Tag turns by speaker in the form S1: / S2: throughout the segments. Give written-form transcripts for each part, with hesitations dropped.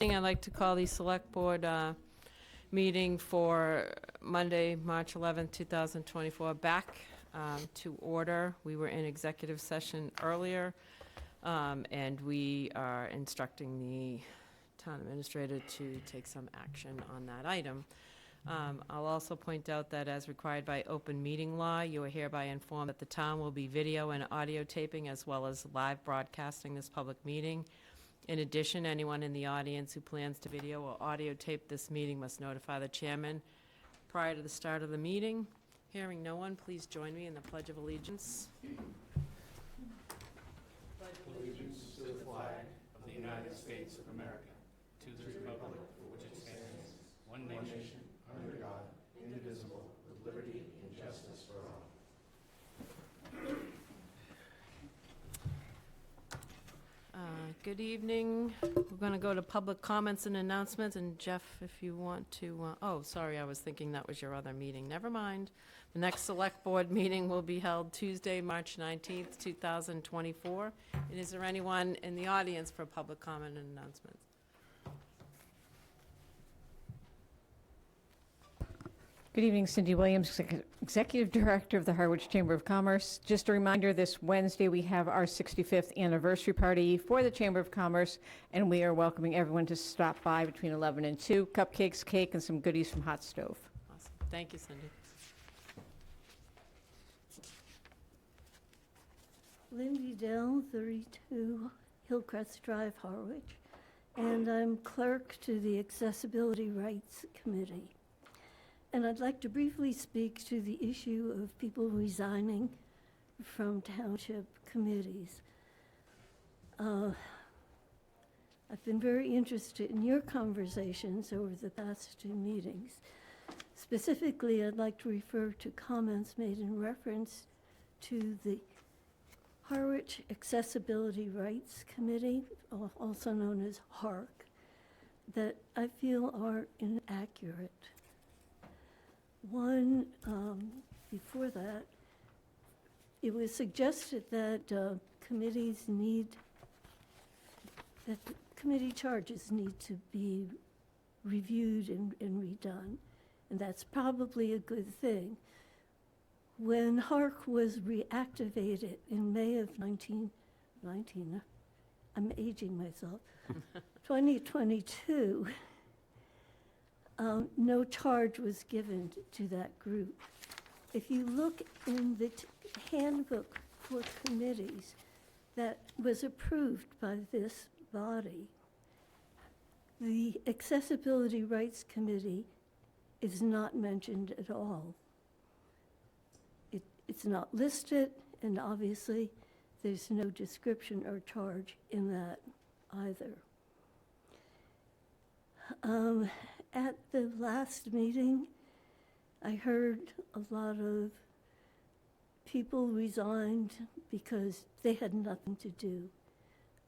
S1: I'd like to call the Select Board meeting for Monday, March 11th, 2024, back to order. We were in executive session earlier, and we are instructing the town administrator to take some action on that item. I'll also point out that as required by open meeting law, you are hereby informed that the town will be video and audio taping as well as live broadcasting this public meeting. In addition, anyone in the audience who plans to video or audio tape this meeting must notify the chairman prior to the start of the meeting. Hearing no one, please join me in the Pledge of Allegiance.
S2: Pledge allegiance to the flag of the United States of America, to the republic for which it stands, one nation, under God, indivisible, with liberty and justice for all.
S1: Good evening. We're going to go to public comments and announcements, and Jeff, if you want to, oh, sorry, I was thinking that was your other meeting. Never mind. The next Select Board meeting will be held Tuesday, March 19th, 2024. And is there anyone in the audience for public comment and announcements?
S3: Good evening, Cindy Williams, Executive Director of the Harwich Chamber of Commerce. Just a reminder, this Wednesday we have our 65th anniversary party for the Chamber of Commerce, and we are welcoming everyone to stop by between 11 and 2. Cupcakes, cake, and some goodies from Hot Stove.
S1: Awesome. Thank you, Cindy.
S4: Lindy Dell, 32 Hillcrest Drive, Harwich, and I'm clerk to the Accessibility Rights Committee. And I'd like to briefly speak to the issue of people resigning from township committees. I've been very interested in your conversations over the past two meetings. Specifically, I'd like to refer to comments made in reference to the Harwich Accessibility Rights Committee, also known as HARC, that I feel are inaccurate. One, before that, it was suggested that committee charges need to be reviewed and redone, and that's probably a good thing. When HARC was reactivated in May of 19, I'm aging myself, 2022, no charge was given to that group. If you look in the handbook for committees that was approved by this body, the Accessibility Rights Committee is not mentioned at all. It's not listed, and obviously there's no description or charge in that either. At the last meeting, I heard a lot of people resigned because they had nothing to do.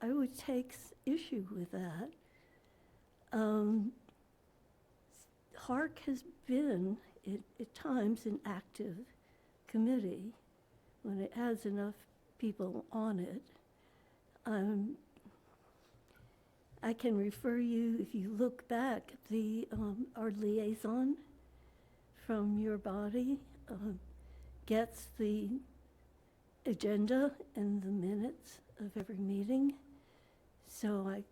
S4: I would take issue with that. HARC has been, at times, an active committee when it has enough people on it. I can refer you, if you look back, our liaison from your body gets the agenda and the minutes of every meeting. So I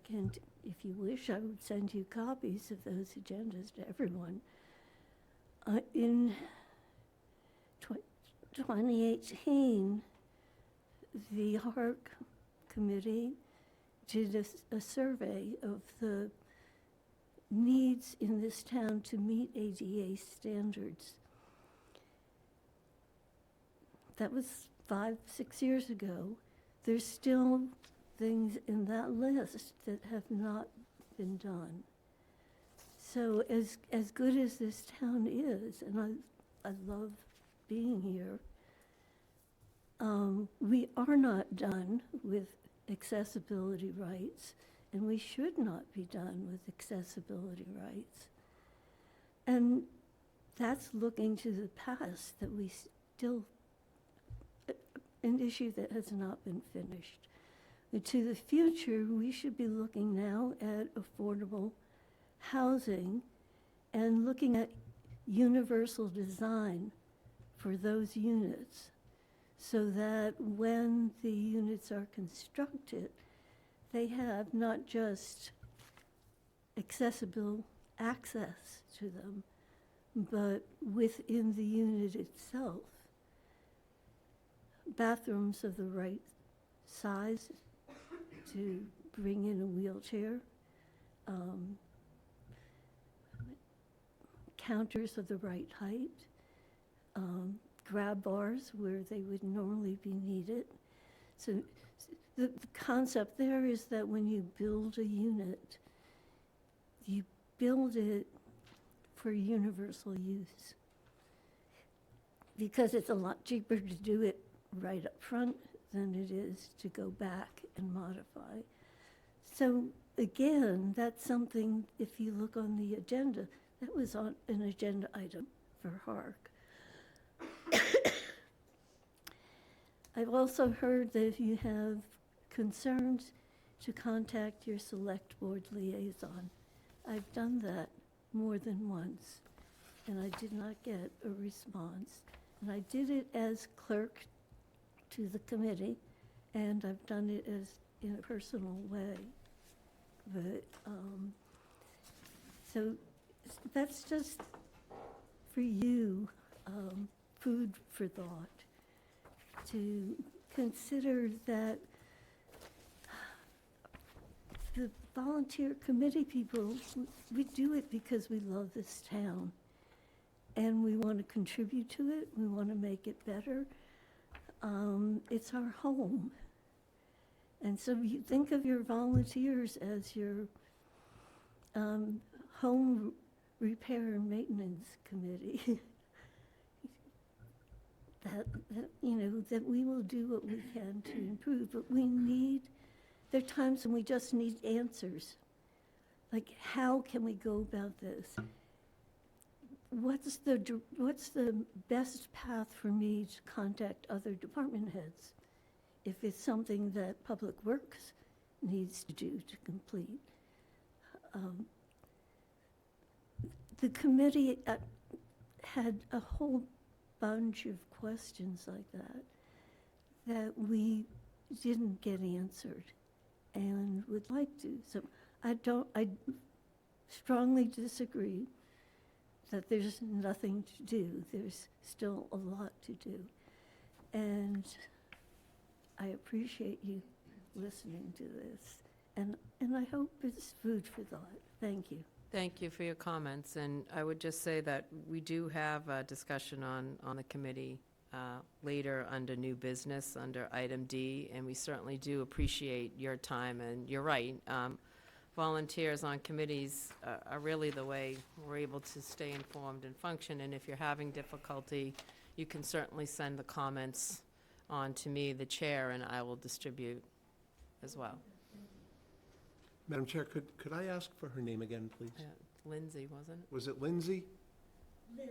S4: can, if you wish, I would send you copies of those agendas to everyone. In 2018, the HARC committee did a survey of the needs in this town to meet ADA standards. That was 5-6 years ago. There's still things in that list that have not been done. So as good as this town is, and I love being here, we are not done with accessibility rights, and we should not be done with accessibility rights. And that's looking to the past, that we still, an issue that has not been finished. To the future, we should be looking now at affordable housing and looking at universal design for those units so that when the units are constructed, they have not just accessible access to them, but within the unit itself, bathrooms of the right size to bring in a wheelchair, counters of the right height, grab bars where they would normally be needed. So the concept there is that when you build a unit, you build it for universal use. Because it's a lot cheaper to do it right up front than it is to go back and modify. So again, that's something, if you look on the agenda, that was on an agenda item for HARC. I've also heard that if you have concerns, to contact your select board liaison. I've done that more than once, and I did not get a response. And I did it as clerk to the committee, and I've done it as in a personal way. But, so that's just for you, food for thought, to consider that the volunteer committee people, we do it because we love this town. And we want to contribute to it. We want to make it better. It's our home. And so you think of your volunteers as your home repair and maintenance committee. that you know, that we will do what we can to improve, but there are times when we just need answers. Like, how can we go about this? What's the best path for me to contact other department heads if it's something that Public Works needs to do to complete? The committee had a whole bunch of questions like that we didn't get answered and would like to. So I strongly disagree that there's nothing to do. There's still a lot to do. And I appreciate you listening to this. And I hope it's food for thought. Thank you.
S1: Thank you for your comments, and I would just say that we do have a discussion on the committee later under new business, under item D, and we certainly do appreciate your time, and you're right. Volunteers on committees are really the way we're able to stay informed and function, and if you're having difficulty, you can certainly send the comments on to me, the chair, and I will distribute as well.
S5: Madam Chair, could I ask for her name again, please?
S1: Lindsay, wasn't it?
S5: Was it Lindsay?
S4: Lynn.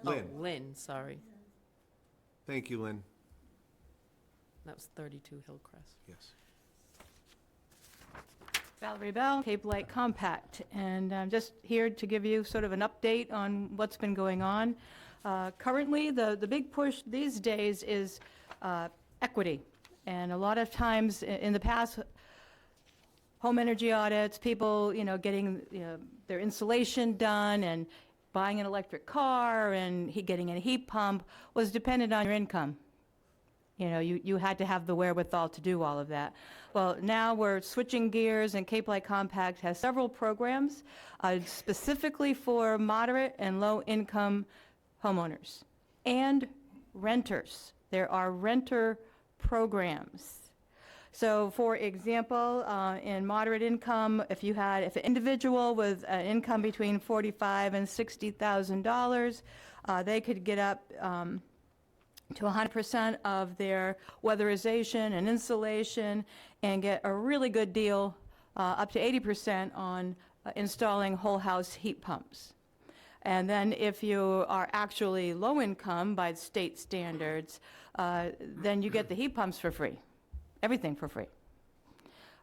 S5: Lynn.
S1: Oh, Lynn, sorry.
S5: Thank you, Lynn.
S1: That was 32 Hillcrest.
S5: Yes.
S6: Valerie Bell, Cape Light Compact, and I'm just here to give you sort of an update on what's been going on. Currently, the big push these days is equity, and a lot of times in the past, home energy audits, people, getting their insulation done and buying an electric car and getting a heat pump was dependent on your income. You had to have the wherewithal to do all of that. Well, now we're switching gears, and Cape Light Compact has several programs specifically for moderate and low-income homeowners and renters. There are renter programs. So, for example, in moderate income, if an individual with an income between $45,000 and $60,000, they could get up to 100% of their weatherization and insulation and get a really good deal, up to 80% on installing whole house heat pumps. And then if you are actually low income by state standards, then you get the heat pumps for free, everything for free.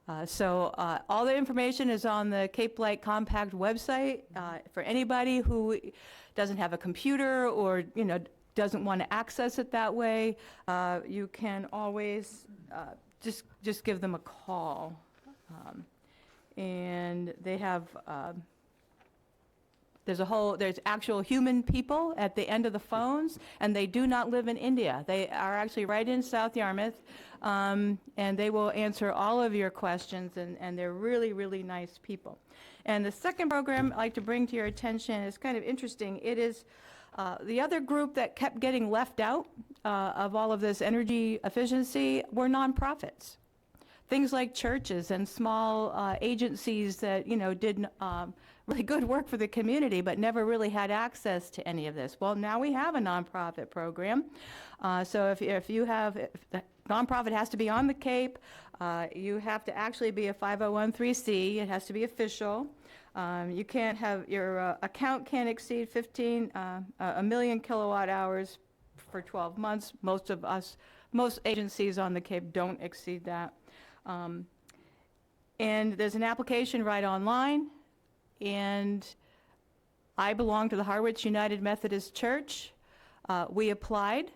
S6: All the information is on the Cape Light Compact website. For anybody who doesn't have a computer or, doesn't want to access it that way, you can always just give them a call. And they have, there's actual human people at the end of the phones, and they do not live in India. They are actually right in South Yarmouth, and they will answer all of your questions, and they're really, really nice people. And the second program I'd like to bring to your attention is kind of interesting. It is the other group that kept getting left out of all of this energy efficiency were nonprofits. Things like churches and small agencies that, did really good work for the community, but never really had access to any of this. Well, now we have a nonprofit program. So if the nonprofit has to be on the Cape, you have to actually be a 501(c)(3). It has to be official. You can't have, your account can't exceed 1 million kilowatt hours for 12 months. Most agencies on the Cape don't exceed that. And there's an application right online, and I belong to the Harwich United Methodist Church. We applied,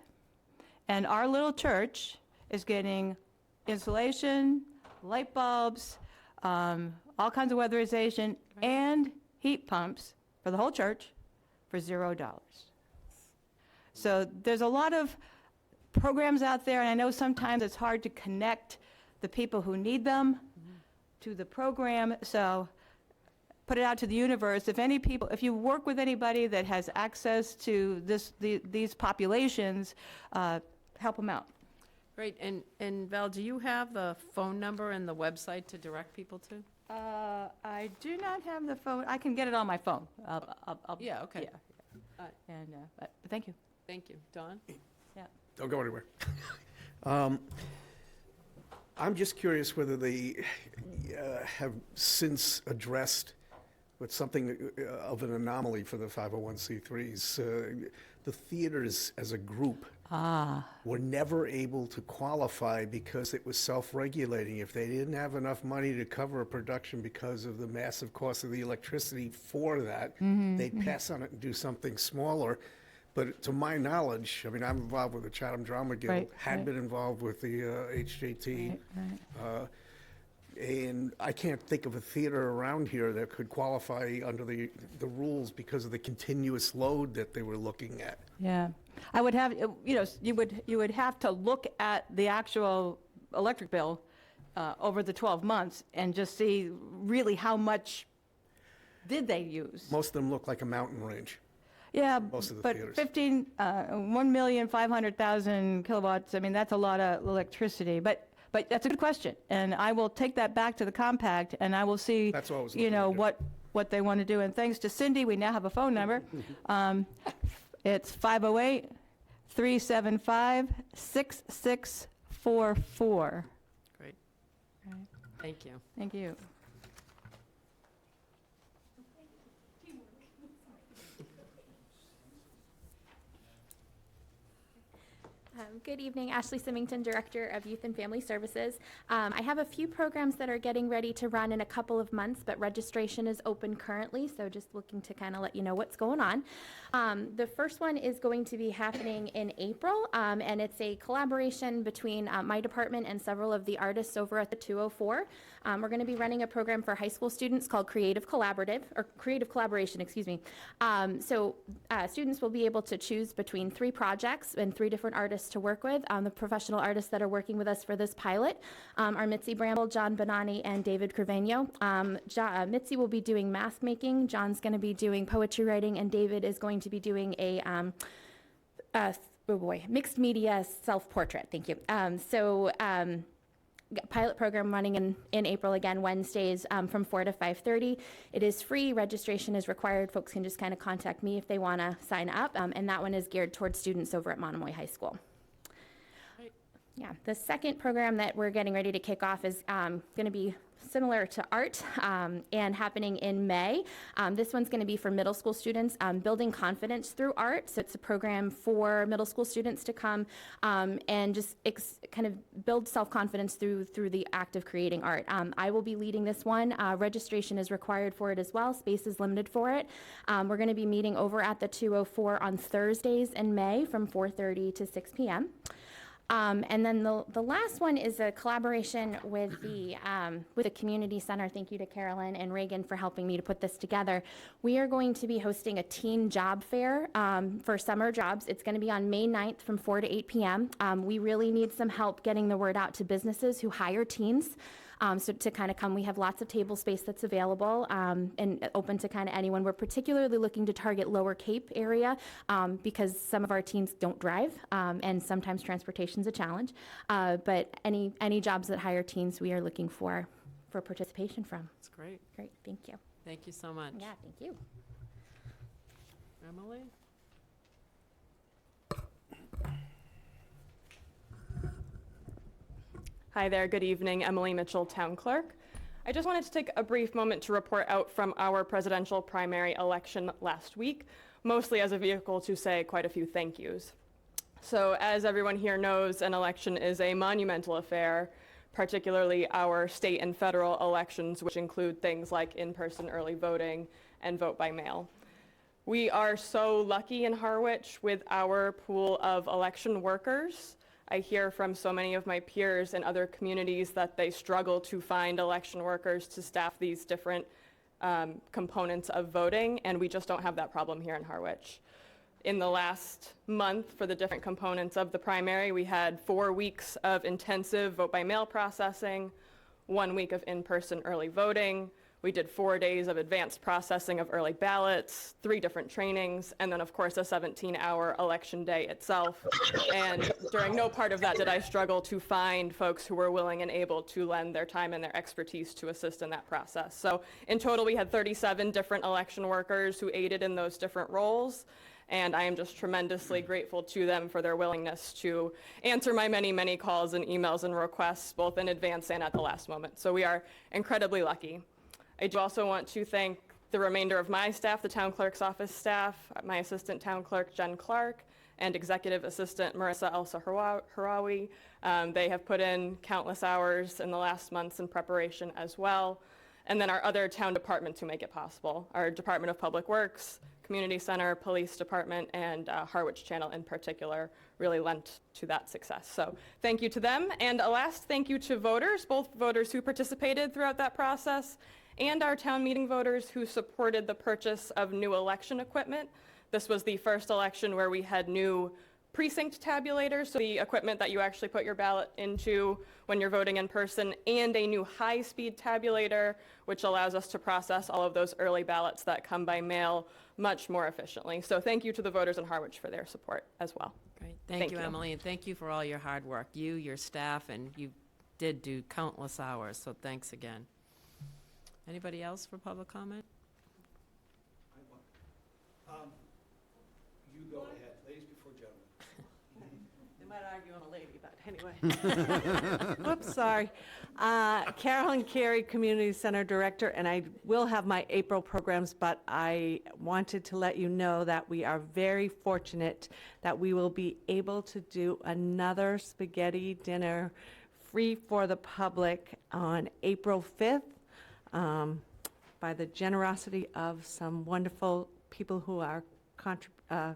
S6: and our little church is getting insulation, light bulbs, all kinds of weatherization, and heat pumps for the whole church for $0. So there's a lot of programs out there, and I know sometimes it's hard to connect the people who need them to the program. So put it out to the universe. If you work with anybody that has access to these populations, help them out.
S1: Great, and Val, do you have the phone number and the website to direct people to?
S6: I do not have the phone. I can get it on my phone.
S1: Yeah, okay.
S6: Yeah. But thank you.
S1: Thank you. Don?
S5: Don't go anywhere. I'm just curious whether they have since addressed with something of an anomaly for the 501(c)(3)s. The theaters as a group were never able to qualify because it was self-regulating. If they didn't have enough money to cover a production because of the massive cost of the electricity for that, they'd pass on it and do something smaller. But to my knowledge, I mean, I'm involved with the Chatham Drama Guild, been involved with the HJT, and I can't think of a theater around here that could qualify under the rules because of the continuous load that they were looking at.
S6: Yeah, I would have, you would have to look at the actual electric bill over the 12 months and just see really how much did they use.
S5: Most of them look like a mountain range.
S6: Yeah,
S5: Most of the
S6: but
S5: theaters.
S6: 1,500,000 kilowatts, I mean, that's a lot of electricity. But that's a good question, and I will take that back to the compact, and I will see,
S5: That's what I was looking to do.
S6: what they want to do. And thanks to Cindy, we now have a phone number. It's 508-375-6644.
S1: Great. Thank you.
S6: Thank you.
S7: Good evening, Ashley Symington, Director of Youth and Family Services. I have a few programs that are getting ready to run in a couple of months, but registration is open currently, so just looking to kind of let you know what's going on. The first one is going to be happening in April, and it's a collaboration between my department and several of the artists over at the 204. We're going to be running a program for high school students called Creative Collaboration, excuse me. Students will be able to choose between 3 projects and 3 different artists to work with. The professional artists that are working with us for this pilot are Mitzi Bramble, John Bonani, and David Criveno. Mitzi will be doing mask making, John's going to be doing poetry writing, and David is going to be doing a mixed media self-portrait. Thank you. Pilot program running in April, again, Wednesdays from 4 to 5:30. It is free. Registration is required. Folks can just kind of contact me if they want to sign up, and that one is geared towards students over at Monomoy High School. Yeah, the second program that we're getting ready to kick off is going to be similar to art and happening in May. This one's going to be for middle school students, building confidence through art. So it's a program for middle school students to come and just kind of build self-confidence through the act of creating art. I will be leading this one. Registration is required for it as well. Space is limited for it. We're going to be meeting over at the 204 on Thursdays in May from 4:30 to 6 p.m. And then the last one is a collaboration with the community center. Thank you to Carolyn and Reagan for helping me to put this together. We are going to be hosting a teen job fair for summer jobs. It's going to be on May 9th from 4 to 8 p.m. We really need some help getting the word out to businesses who hire teens. So to kind of come, we have lots of table space that's available and open to kind of anyone. We're particularly looking to target Lower Cape area because some of our teens don't drive and sometimes transportation's a challenge. But any jobs that hire teens, we are looking for participation from.
S1: That's great.
S7: Great, thank you.
S1: Thank you so much.
S7: Yeah, thank you.
S1: Emily?
S8: Hi there, good evening. Emily Mitchell, Town Clerk. I just wanted to take a brief moment to report out from our presidential primary election last week, mostly as a vehicle to say quite a few thank yous. So as everyone here knows, an election is a monumental affair, particularly our state and federal elections, which include things like in-person early voting and vote by mail. We are so lucky in Harwich with our pool of election workers. I hear from so many of my peers in other communities that they struggle to find election workers to staff these different components of voting, and we just don't have that problem here in Harwich. In the last month, for the different components of the primary, we had 4 weeks of intensive vote-by-mail processing, 1 week of in-person early voting. We did 4 days of advanced processing of early ballots, 3 different trainings, and then of course a 17-hour election day itself. And during no part of that did I struggle to find folks who were willing and able to lend their time and their expertise to assist in that process. So in total, we had 37 different election workers who aided in those different roles. And I am just tremendously grateful to them for their willingness to answer my many, many calls and emails and requests, both in advance and at the last moment. So we are incredibly lucky. I do also want to thank the remainder of my staff, the town clerk's office staff, my assistant town clerk, Jen Clark, and executive assistant, Marissa Elsa Harawi. They have put in countless hours in the last months in preparation as well. And then our other town departments who make it possible, our Department of Public Works, Community Center, Police Department, and Harwich Channel in particular really lent to that success. So thank you to them. And a last thank you to voters, both voters who participated throughout that process and our town meeting voters who supported the purchase of new election equipment. This was the first election where we had new precinct tabulators, so the equipment that you actually put your ballot into when you're voting in person, and a new high-speed tabulator, which allows us to process all of those early ballots that come by mail much more efficiently. So thank you to the voters in Harwich for their support as well.
S1: Great. Thank you, Emily, and thank you for all your hard work. You, your staff, and you did do countless hours, so thanks again. Anybody else for public comment?
S5: You go ahead, ladies before gentlemen.
S9: They might argue I'm a lady, but anyway. Whoops, sorry. Carolyn Carey, Community Center Director, and I will have my April programs, but I wanted to let you know that we are very fortunate that we will be able to do another spaghetti dinner free for the public on April 5th by the generosity of some wonderful people who are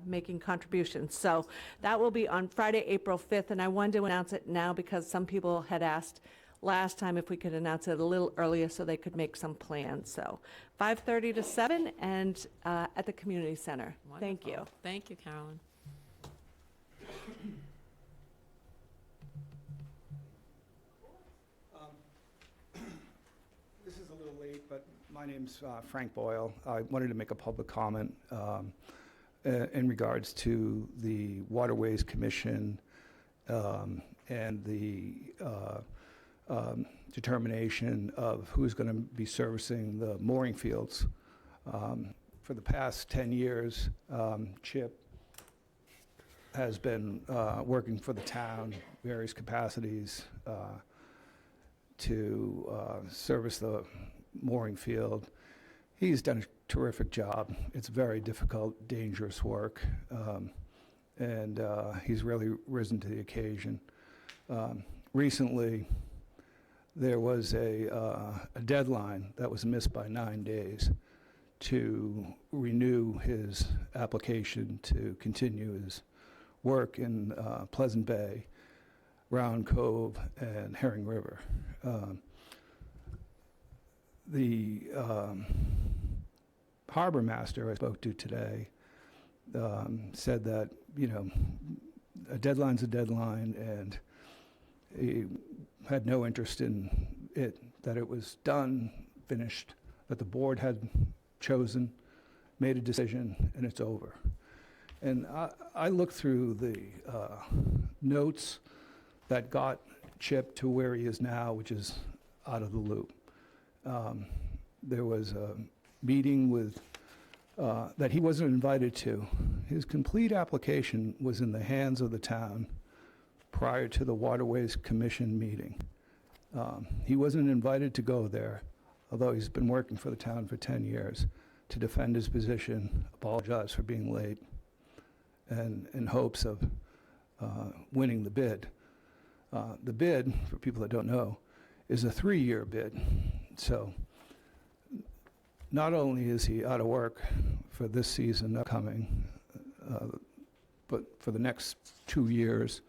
S9: making contributions. So that will be on Friday, April 5th, and I wanted to announce it now because some people had asked last time if we could announce it a little earlier so they could make some plans. So 5:30 to 7 and at the community center. Thank you.
S1: Wonderful. Thank you, Carolyn.
S10: This is a little late, but my name's Frank Boyle. I wanted to make a public comment in regards to the Waterways Commission and the determination of who's going to be servicing the mooring fields. For the past 10 years, Chip has been working for the town, various capacities, to service the mooring field. He's done a terrific job. It's very difficult, dangerous work, and he's really risen to the occasion. Recently, there was a deadline that was missed by 9 days to renew his application to continue his work in Pleasant Bay, Round Cove, and Herring River. The harbor master I spoke to today said that, you know, a deadline's a deadline, and he had no interest in it, that it was done, finished, that the board had chosen, made a decision, and it's over. And I looked through the notes that got Chip to where he is now, which is out of the loop. There was a meeting with that he wasn't invited to. His complete application was in the hands of the town prior to the Waterways Commission meeting. He wasn't invited to go there, although he's been working for the town for 10 years, to defend his position, apologize for being late, and in hopes of winning the bid. The bid, for people that don't know, is a 3-year bid. So not only is he out of work for this season upcoming, but for the next 2 years.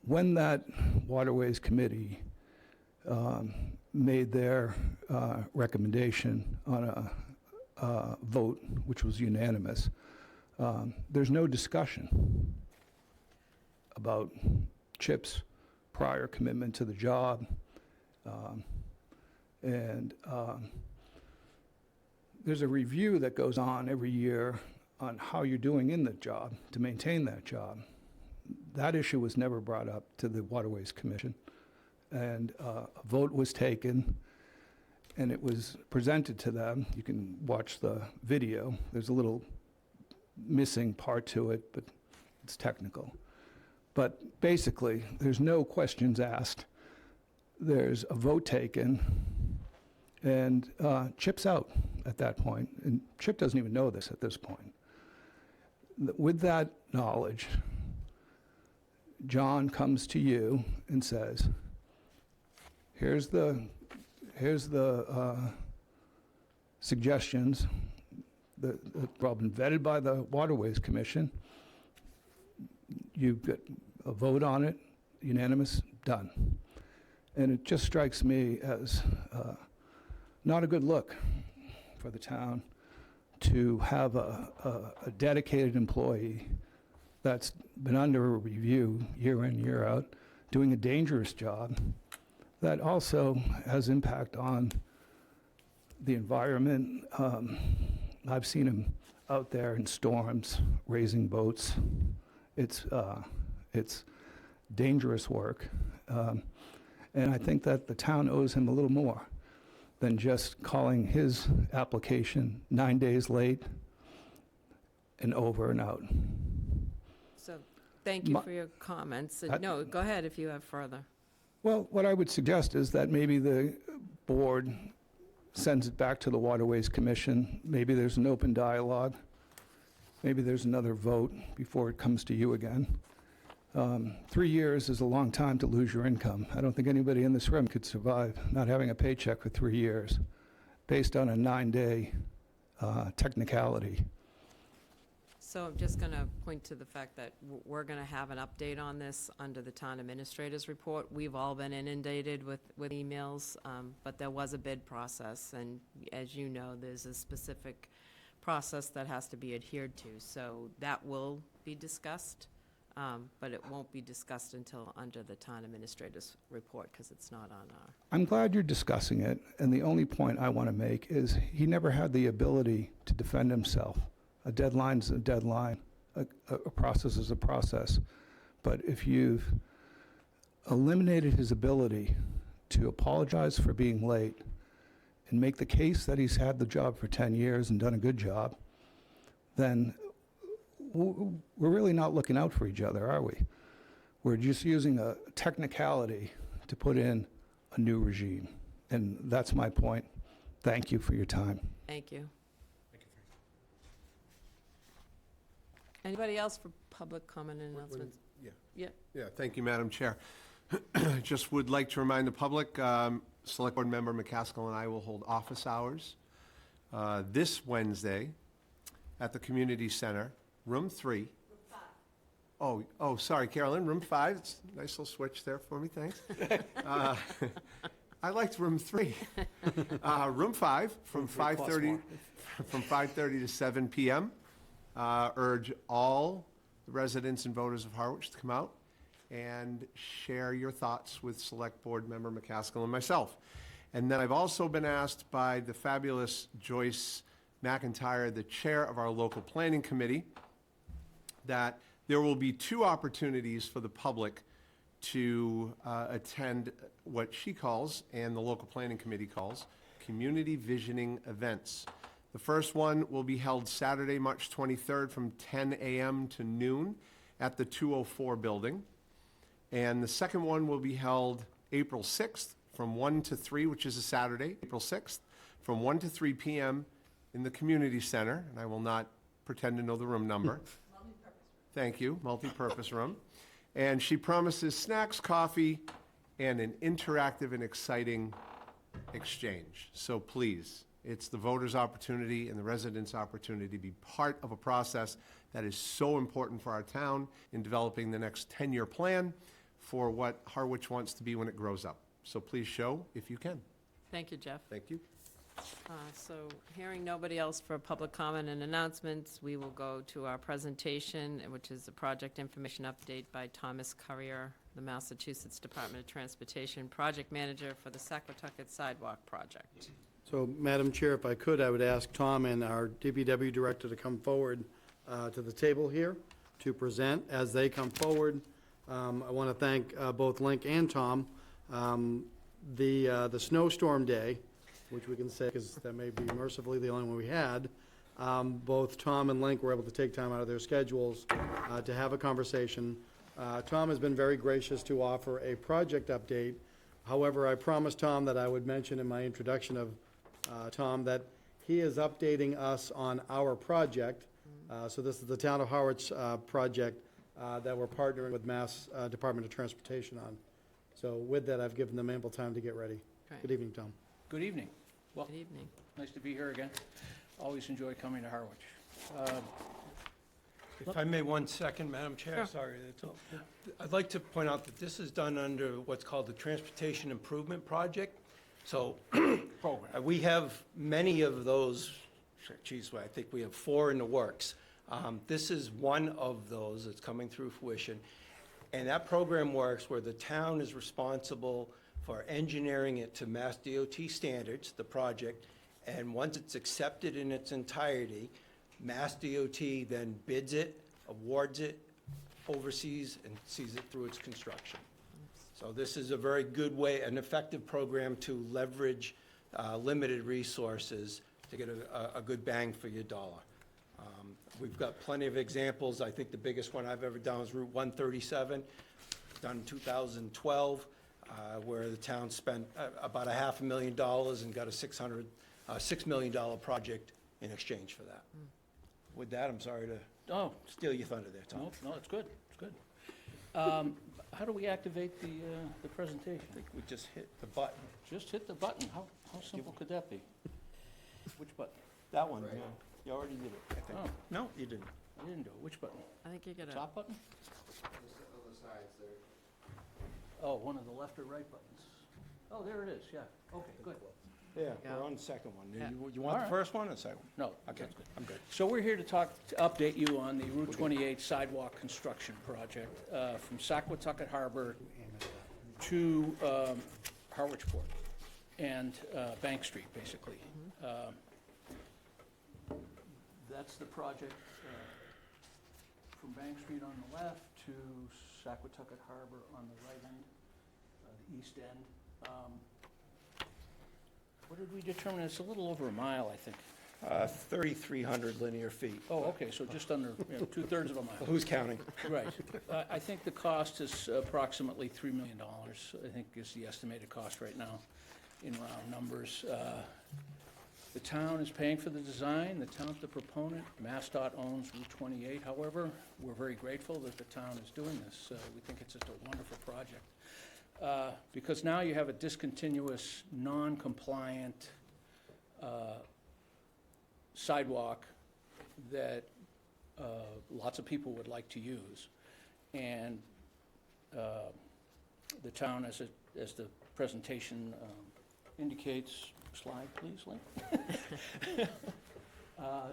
S10: When that Waterways Committee made their recommendation on a vote, which was unanimous, there's no discussion about Chip's prior commitment to the job. There's a review that goes on every year on how you're doing in the job to maintain that job. That issue was never brought up to the Waterways Commission, and a vote was taken, and it was presented to them. You can watch the video. There's a little missing part to it, but it's technical. But basically, there's no questions asked. There's a vote taken, and Chip's out at that point. And Chip doesn't even know this at this point. With that knowledge, John comes to you and says, here's the suggestions that have been vetted by the Waterways Commission. You get a vote on it, unanimous, done. And it just strikes me as not a good look for the town to have a dedicated employee that's been under review year in, year out, doing a dangerous job that also has impact on the environment. I've seen him out there in storms, raising boats. It's dangerous work. And I think that the town owes him a little more than just calling his application 9 days late and over and out.
S1: So, thank you for your comments. No, go ahead if you have further.
S10: Well, what I would suggest is that maybe the board sends it back to the Waterways Commission. Maybe there's an open dialogue. Maybe there's another vote before it comes to you again. 3 years is a long time to lose your income. I don't think anybody in this room could survive not having a paycheck for 3 years based on a 9-day technicality.
S1: So I'm just going to point to the fact that we're going to have an update on this under the town administrator's report. We've all been inundated with emails, but there was a bid process, and as you know, there's a specific process that has to be adhered to. So that will be discussed, but it won't be discussed until under the town administrator's report because it's not on our...
S10: I'm glad you're discussing it, and the only point I want to make is he never had the ability to defend himself. A deadline's a deadline, a process is a process. But if you've eliminated his ability to apologize for being late and make the case that he's had the job for 10 years and done a good job, then we're really not looking out for each other, are we? We're just using a technicality to put in a new regime. And that's my point. Thank you for your time.
S1: Thank you. Anybody else for public comment and announcements?
S11: Yeah, thank you, Madam Chair. Just would like to remind the public, Select Board Member McCaskill and I will hold office hours this Wednesday at the Community Center, Room 3. Oh, sorry, Carolyn, Room 5. It's a nice little switch there for me, thanks. I liked Room 3. Room 5 from 5:30 to 7 p.m. Urge all the residents and voters of Harwich to come out and share your thoughts with Select Board Member McCaskill and myself. And then I've also been asked by the fabulous Joyce McIntyre, the chair of our local planning committee, that there will be 2 opportunities for the public to attend what she calls, and the local planning committee calls, community visioning events. The first one will be held Saturday, March 23rd from 10 a.m. to noon at the 204 building. And the second one will be held April 6th from 1 to 3, which is a Saturday, April 6th, from 1 to 3 p.m. in the community center. And I will not pretend to know the room number. Thank you, multi-purpose room. And she promises snacks, coffee, and an interactive and exciting exchange. So please, it's the voters' opportunity and the residents' opportunity to be part of a process that is so important for our town in developing the next 10-year plan for what Harwich wants to be when it grows up. So please show if you can.
S1: Thank you, Jeff.
S11: Thank you.
S1: So hearing nobody else for public comment and announcements, we will go to our presentation, which is a project information update by Thomas Currier, the Massachusetts Department of Transportation Project Manager for the Saquatucket Sidewalk Project.
S12: So, Madam Chair, if I could, I would ask Tom and our DPW Director to come forward to the table here to present. As they come forward, I want to thank both Link and Tom. The snowstorm day, which we can say, because that may be mercifully the only one we had, both Tom and Link were able to take time out of their schedules to have a conversation. Tom has been very gracious to offer a project update. However, I promised Tom that I would mention in my introduction of Tom that he is updating us on our project. So this is the Town of Harwich project that we're partnering with Mass Department of Transportation on. So with that, I've given them ample time to get ready.
S1: Great.
S12: Good evening, Tom.
S2: Good evening. Well,
S1: Good evening.
S2: nice to be here again. Always enjoy coming to Harwich.
S13: If I may, 1 second, Madam Chair,
S1: Sure.
S13: sorry. I'd like to point out that this is done under what's called the Transportation Improvement Project. So
S2: Program.
S13: we have many of those, geez, I think we have 4 in the works. This is one of those that's coming through fruition. And that program works where the town is responsible for engineering it to Mass DOT standards, the project, and once it's accepted in its entirety, Mass DOT then bids it, awards it, oversees, and sees it through its construction. So this is a very good way, an effective program to leverage limited resources to get a good bang for your dollar. We've got plenty of examples. I think the biggest one I've ever done was Route 137, done in 2012, where the town spent about $500,000 and got a $6 million project in exchange for that. With that, I'm sorry to steal your thunder there, Tom.
S2: No, it's good, it's good. How do we activate the presentation?
S13: I think we just hit the button.
S2: Just hit the button. How simple could that be? Which button?
S13: That one, yeah. You already did it, I think.
S2: Oh.
S13: No, you didn't.
S2: I didn't do it. Which button?
S1: I think you get a,
S2: Top button? Oh, one of the left or right buttons. Oh, there it is, yeah. Okay, good.
S13: Yeah,
S1: Yeah.
S13: we're on the second one.
S1: Yeah.
S13: You want
S2: All
S13: the
S2: right.
S13: first one or the second one?
S2: No,
S13: Okay,
S2: that's good.
S13: I'm good.
S2: So we're here to update you on the Route 28 sidewalk construction project from Saquatucket Harbor to Harwichport and Bank Street, basically. That's the project from Bank Street on the left to Saquatucket Harbor on the right end, the east end. What did we determine? It's a little over a mile, I think.
S13: 3,300 linear feet.
S2: Oh, okay, so just under, two-thirds of a mile.
S13: Who's counting?
S2: Right. I think the cost is approximately $3 million, I think is the estimated cost right now, in round numbers. The town is paying for the design, the town's the proponent, MassDOT owns Route 28. However, we're very grateful that the town is doing this. We think it's just a wonderful project. Because now you have a discontinuous, non-compliant sidewalk that lots of people would like to use. And the town, as the presentation indicates, slide please, Lynn.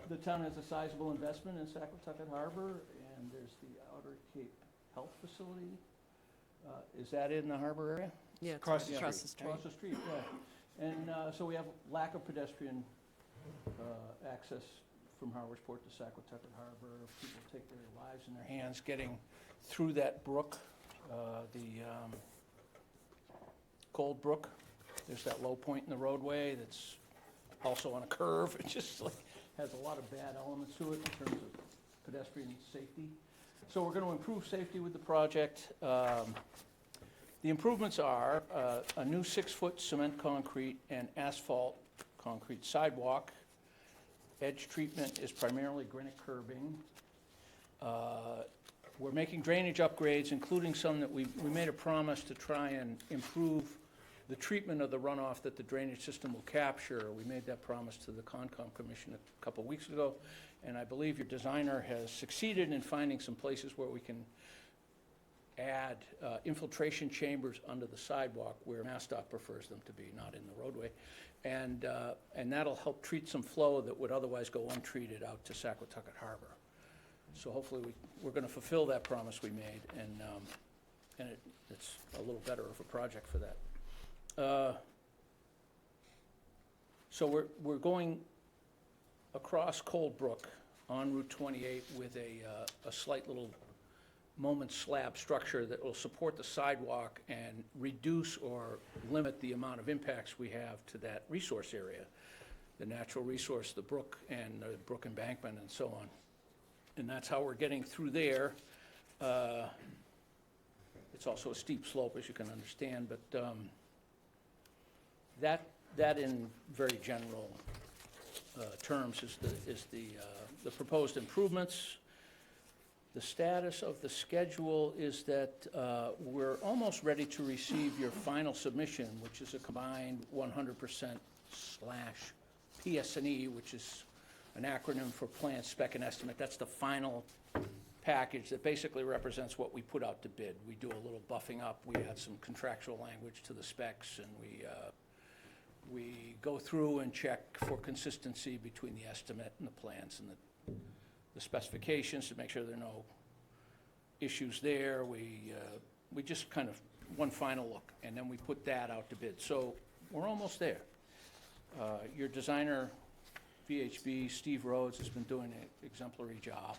S2: The town has a sizable investment in Saquatucket Harbor, and there's the Outer Cape Health Facility. Is that in the harbor area?
S1: Yeah, it's
S13: Across the
S1: across the street.
S2: Across the street, yeah. And so we have lack of pedestrian access from Harwich Port to Saquatucket Harbor. People take their lives in their hands getting through that brook, the Cold Brook. There's that low point in the roadway that's also on a curve. It just like has a lot of bad elements to it in terms of pedestrian safety. So we're going to improve safety with the project. The improvements are a new 6-foot cement concrete and asphalt concrete sidewalk. Edge treatment is primarily granite curbing. We're making drainage upgrades, including some that we made a promise to try and improve the treatment of the runoff that the drainage system will capture. We made that promise to the Concom Commission a couple weeks ago, and I believe your designer has succeeded in finding some places where we can add infiltration chambers under the sidewalk where MassDOT prefers them to be, not in the roadway. And that'll help treat some flow that would otherwise go untreated out to Saquatucket Harbor. So hopefully we're going to fulfill that promise we made, and it's a little better of a project for that. So we're going across Cold Brook on Route 28 with a slight little moment slab structure that will support the sidewalk and reduce or limit the amount of impacts we have to that resource area, the natural resource, the brook, and the brook embankment, and so on. And that's how we're getting through there. It's also a steep slope, as you can understand, but that in very general terms is the proposed improvements. The status of the schedule is that we're almost ready to receive your final submission, which is a combined 100% / PS&E, which is an acronym for Plan, Spec, and Estimate. That's the final package that basically represents what we put out to bid. We do a little buffing up. We add some contractual language to the specs, and we go through and check for consistency between the estimate and the plans and the specifications to make sure there are no issues there. We just kind of one final look, and then we put that out to bid. So we're almost there. Your designer, VHB, Steve Rhodes, has been doing an exemplary job.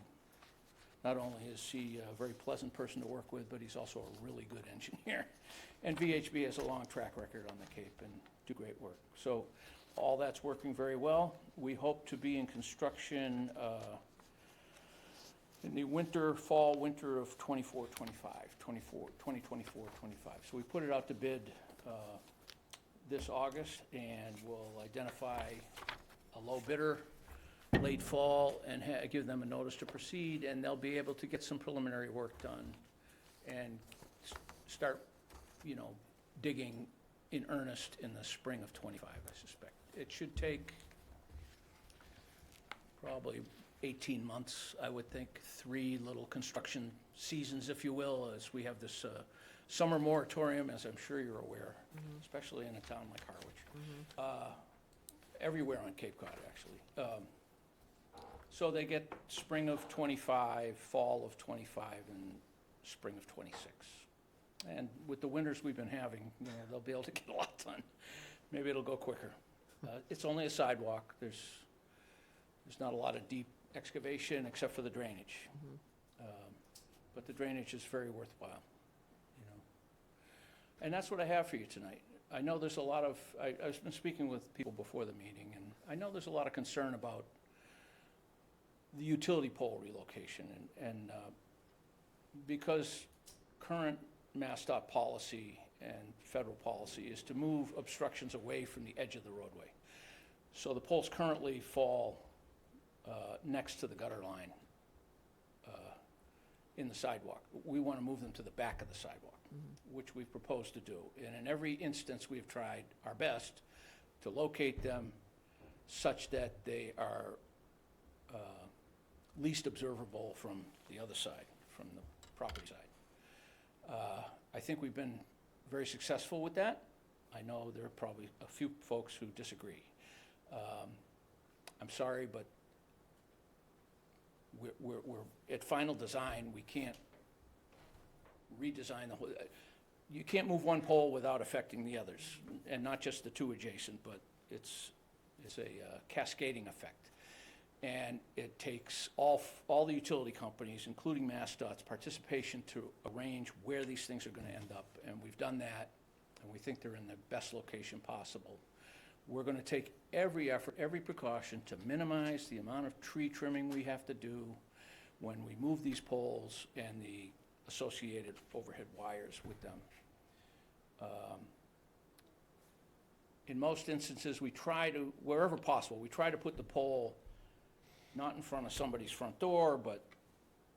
S2: Not only is he a very pleasant person to work with, but he's also a really good engineer. And VHB has a long track record on the Cape and do great work. So all that's working very well. We hope to be in construction in the winter of 24, 25, 2024, 25. So we put it out to bid this August, and we'll identify a low bidder late fall and give them a notice to proceed, and they'll be able to get some preliminary work done and start, digging in earnest in the spring of 25, I suspect. It should take probably 18 months, I would think, 3 little construction seasons, if you will, as we have this summer moratorium, as I'm sure you're aware, especially in a town like Harwich. Everywhere on Cape Cod, actually. So they get spring of 25, fall of 25, and spring of 26. And with the winters we've been having, they'll be able to get a lot done. Maybe it'll go quicker. It's only a sidewalk. There's not a lot of deep excavation except for the drainage. But the drainage is very worthwhile, And that's what I have for you tonight. I know there's a lot of, I've been speaking with people before the meeting, and I know there's a lot of concern about the utility pole relocation, and because current MassDOT policy and federal policy is to move obstructions away from the edge of the roadway. So the poles currently fall next to the gutter line in the sidewalk. We want to move them to the back of the sidewalk, which we've proposed to do. And in every instance, we've tried our best to locate them such that they are least observable from the other side, from the property side. I think we've been very successful with that. I know there are probably a few folks who disagree. I'm sorry, but we're at final design. We can't redesign the whole, you can't move one pole without affecting the others, and not just the two adjacent, but it's a cascading effect. And it takes all the utility companies, including MassDOT's participation, to arrange where these things are going to end up. And we've done that, and we think they're in the best location possible. We're going to take every effort, every precaution to minimize the amount of tree trimming we have to do when we move these poles and the associated overhead wires with them. In most instances, we try to, wherever possible, we try to put the pole not in front of somebody's front door, but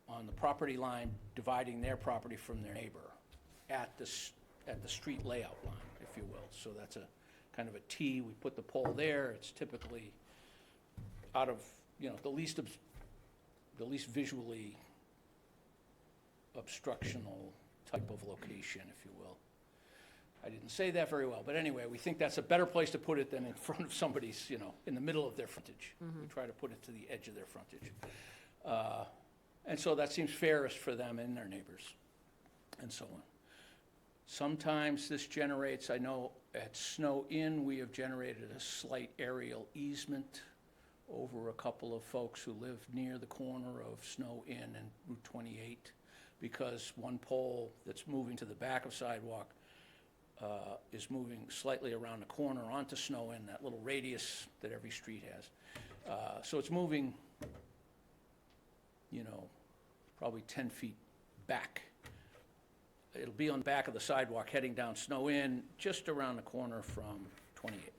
S2: on the property line dividing their property from their neighbor at the street layout line, if you will. So that's a kind of a T. We put the pole there. It's typically out of, the least visually obstructional type of location, if you will. I didn't say that very well, but anyway, we think that's a better place to put it than in front of somebody's, in the middle of their frontage. We try to put it to the edge of their frontage. And so that seems fairest for them and their neighbors, and so on. Sometimes this generates, I know at Snow Inn, we have generated a slight aerial easement over a couple of folks who live near the corner of Snow Inn and Route 28, because one pole that's moving to the back of sidewalk is moving slightly around the corner onto Snow Inn, that little radius that every street has. So it's moving, probably 10 feet back. It'll be on the back of the sidewalk heading down Snow Inn, just around the corner from 28.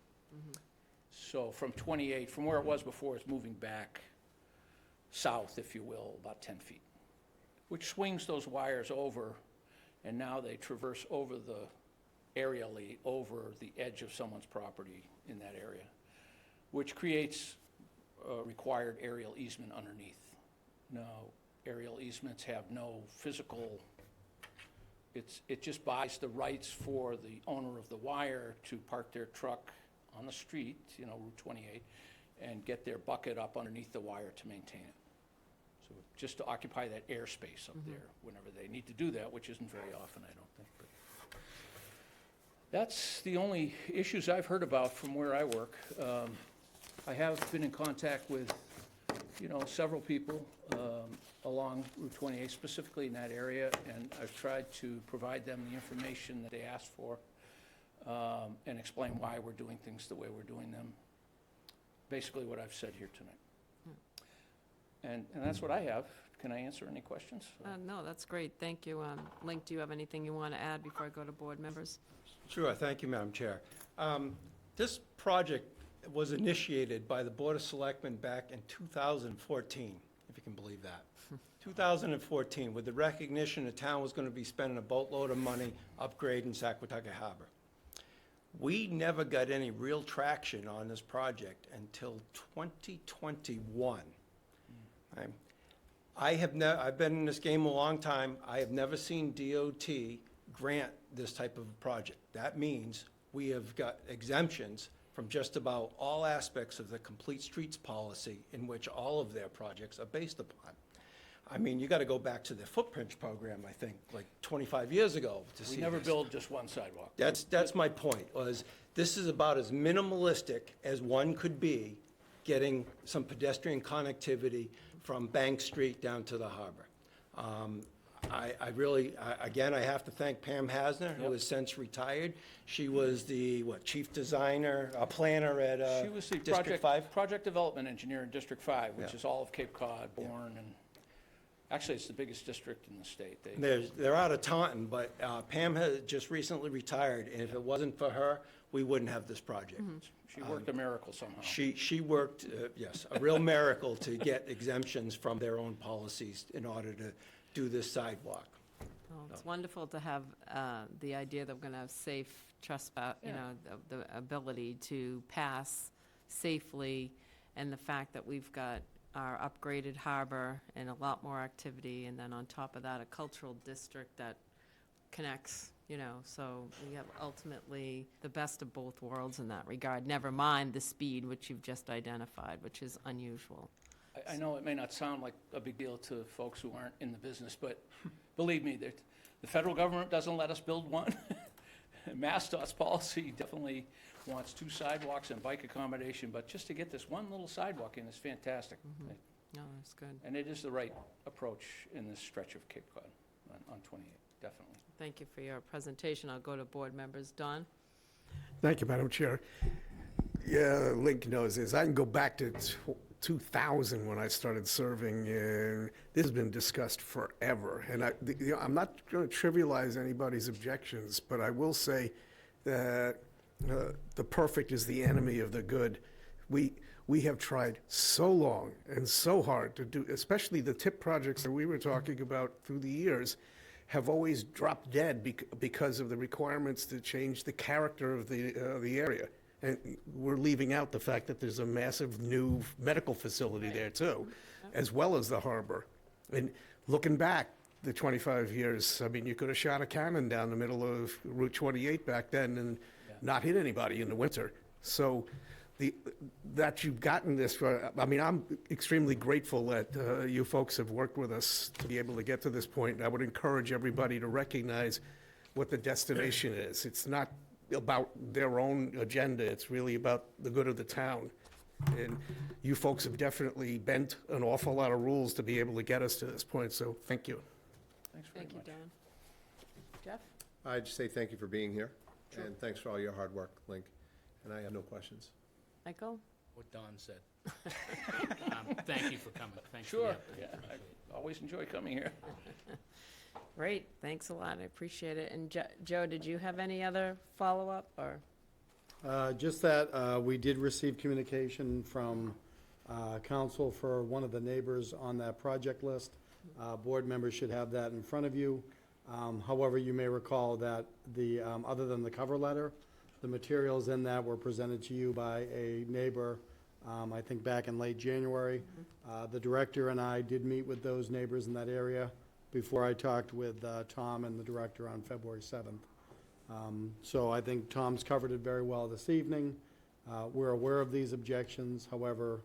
S2: So from 28, from where it was before, it's moving back south, if you will, about 10 feet, which swings those wires over, and now they traverse aerially over the edge of someone's property in that area, which creates a required aerial easement underneath. Now, aerial easements have no physical, it just buys the rights for the owner of the wire to park their truck on the street, Route 28, and get their bucket up underneath the wire to maintain it. So just to occupy that airspace up there whenever they need to do that, which isn't very often, I don't think. But that's the only issues I've heard about from where I work. I have been in contact with, several people along Route 28, specifically in that area, and I've tried to provide them the information that they asked for and explain why we're doing things the way we're doing them. Basically what I've said here tonight. And that's what I have. Can I answer any questions?
S1: No, that's great. Thank you. Link, do you have anything you want to add before I go to board members?
S13: Sure, thank you, Madam Chair. This project was initiated by the Board of Selectmen back in 2014, if you can believe that. 2014, with the recognition the town was going to be spending a boatload of money upgrading Saquatucket Harbor. We never got any real traction on this project until 2021. I've been in this game a long time. I have never seen DOT grant this type of project. That means we have got exemptions from just about all aspects of the Complete Streets policy in which all of their projects are based upon. I mean, you got to go back to the footprint program, I think, like 25 years ago to see
S2: We never
S13: this.
S2: build just one sidewalk.
S13: That's my point, was this is about as minimalistic as one could be, getting some pedestrian connectivity from Bank Street down to the harbor. I really, again, I have to thank Pam Hasner, who has since retired. She was the, chief designer, planner at
S2: She was the
S13: District 5?
S2: project development engineer in District 5, which
S13: Yeah.
S2: is all of Cape Cod, Bourne, and actually, it's the biggest district in the state.
S13: They're out of Taunton, but Pam has just recently retired, and if it wasn't for her, we wouldn't have this project.
S2: She worked a miracle somehow.
S13: She worked, yes, a real miracle to get exemptions from their own policies in order to do this sidewalk.
S1: Well, it's wonderful to have the idea that we're going to have safe trespass, you know, the ability to pass safely, and the fact that we've got our upgraded harbor and a lot more activity, and then on top of that, a cultural district that connects, you know, so we have ultimately the best of both worlds in that regard, never mind the speed, which you've just identified, which is unusual.
S2: I know it may not sound like a big deal to folks who aren't in the business, but believe me, the federal government doesn't let us build one. MassDOT's policy definitely wants 2 sidewalks and bike accommodation, but just to get this one little sidewalk in is fantastic.
S1: No, that's good.
S2: And it is the right approach in this stretch of Cape Cod on 28, definitely.
S1: Thank you for your presentation. I'll go to board members. Don?
S5: Thank you, Madam Chair. Yeah, Link knows this. I can go back to 2000 when I started serving, and this has been discussed forever. And I'm not going to trivialize anybody's objections, but I will say that the perfect is the enemy of the good. We have tried so long and so hard to do, especially the TIP projects that we were talking about through the years, have always dropped dead because of the requirements to change the character of the area. And we're leaving out the fact that there's a massive new medical facility there too, as well as the harbor. And looking back, the 25 years, I mean, you could have shot a cannon down the middle of Route 28 back then and not hit anybody in the winter. So that you've gotten this, I mean, I'm extremely grateful that you folks have worked with us to be able to get to this point. I would encourage everybody to recognize what the destination is. It's not about their own agenda. It's really about the good of the town. And you folks have definitely bent an awful lot of rules to be able to get us to this point, so thank you.
S2: Thanks very
S1: Thank you,
S2: much.
S1: Don. Jeff?
S11: I'd just say thank you for being here, and thanks for all your hard work, Link. And I have no questions.
S1: Michael?
S2: What Don said. Thank you for coming. Thanks for the
S13: Sure,
S2: update.
S13: yeah,
S2: I always enjoy coming here.
S1: Great, thanks a lot, I appreciate it. And Joe, did you have any other follow-up, or?
S12: Just that we did receive communication from council for one of the neighbors on that project list. Board members should have that in front of you. However, you may recall that other than the cover letter, the materials in that were presented to you by a neighbor, I think back in late January. The director and I did meet with those neighbors in that area before I talked with Tom and the director on February 7th. So I think Tom's covered it very well this evening. We're aware of these objections. However,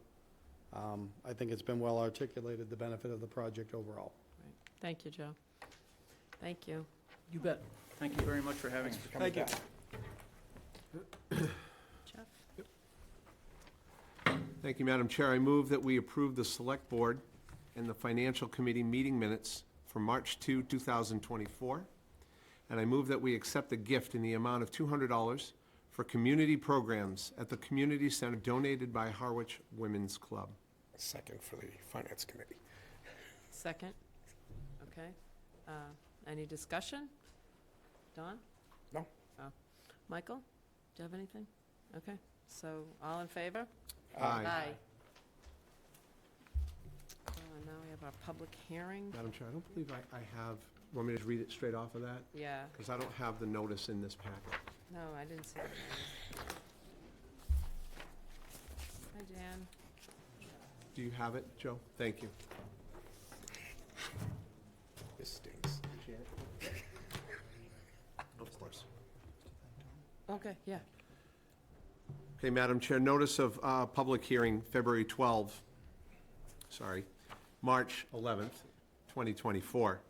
S12: I think it's been well articulated, the benefit of the project overall.
S1: Thank you, Joe. Thank you.
S2: You bet. Thank you very much for having us.
S13: Thank you.
S1: Jeff?
S11: Thank you, Madam Chair. I move that we approve the Select Board and the Financial Committee meeting minutes for March 2, 2024. And I move that we accept a gift in the amount of $200 for community programs at the community center donated by Harwich Women's Club.
S5: Second for the Finance Committee.
S1: Second? Okay. Any discussion? Don?
S5: No.
S1: Oh. Michael, do you have anything? Okay, so all in favor?
S11: Aye.
S1: Now we have our public hearing.
S11: Madam Chair, I don't believe I have, want me to just read it straight off of that?
S1: Yeah,
S11: Because I don't have the notice in this packet.
S1: no, I didn't see it. Hi, Dan.
S11: Do you have it, Joe? Thank you.
S5: This stinks.
S11: Of course.
S1: Okay, yeah.
S11: Okay, Madam Chair, notice of public hearing, March 11th, 2024.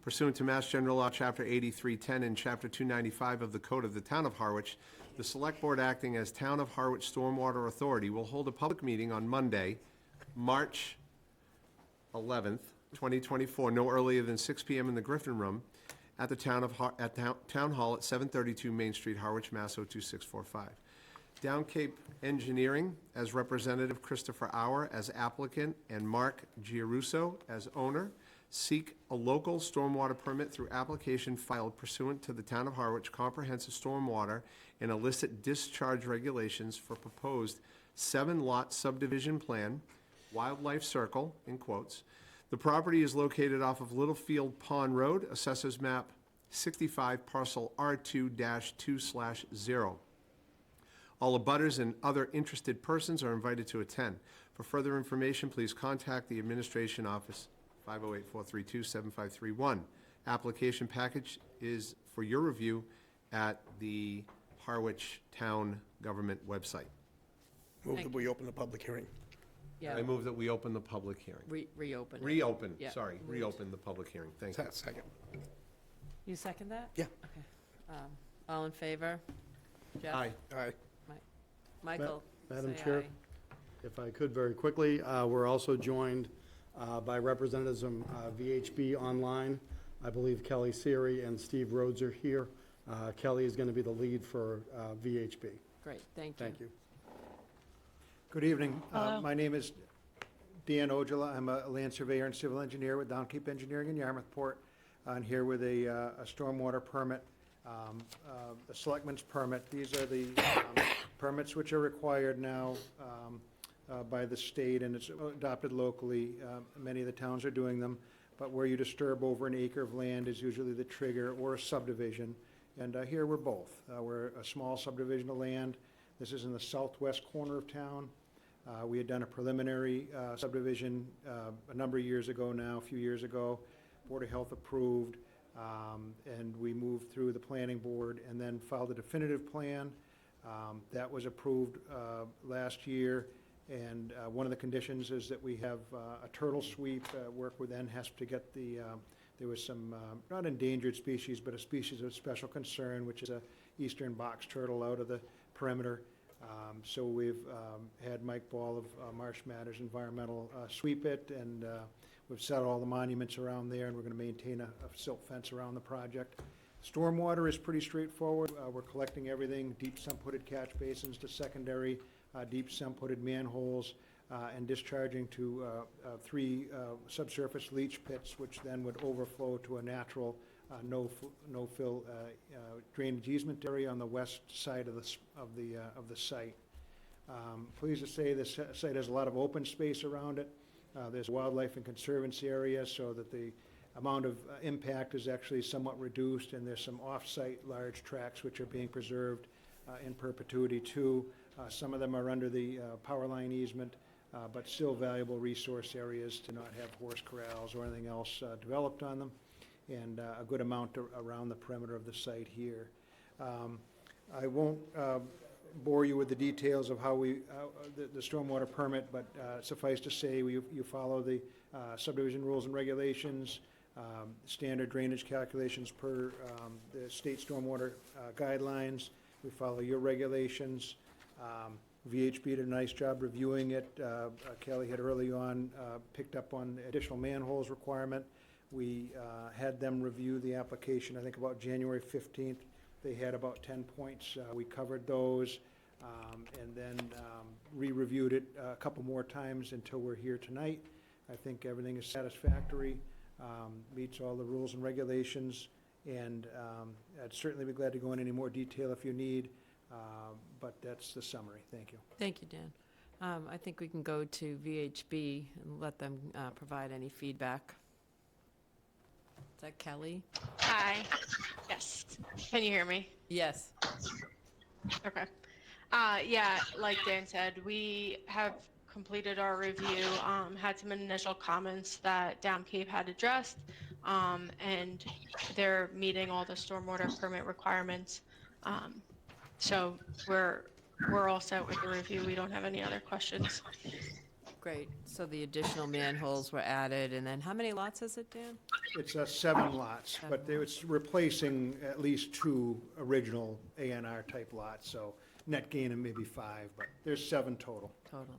S11: Pursuant to Mass General Law, Chapter 8310 and Chapter 295 of the Code of the Town of Harwich, the Select Board acting as Town of Harwich Stormwater Authority will hold a public meeting on Monday, March 11th, 2024, no earlier than 6 PM in the Griffin Room at the Town Hall at 732 Main Street, Harwich, Mass. 02645. Down Cape Engineering as representative, Christopher Auer as applicant, and Mark Giarusso as owner, seek a local stormwater permit through application filed pursuant to the Town of Harwich Comprehensive Stormwater and Illicit Discharge Regulations for proposed 7-lot subdivision plan, Wildlife Circle, in quotes. The property is located off of Littlefield Pond Road, Assessors Map 65, Parcel R2-2/0. All abutters and other interested persons are invited to attend. For further information, please contact the Administration Office, 508-432-7531. Application package is for your review at the Harwich Town Government website.
S5: Move
S1: Thank
S5: that we open the public hearing.
S1: Yeah,
S11: I move that we open the public hearing.
S1: reopen it.
S11: Reopen,
S1: Yeah.
S11: sorry, reopen the public hearing. Thank you.
S5: Second.
S1: You second that?
S5: Yeah.
S1: Okay. All in favor? Jeff?
S11: Aye.
S5: Aye.
S1: Michael?
S12: Madam
S1: say
S12: Chair?
S1: aye.
S12: If I could very quickly, we're also joined by representatives from VHB Online. I believe Kelly Siri and Steve Rhodes are here. Kelly is going to be the lead for VHB.
S1: Great, thank you.
S12: Thank you.
S14: Good evening. My name is Dan Ojala. I'm a land surveyor and civil engineer with Down Cape Engineering in Yarmouthport. I'm here with a stormwater permit, a selectman's permit. These are the permits which are required now by the state, and it's adopted locally. Many of the towns are doing them, but where you disturb over an acre of land is usually the trigger, or a subdivision. And here we're both. We're a small subdivision of land. This is in the southwest corner of town. We had done a preliminary subdivision a number of years ago now, a few years ago. Board of Health approved, and we moved through the planning board and then filed a definitive plan. That was approved last year, and one of the conditions is that we have a turtle sweep, work with NHESP to get the, there was some, not endangered species, but a species of special concern, which is a eastern box turtle out of the perimeter. So we've had Mike Ball of Marsh Matters Environmental sweep it, and we've set all the monuments around there, and we're going to maintain a silt fence around the project. Stormwater is pretty straightforward. We're collecting everything, deep sump-hooded catch basins to secondary, deep sump-hooded manholes, and discharging to 3 subsurface leach pits, which then would overflow to a natural no-fill drainage easement area on the west side of the site. Pleased to say this site has a lot of open space around it. There's wildlife and conservancy area, so that the amount of impact is actually somewhat reduced, and there's some off-site large tracts which are being preserved in perpetuity too. Some of them are under the power line easement, but still valuable resource areas to not have horse corrals or anything else developed on them, and a good amount around the perimeter of the site here. I won't bore you with the details of how we, the stormwater permit, but suffice to say, you follow the subdivision rules and regulations, standard drainage calculations per the state stormwater guidelines. We follow your regulations. VHB did a nice job reviewing it. Kelly had early on picked up on the additional manholes requirement. We had them review the application, I think about January 15th. They had about 10 points. We covered those, and then re-reviewed it a couple more times until we're here tonight. I think everything is satisfactory, meets all the rules and regulations, and I'd certainly be glad to go into any more detail if you need, but that's the summary. Thank you.
S1: Thank you, Dan. I think we can go to VHB and let them provide any feedback. Is that Kelly?
S15: Hi. Yes. Can you hear me?
S1: Yes.
S15: Okay. Yeah, like Dan said, we have completed our review, had some initial comments that Down Cape had addressed, and they're meeting all the stormwater permit requirements. So we're all set with the review. We don't have any other questions.
S1: Great. So the additional manholes were added, and then how many lots is it, Dan?
S14: It's 7 lots, but it's replacing at least 2 original ANR type lots, so net gain of maybe 5, but there's 7 total.
S1: Total.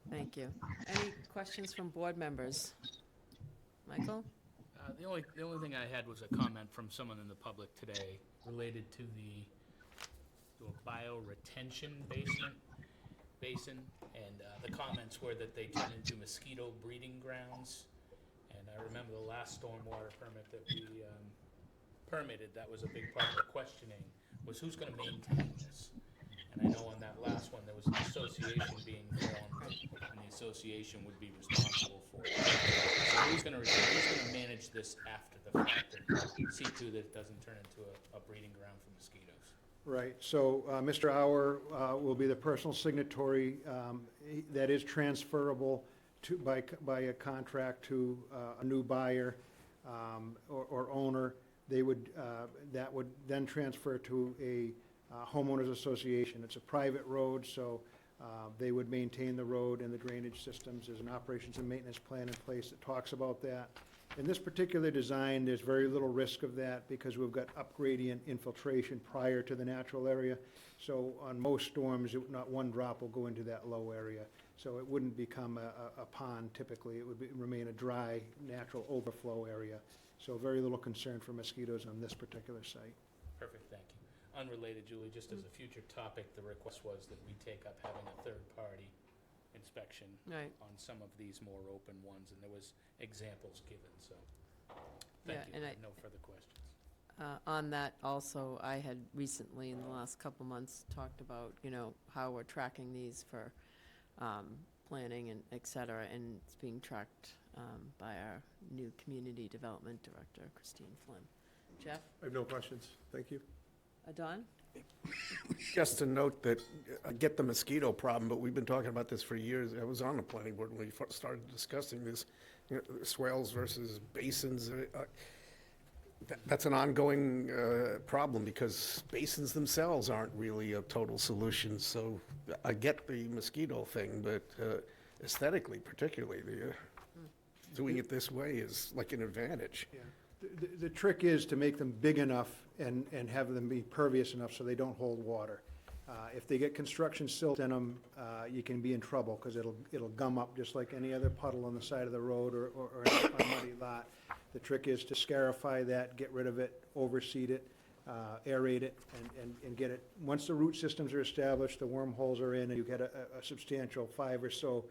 S1: Thank you. Any questions from board members? Michael?
S2: The only thing I had was a comment from someone in the public today related to to a bioretention basin, and the comments were that they turn into mosquito breeding grounds. And I remember the last stormwater permit that we permitted, that was a big part of the questioning, was who's gonna maintain this? And I know on that last one, there was an association being formed, and the association would be responsible for it. So who's gonna manage this after the fact and see to that it doesn't turn into a breeding ground for mosquitoes?
S14: Right, so Mr. Auer will be the personal signatory. That is transferable by a contract to a new buyer or owner. That would then transfer to a homeowners association. It's a private road, so they would maintain the road and the drainage systems. There's an operations and maintenance plan in place that talks about that. In this particular design, there's very little risk of that because we've got up-gradient infiltration prior to the natural area. So on most storms, not one drop will go into that low area. So it wouldn't become a pond typically. It would remain a dry, natural overflow area. So very little concern for mosquitoes on this particular site.
S2: Perfect, thank you. Unrelated, Julie, just as a future topic, the request was that we take up having a third-party inspection
S1: Right.
S2: on some of these more open ones, and there was examples given, so
S1: Yeah,
S2: thank you.
S1: and
S2: No further questions.
S1: On that also, I had recently, in the last couple months, talked about, how we're tracking these for planning and et cetera, and it's being tracked by our new community development director, Christine Flynn. Jeff?
S11: I have no questions. Thank you.
S1: Don?
S5: Just to note that, I get the mosquito problem, but we've been talking about this for years. I was on the planning board when we started discussing this, swales versus basins. That's an ongoing problem because basins themselves aren't really a total solution. So I get the mosquito thing, but aesthetically particularly, doing it this way is like an advantage.
S14: Yeah. The trick is to make them big enough and have them be pervious enough so they don't hold water. If they get construction silt in them, you can be in trouble because it'll gum up just like any other puddle on the side of the road or a muddy lot. The trick is to scarify that, get rid of it, overseed it, aerate it, and get it. Once the root systems are established, the wormholes are in, and you get a substantial 5 or so,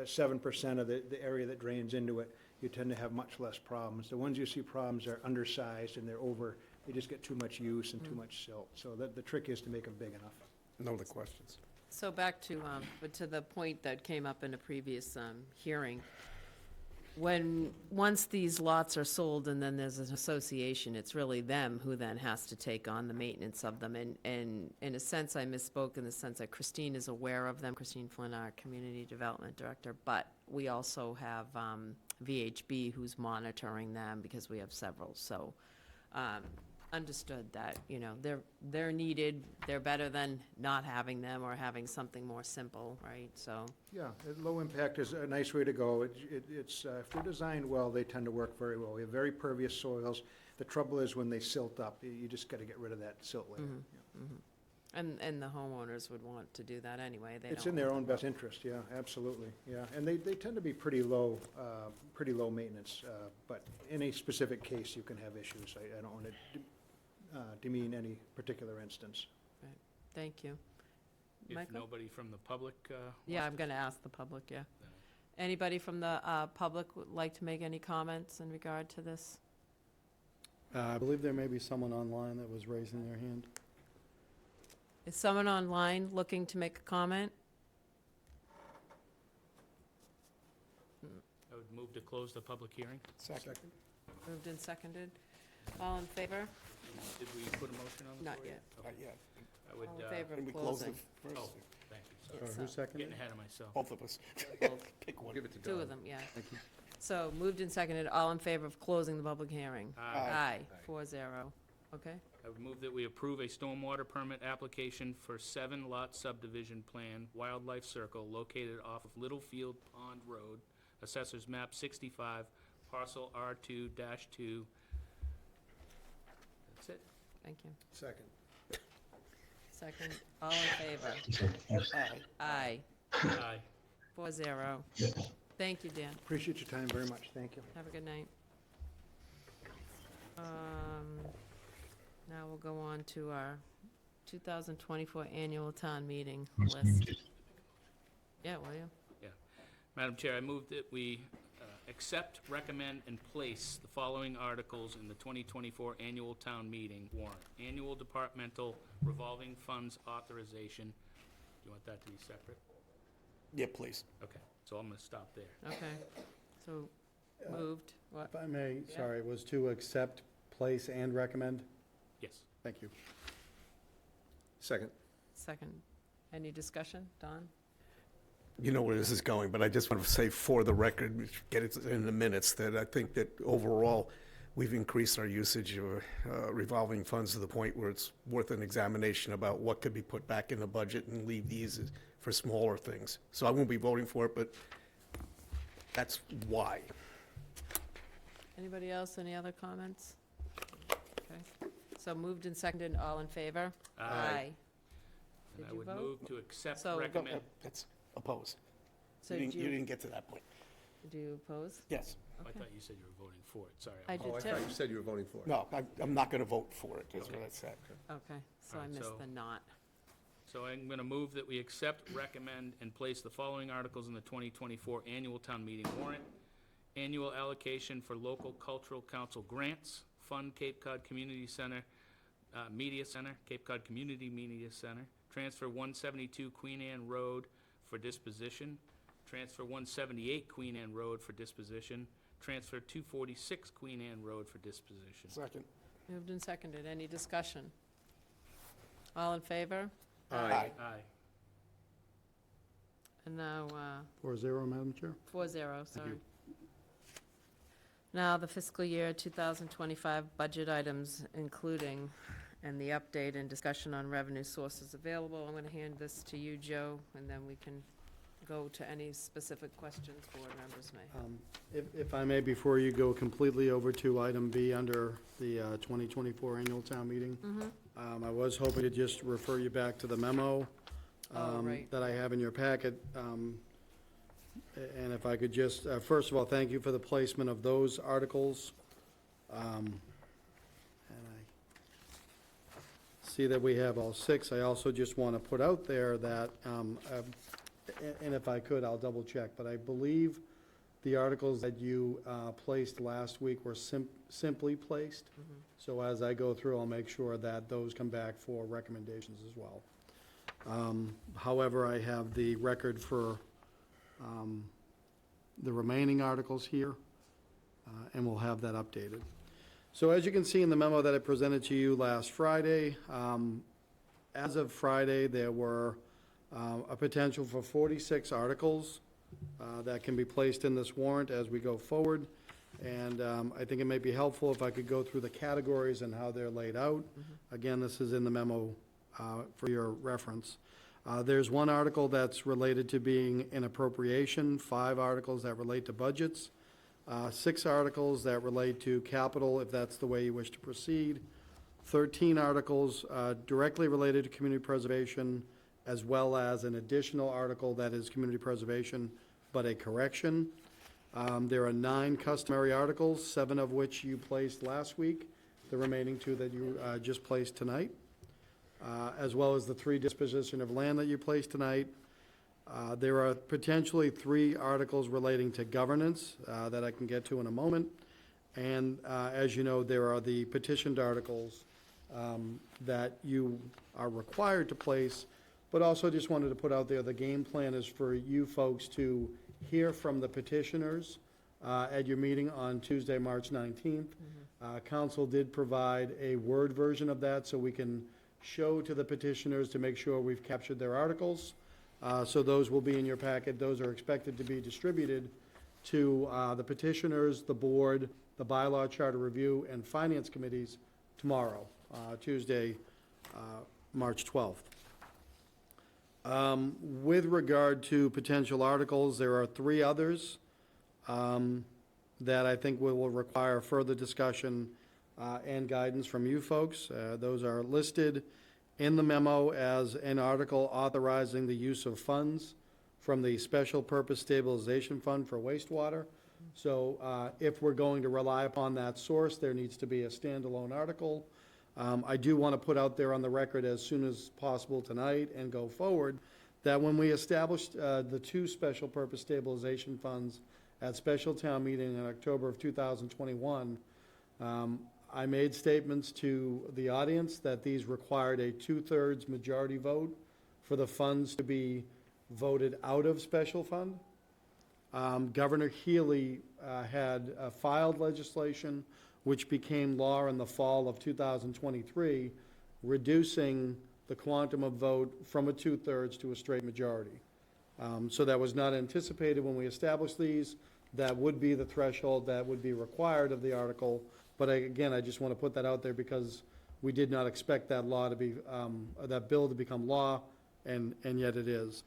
S14: 7% of the area that drains into it, you tend to have much less problems. The ones you see problems are undersized and they just get too much use and too much silt. So the trick is to make them big enough.
S5: No other questions.
S1: So back to, but to the point that came up in a previous hearing, once these lots are sold and then there's an association, it's really them who then has to take on the maintenance of them. And in a sense, I misspoke in the sense that Christine is aware of them, Christine Flynn, our Community Development Director, but we also have VHB who's monitoring them because we have several. So understood that, they're needed, they're better than not having them or having something more simple, right? So.
S14: Yeah, low impact is a nice way to go. It's if they're designed well, they tend to work very well. We have very pervious soils. The trouble is when they silt up, you just got to get rid of that silt layer. Yeah.
S1: And the homeowners would want to do that anyway.
S14: It's in their own best interest, yeah, absolutely, yeah. And they tend to be pretty low maintenance, but in a specific case, you can have issues. I don't want to demean any particular instance.
S1: Right. Thank you.
S2: If
S1: Michael?
S2: nobody from the public
S1: Yeah, I'm going to ask the public, yeah. Anybody from the public would like to make any comments in regard to this?
S12: I believe there may be someone online that was raising their hand.
S1: Is someone online looking to make a comment?
S2: I would move to close the public hearing.
S5: Second.
S1: Moved and seconded. All in favor?
S2: Did we put a motion on the
S1: Not
S2: floor
S1: yet.
S2: Okay.
S5: Not yet.
S2: I would,
S1: All in favor
S5: Can we
S1: of
S5: close
S1: closing?
S5: it first?
S2: oh, thank you,
S1: It's,
S2: sorry.
S12: Who seconded?
S2: Getting ahead of myself.
S5: Both of us.
S1: Both.
S5: Pick one.
S11: Give it to
S1: Two
S11: Don.
S1: of them, yeah.
S12: Thank you.
S1: So moved and seconded, all in favor of closing the public hearing?
S2: Aye.
S1: Aye, 4-0. Okay.
S2: I would move that we approve a stormwater permit application for 7-lot subdivision plan, Wildlife Circle, located off of Littlefield Pond Road, Assessors Map 65, parcel R2-2. That's it.
S1: Thank you.
S14: Second.
S1: Second, all in favor?
S5: Aye.
S1: Aye.
S2: Aye.
S1: 4-0. Thank you, Dan.
S14: Appreciate your time very much. Thank you.
S1: Have a good night. Now we'll go on to our 2024 annual town meeting list. Yeah, William?
S2: Madam Chair, I move that we accept, recommend, and place the following articles in the 2024 annual town meeting warrant. Annual departmental revolving funds authorization. Do you want that to be separate?
S5: Yeah, please.
S2: Okay, so I'm going to stop there.
S1: Okay, so moved. What?
S12: If I may,
S1: Yeah.
S12: sorry, was to accept, place, and recommend?
S2: Yes.
S12: Thank you.
S11: Second.
S1: Second. Any discussion? Don?
S5: You know where this is going, but I just want to say for the record, get it in the minutes, that I think that overall, we've increased our usage of revolving funds to the point where it's worth an examination about what could be put back in the budget and leave these for smaller things. So I won't be voting for it, but that's why.
S1: Anybody else, any other comments? Okay, so moved and seconded, all in favor?
S2: Aye. And
S1: Did
S2: I
S1: you
S2: would
S1: vote?
S2: move to accept,
S1: So-
S2: recommend.
S5: That's oppose.
S1: So
S5: You
S1: do
S5: you didn't get to that point.
S1: do you oppose?
S5: Yes.
S2: I
S1: Okay.
S2: thought you said you were voting for it, sorry.
S1: I did
S11: Oh, I
S1: too.
S11: thought you said you were voting for it.
S5: No, I'm not going to vote for it, is what I said.
S1: Okay, so I
S2: Alright,
S1: missed
S2: so-
S1: the not.
S2: So I'm going to move that we accept, recommend, and place the following articles in the 2024 annual town meeting warrant. Annual allocation for local cultural council grants, fund Cape Cod Community Center, Media Center, Cape Cod Community Media Center, transfer 172 Queen Anne Road for disposition, transfer 178 Queen Anne Road for disposition, transfer 246 Queen Anne Road for disposition.
S5: Second.
S1: Moved and seconded, any discussion? All in favor?
S5: Aye.
S2: Aye.
S1: And now,
S12: 4-0, Madam Chair?
S1: 4-0, sorry. Now, the fiscal year 2025 budget items, including, and the update and discussion on revenue sources available. I'm going to hand this to you, Joe, and then we can go to any specific questions board members may have.
S12: If I may, before you go completely over to item B under the 2024 annual town meeting, I was hoping to just refer you back to the memo
S1: Right.
S12: that I have in your packet. And if I could just, first of all, thank you for the placement of those articles. And I see that we have all 6. I also just want to put out there that, and if I could, I'll double check, but I believe the articles that you placed last week were simply placed. So as I go through, I'll make sure that those come back for recommendations as well. However, I have the record for the remaining articles here, and we'll have that updated. So as you can see in the memo that I presented to you last Friday, as of Friday, there were a potential for 46 articles that can be placed in this warrant as we go forward. And I think it may be helpful if I could go through the categories and how they're laid out. Again, this is in the memo for your reference. There's one article that's related to being an appropriation, 5 articles that relate to budgets, 6 articles that relate to capital, if that's the way you wish to proceed, 13 articles directly related to community preservation, as well as an additional article that is community preservation, but a correction. There are 9 customary articles, 7 of which you placed last week, the remaining 2 that you just placed tonight, as well as the 3 disposition of land that you placed tonight. There are potentially 3 articles relating to governance that I can get to in a moment. And as you know, there are the petitioned articles that you are required to place, but also just wanted to put out there, the game plan is for you folks to hear from the petitioners at your meeting on Tuesday, March 19th. Council did provide a Word version of that so we can show to the petitioners to make sure we've captured their articles. So those will be in your packet. Those are expected to be distributed to the petitioners, the board, the bylaw charter review, and finance committees tomorrow, Tuesday, March 12th. With regard to potential articles, there are 3 others that I think will require further discussion and guidance from you folks. Those are listed in the memo as an article authorizing the use of funds from the Special Purpose Stabilization Fund for wastewater. So if we're going to rely upon that source, there needs to be a standalone article. I do want to put out there on the record as soon as possible tonight and go forward, that when we established the two Special Purpose Stabilization Funds at special town meeting in October of 2021, I made statements to the audience that these required a 2/3 majority vote for the funds to be voted out of special fund. Governor Healy had filed legislation which became law in the fall of 2023, reducing the quantum of vote from a 2/3 to a straight majority. So that was not anticipated when we established these. That would be the threshold that would be required of the article. But again, I just want to put that out there because we did not expect that law to be, that bill to become law, and yet it is.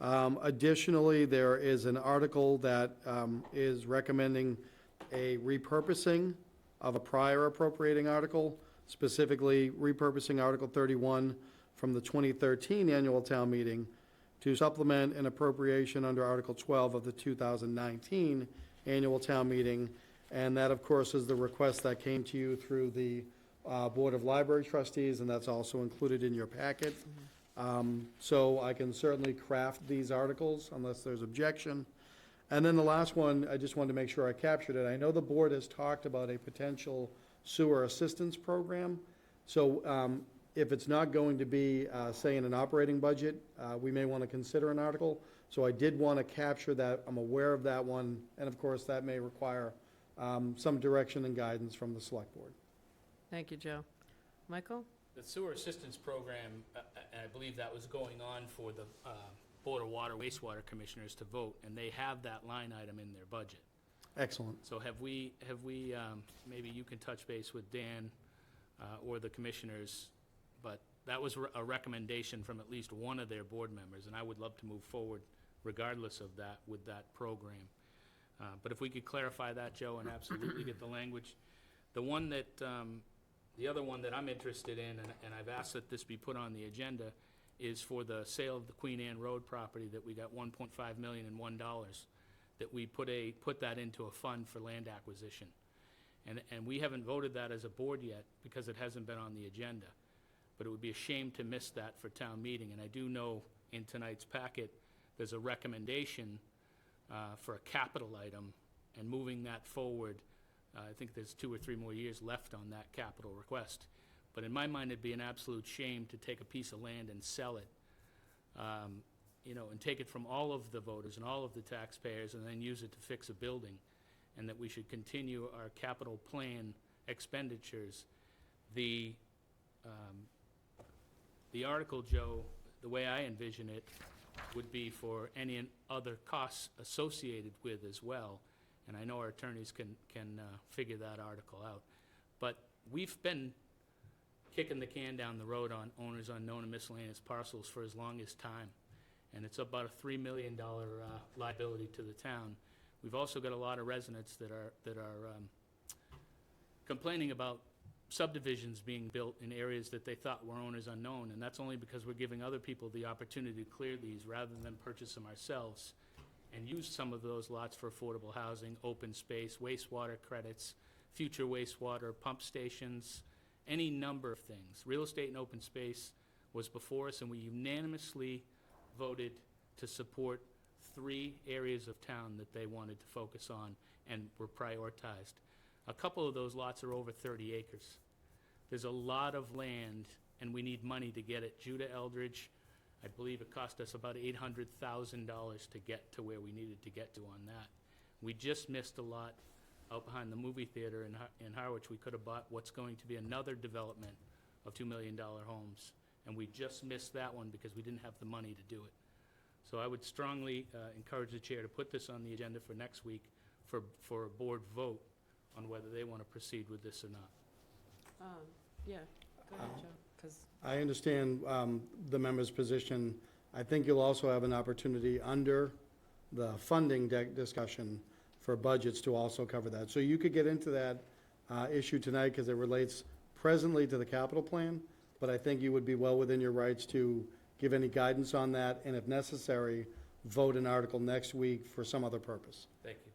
S12: Additionally, there is an article that is recommending a repurposing of a prior appropriating article, specifically repurposing Article 31 from the 2013 annual town meeting to supplement an appropriation under Article 12 of the 2019 annual town meeting. And that, of course, is the request that came to you through the Board of Library Trustees, and that's also included in your packet. So I can certainly craft these articles unless there's objection. And then the last one, I just wanted to make sure I captured it. I know the board has talked about a potential sewer assistance program. So if it's not going to be, say, in an operating budget, we may want to consider an article. So I did want to capture that. I'm aware of that one. And of course, that may require some direction and guidance from the select board.
S1: Thank you, Joe. Michael?
S2: The sewer assistance program, and I believe that was going on for the Board of Water Wastewater Commissioners to vote, and they have that line item in their budget.
S12: Excellent.
S2: So have we, maybe you can touch base with Dan or the commissioners, but that was a recommendation from at least one of their board members, and I would love to move forward regardless of that, with that program. But if we could clarify that, Joe, and absolutely get the language. The other one that I'm interested in, and I've asked that this be put on the agenda, is for the sale of the Queen Anne Road property that we got $1.5 million and $1, that we put that into a fund for land acquisition. And we haven't voted that as a board yet because it hasn't been on the agenda. But it would be a shame to miss that for town meeting. And I do know in tonight's packet, there's a recommendation for a capital item, and moving that forward. I think there's 2 or 3 more years left on that capital request. But in my mind, it'd be an absolute shame to take a piece of land and sell it, and take it from all of the voters and all of the taxpayers and then use it to fix a building, and that we should continue our capital plan expenditures. The article, Joe, the way I envision it, would be for any and other costs associated with as well. And I know our attorneys can figure that article out. But we've been kicking the can down the road on owners unknown and miscellaneous parcels for as long as time. And it's about a $3 million liability to the town. We've also got a lot of residents that are complaining about subdivisions being built in areas that they thought were owners unknown. And that's only because we're giving other people the opportunity to clear these rather than purchase them ourselves, and use some of those lots for affordable housing, open space, wastewater credits, future wastewater, pump stations, any number of things. Real estate and open space was before us, and we unanimously voted to support 3 areas of town that they wanted to focus on and were prioritized. A couple of those lots are over 30 acres. There's a lot of land, and we need money to get it. Judah Eldridge, I believe it cost us about $800,000 to get to where we needed to get to on that. We just missed a lot out behind the movie theater in Harwich. We could have bought what's going to be another development of $2 million homes, and we just missed that one because we didn't have the money to do it. So I would strongly encourage the chair to put this on the agenda for next week for a board vote on whether they want to proceed with this or not.
S1: Yeah, go ahead, Joe. 'Cause
S12: I understand the member's position. I think you'll also have an opportunity under the funding discussion for budgets to also cover that. So you could get into that issue tonight because it relates presently to the capital plan, but I think you would be well within your rights to give any guidance on that, and if necessary, vote an article next week for some other purpose.
S2: Thank you.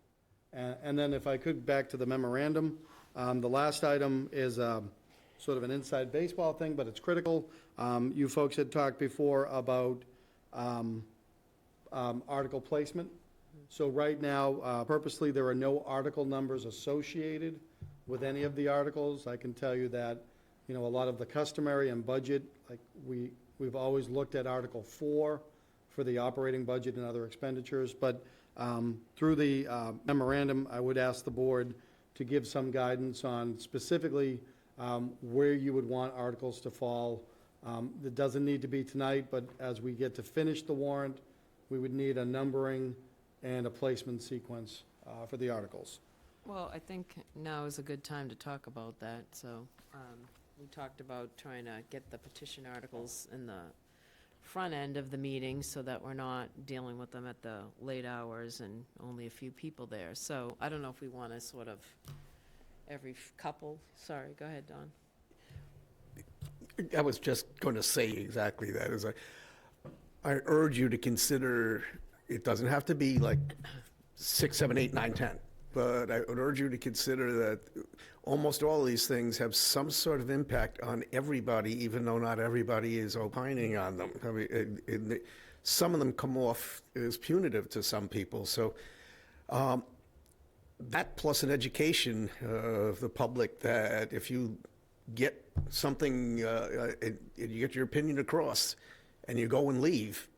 S12: And then if I could, back to the memorandum, the last item is sort of an inside baseball thing, but it's critical. You folks had talked before about article placement. So right now, purposely, there are no article numbers associated with any of the articles. I can tell you that, a lot of the customary and budget, like we've always looked at Article 4 for the operating budget and other expenditures, but through the memorandum, I would ask the board to give some guidance on specifically where you would want articles to fall. It doesn't need to be tonight, but as we get to finish the warrant, we would need a numbering and a placement sequence for the articles.
S1: Well, I think now is a good time to talk about that, so we talked about trying to get the petition articles in the front end of the meeting so that we're not dealing with them at the late hours and only a few people there. So I don't know if we want to sort of every couple, sorry, go ahead, Don.
S5: I was just going to say exactly that. I urge you to consider, it doesn't have to be like 6, 7, 8, 9, 10, but I would urge you to consider that almost all of these things have some sort of impact on everybody, even though not everybody is opining on them. I mean, some of them come off as punitive to some people. So that plus an education of the public that if you get something, and you get your opinion across, and you go and leave,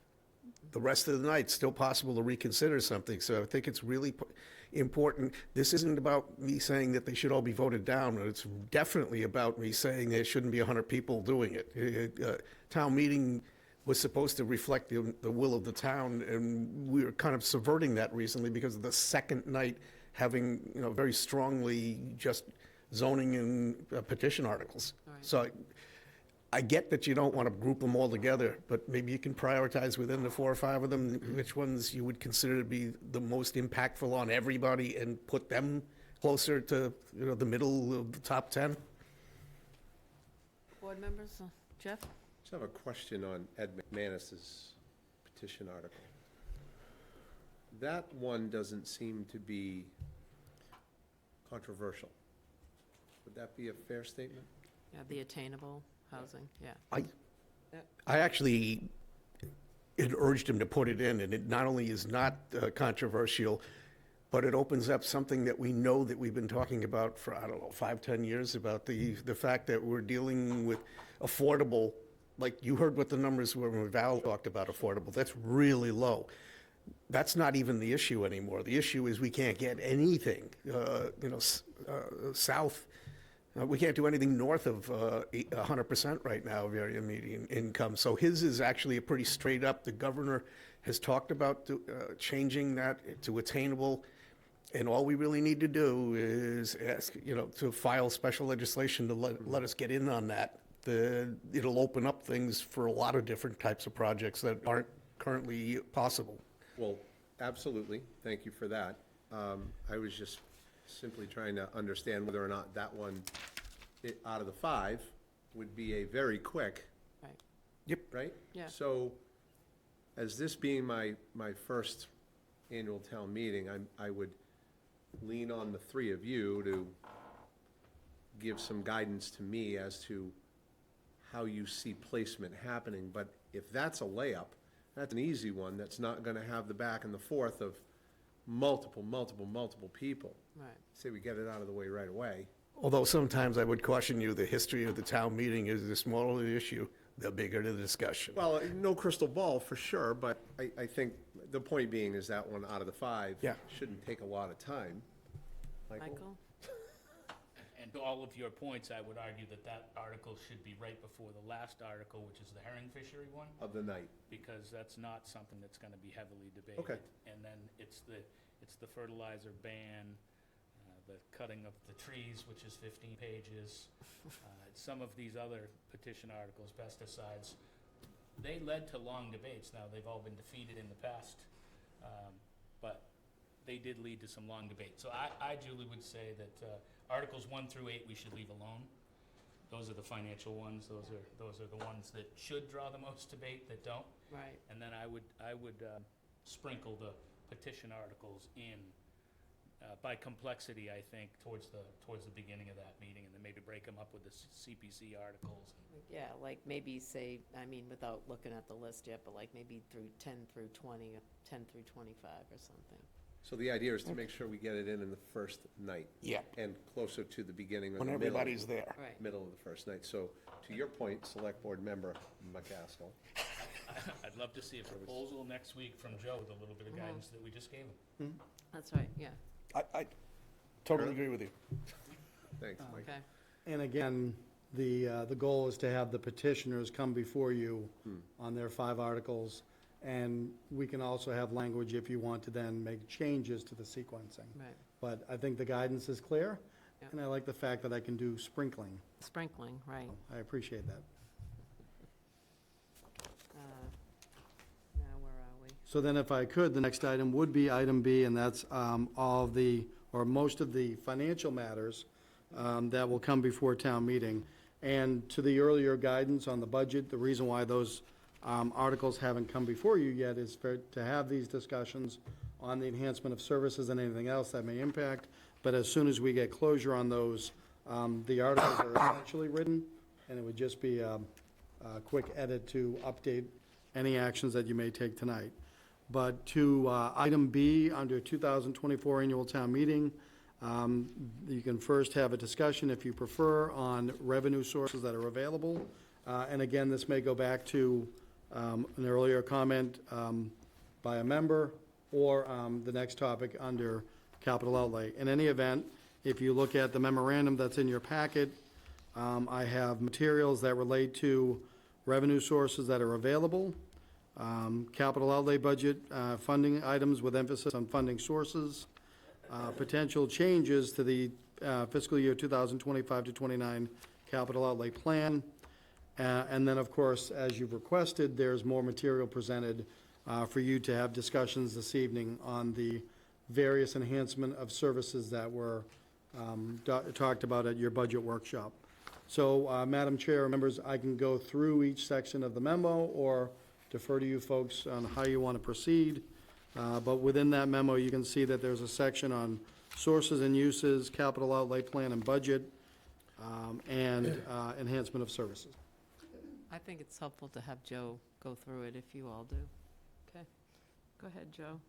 S5: the rest of the night, it's still possible to reconsider something. So I think it's really important. This isn't about me saying that they should all be voted down. It's definitely about me saying there shouldn't be 100 people doing it. Town meeting was supposed to reflect the will of the town, and we were kind of subverting that recently because of the second night having, very strongly just zoning and petition articles.
S1: Right.
S5: So I get that you don't want to group them all together, but maybe you can prioritize within the 4 or 5 of them which ones you would consider to be the most impactful on everybody and put them closer to, the middle of the top 10.
S1: Board members, Jeff?
S11: Just have a question on Ed McManus's petition article. That one doesn't seem to be controversial. Would that be a fair statement?
S1: Yeah, the attainable housing, yeah.
S5: I actually had urged him to put it in, and it not only is not controversial, but it opens up something that we know that we've been talking about for, 5, 10 years, about the fact that we're dealing with affordable, like you heard what the numbers were when Val talked about affordable. That's really low. That's not even the issue anymore. The issue is we can't get anything, south. We can't do anything north of 100% right now of area median income. So his is actually a pretty straight up. The governor has talked about changing that to attainable. And all we really need to do is ask, to file special legislation to let us get in on that. It'll open up things for a lot of different types of projects that aren't currently possible.
S11: Well, absolutely. Thank you for that. I was just simply trying to understand whether or not that one, out of the 5, would be a very quick.
S1: Right.
S5: Yep.
S11: Right?
S1: Yeah.
S11: So, as this being my first annual town meeting, I would lean on the 3 of you to give some guidance to me as to how you see placement happening. But if that's a layup, that's an easy one that's not going to have the back and the forth of multiple people.
S1: Right.
S11: Say we get it out of the way right away.
S5: Although sometimes I would caution you, the history of the town meeting is the smaller the issue, the bigger the discussion.
S11: Well, no crystal ball for sure, but I think the point being is that one out of the 5 shouldn't take a lot of time.
S1: Michael?
S2: And to all of your points, I would argue that article should be right before the last article, which is the herring fishery one.
S11: Of the night.
S2: Because that's not something that's gonna be heavily debated.
S11: Okay.
S2: And then it's the fertilizer ban, the cutting of the trees, which is 15 pages. Some of these other petition articles, pesticides, they led to long debates. Now, they've all been defeated in the past, but they did lead to some long debate. So I Julie, would say that Articles 1 through 8 we should leave alone. Those are the financial ones. Those are the ones that should draw the most debate that don't.
S1: Right.
S2: And then I would sprinkle the petition articles in by complexity, I think, towards the beginning of that meeting, and then maybe break them up with the CPC articles.
S1: Yeah, like maybe say, I mean, without looking at the list yet, but like maybe through 10 through 20, or 10 through 25 or something.
S11: So the idea is to make sure we get it in the first night.
S5: Yeah.
S11: And closer to the beginning or
S5: When
S11: the middle.
S5: everybody's there.
S1: Right.
S11: Middle of the first night. So to your point, Select Board Member McCaskill,
S2: I'd love to see a proposal next week from Joe with a little bit of guidance that we just gave him.
S1: That's right, yeah,
S5: I totally agree with you.
S11: thanks, Mike.
S1: okay.
S12: And again, the goal is to have the petitioners come before you on their 5 articles, and we can also have language if you want to then make changes to the sequencing.
S1: Right,
S12: But I think the guidance is clear,
S1: Yeah.
S12: and I like the fact that I can do sprinkling.
S1: sprinkling, right.
S12: I appreciate that.
S1: Now, where are we?
S12: So then if I could, the next item would be item B, and that's all of the, or most of the financial matters that will come before town meeting. And to the earlier guidance on the budget, the reason why those articles haven't come before you yet is to have these discussions on the enhancement of services and anything else that may impact. But as soon as we get closure on those, the articles are essentially written, and it would just be a quick edit to update any actions that you may take tonight. But to item B, under 2024 Annual Town Meeting, you can first have a discussion, if you prefer, on revenue sources that are available. And again, this may go back to an earlier comment by a member, or the next topic under capital outlay. In any event, if you look at the memorandum that's in your packet, I have materials that relate to revenue sources that are available, capital outlay budget, funding items with emphasis on funding sources, potential changes to the fiscal year 2025 to 29 capital outlay plan, and then, of course, as you've requested, there's more material presented for you to have discussions this evening on the various enhancement of services that were talked about at your budget workshop. So, Madam Chair, members, I can go through each section of the memo or defer to you folks on how you want to proceed. But within that memo, you can see that there's a section on sources and uses, capital outlay plan and budget, and enhancement of services.
S1: I think it's helpful to have Joe go through it if you all do. Okay, go ahead, Joe.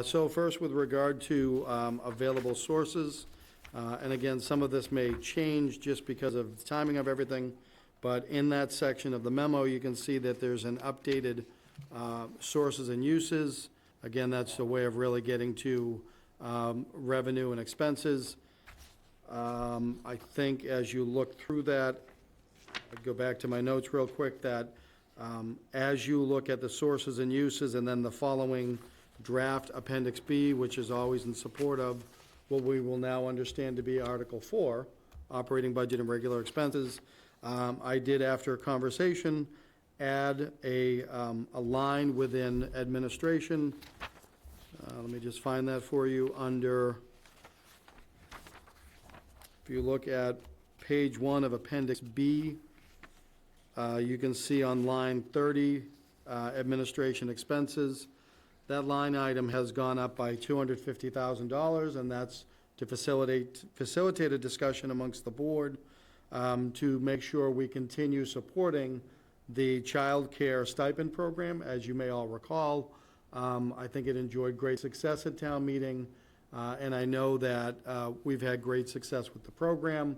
S12: So first, with regard to available sources, and again, some of this may change just because of the timing of everything, but in that section of the memo, you can see that there's an updated sources and uses. Again, that's a way of really getting to revenue and expenses. I think as you look through that, I'd go back to my notes real quick, that as you look at the sources and uses and then the following draft Appendix B, which is always in support of what we will now understand to be Article 4, operating budget and regular expenses, I did, after a conversation, add a line within administration. Let me just find that for you under, if you look at page 1 of Appendix B, you can see on line 30, administration expenses. That line item has gone up by $250,000, and that's to facilitate a discussion amongst the board to make sure we continue supporting the child care stipend program. As you may all recall, I think it enjoyed great success at town meeting, and I know that we've had great success with the program.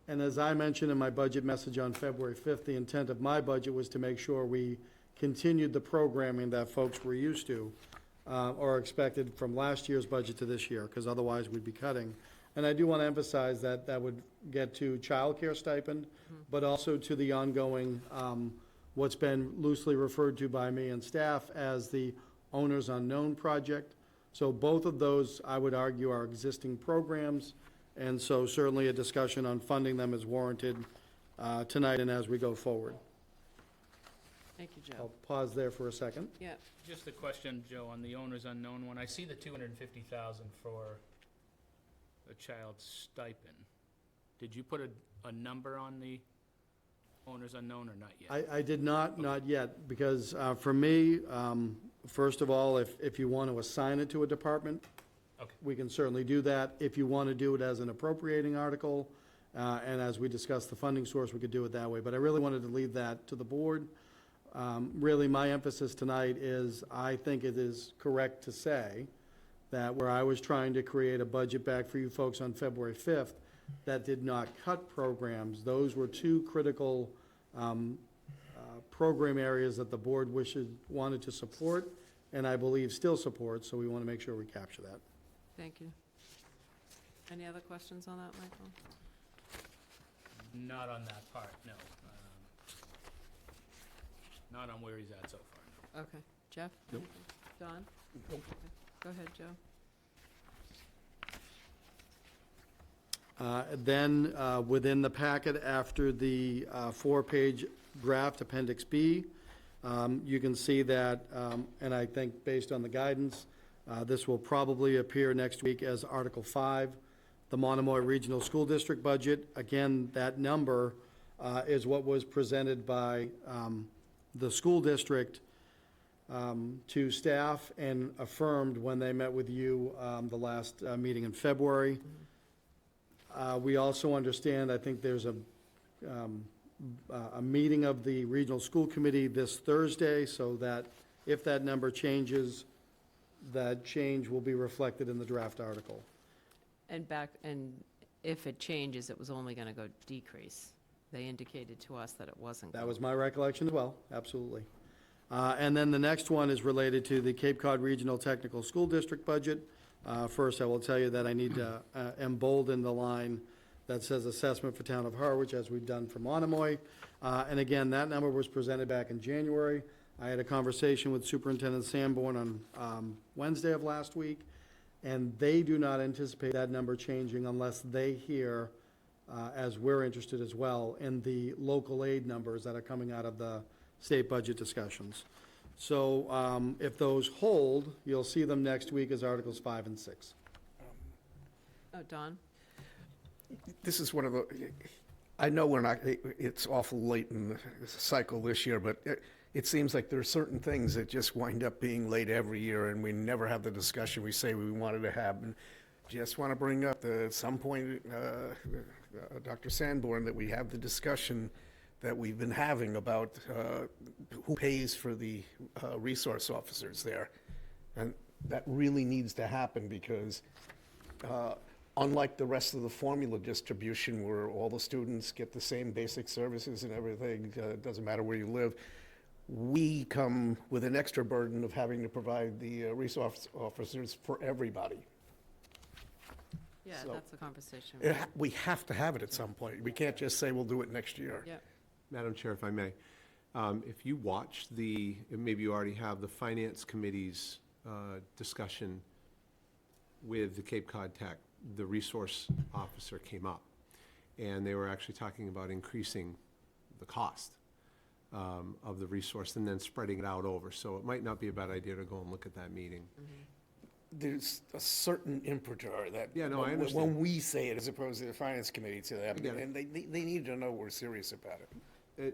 S12: And as I mentioned in my budget message on February 5th, the intent of my budget was to make sure we continued the programming that folks were used to or expected from last year's budget to this year, because otherwise we'd be cutting. And I do want to emphasize that that would get to childcare stipend, but also to the ongoing, what's been loosely referred to by me and staff as the Owners Unknown project. So both of those, I would argue, are existing programs, and so certainly a discussion on funding them is warranted tonight and as we go forward.
S1: Thank you, Joe.
S12: I'll pause there for a second.
S1: Yeah,
S2: Just a question, Joe, on the owner's unknown one. I see the $250,000 for a child's stipend. Did you put a number on the Owners unknown or not yet?
S12: I did not yet, because for me, first of all, if you want to assign it to a department,
S2: Okay.
S12: we can certainly do that. If you want to do it as an appropriating article, and as we discussed the funding source, we could do it that way. But I really wanted to leave that to the board. Really, my emphasis tonight is, I think it is correct to say that where I was trying to create a budget back for you folks on February 5th, that did not cut programs. Those were two critical program areas that the board wanted to support, and I believe still supports, so we want to make sure we capture that.
S1: Thank you. Any other questions on that, Michael?
S2: Not on that part, no. Not on where he's at so far, no.
S1: Okay. Jeff?
S5: Nope.
S1: Don?
S5: Nope.
S1: Okay. Go ahead, Joe.
S12: Then, within the packet, after the 4-page draft Appendix B, you can see that, and I think based on the guidance, this will probably appear next week as Article 5, the Monomoy Regional School District budget. Again, that number is what was presented by the school district to staff and affirmed when they met with you the last meeting in February. We also understand, I think there's a meeting of the Regional School Committee this Thursday, so that if that number changes, that change will be reflected in the draft article.
S1: And if it changes, it was only going to go decrease. They indicated to us that it wasn't.
S12: That was my recollection as well, absolutely. And then the next one is related to the Cape Cod Regional Technical School District budget. First, I will tell you that I need to embolden the line that says assessment for town of Harwich, as we've done for Monomoy. And again, that number was presented back in January. I had a conversation with Superintendent Sanborn on Wednesday of last week, and they do not anticipate that number changing unless they hear, as we're interested as well, in the local aid numbers that are coming out of the state budget discussions. So if those hold, you'll see them next week as Articles 5 and 6.
S1: Oh, Don?
S5: This is one of the, I know we're not, it's awful late in the cycle this year, but it seems like there are certain things that just wind up being late every year, and we never have the discussion we say we wanted to have. And just want to bring up that at some point, Dr. Sanborn, that we have the discussion that we've been having about who pays for the resource officers there. And that really needs to happen, because unlike the rest of the formula distribution, where all the students get the same basic services and everything, doesn't matter where you live, we come with an extra burden of having to provide the resource officers for everybody.
S1: Yeah,
S5: So,
S1: that's a conversation.
S5: We have to have it at some point. We can't just say we'll do it next year.
S1: Yep.
S11: Madam Chair, if I may, if you watched maybe you already have the Finance Committee's discussion with the Cape Cod Tech, the resource officer came up, and they were actually talking about increasing the cost of the resource and then spreading it out over. So it might not be a bad idea to go and look at that meeting.
S5: There's a certain imprimatur that
S11: Yeah, no, I
S5: when
S11: understand.
S5: we say it, as opposed to the Finance Committee to them,
S11: I get it.
S5: and they need to know we're serious about it.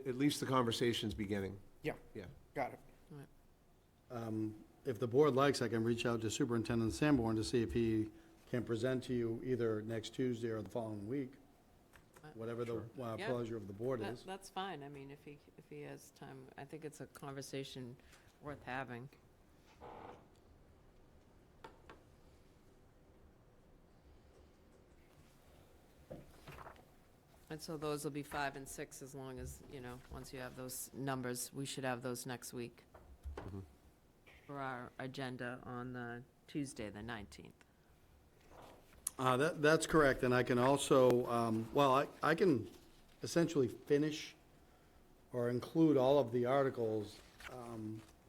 S11: At least the conversation's beginning.
S5: Yeah.
S11: Yeah.
S5: Got it.
S12: If the board likes, I can reach out to Superintendent Sanborn to see if he can present to you either next Tuesday or the following week, whatever the
S1: Yeah.
S12: pleasure of the board is.
S1: That's fine. I mean, if he has time, I think it's a conversation worth having. And so those will be 5 and 6, as long as, once you have those numbers, we should have those next week for our agenda on the Tuesday, the 19th.
S12: That's correct, and I can also, I can essentially finish or include all of the articles,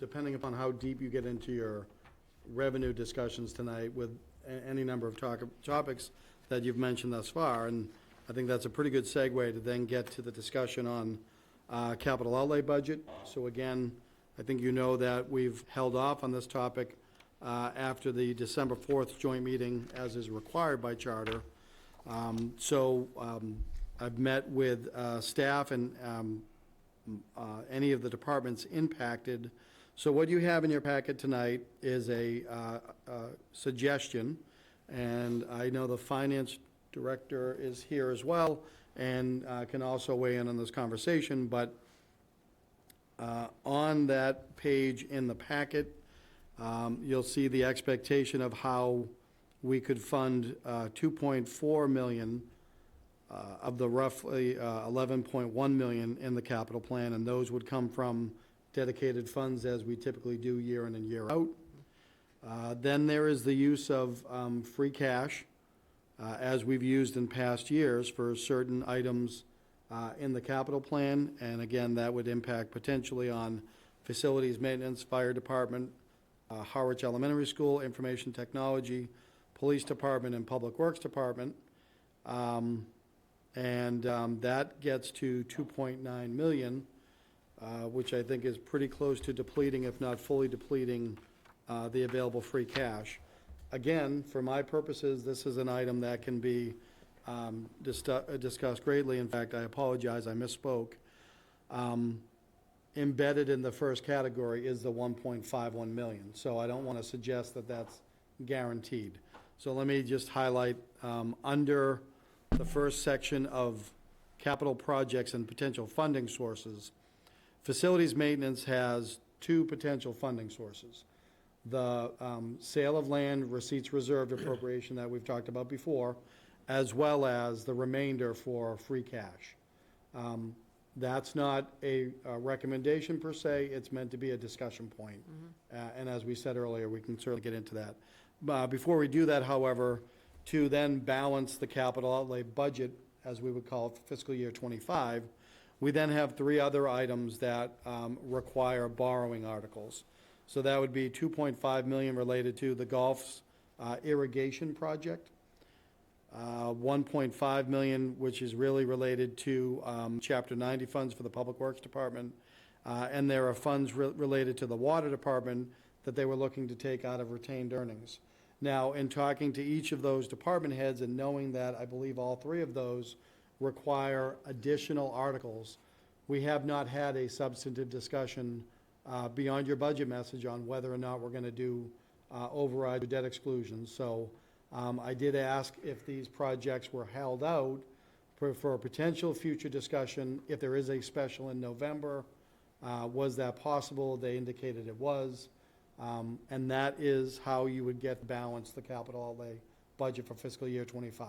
S12: depending upon how deep you get into your revenue discussions tonight with any number of topics that you've mentioned thus far. And I think that's a pretty good segue to then get to the discussion on capital outlay budget. So again, I think you know that we've held off on this topic after the December 4th joint meeting, as is required by charter. I've met with staff and any of the departments impacted. So what you have in your packet tonight is a suggestion, and I know the finance director is here as well, and can also weigh in on this conversation, but on that page in the packet, you'll see the expectation of how we could fund 2.4 million of the roughly 11.1 million in the capital plan, and those would come from dedicated funds as we typically do year in and year out. Then there is the use of free cash, as we've used in past years for certain items in the capital plan, and again, that would impact potentially on facilities maintenance, fire department, Harwich Elementary School, information technology, police department, and public works department. That gets to 2.9 million, which I think is pretty close to depleting, if not fully depleting, the available free cash. Again, for my purposes, this is an item that can be discussed greatly. In fact, I apologize, I misspoke. Embedded in the first category is the 1.51 million, so I don't want to suggest that that's guaranteed. So let me just highlight, under the first section of capital projects and potential funding sources, facilities maintenance has two potential funding sources. The sale of land receipts reserved appropriation that we've talked about before, as well as the remainder for free cash. That's not a recommendation per se, it's meant to be a discussion point. And as we said earlier, we can certainly get into that. Before we do that, however, to then balance the capital outlay budget, as we would call it, for fiscal year '25, we then have three other items that require borrowing articles. So that would be 2.5 million related to the Gulf's irrigation project, 1.5 million, which is really related to Chapter 90 funds for the Public Works Department, and there are funds related to the Water Department that they were looking to take out of retained earnings. Now, in talking to each of those department heads and knowing that I believe all three of those require additional articles, we have not had a substantive discussion beyond your budget message on whether or not we're going to do override or debt exclusions. So I did ask if these projects were held out for a potential future discussion. If there is a special in November, was that possible? They indicated it was. And that is how you would get balance the capital outlay budget for fiscal year '25.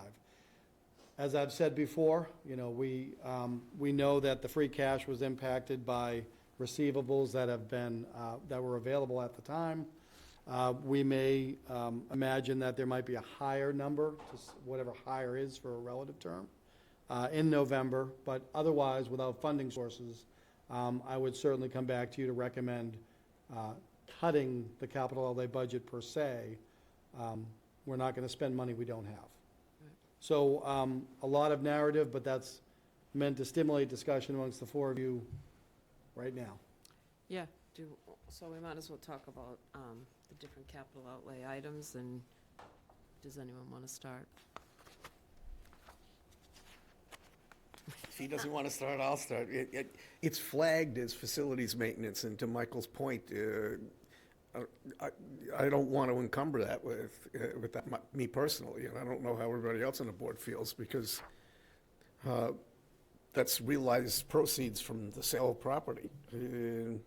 S12: As I've said before, you know, we know that the free cash was impacted by receivables that have been, that were available at the time. We may imagine that there might be a higher number, just whatever higher is for a relative term, in November, but otherwise, without funding sources, I would certainly come back to you to recommend cutting the capital outlay budget per se. We're not going to spend money we don't have. So a lot of narrative, but that's meant to stimulate discussion amongst the four of you right now.
S1: Yeah, so we might as well talk about the different capital outlay items, and does anyone want to start?
S5: If he doesn't want to start, I'll start. It's flagged as facilities maintenance, and to Michael's point, I don't want to encumber that with that, me personally, and I don't know how everybody else on the board feels, because that's realized proceeds from the sale of property. And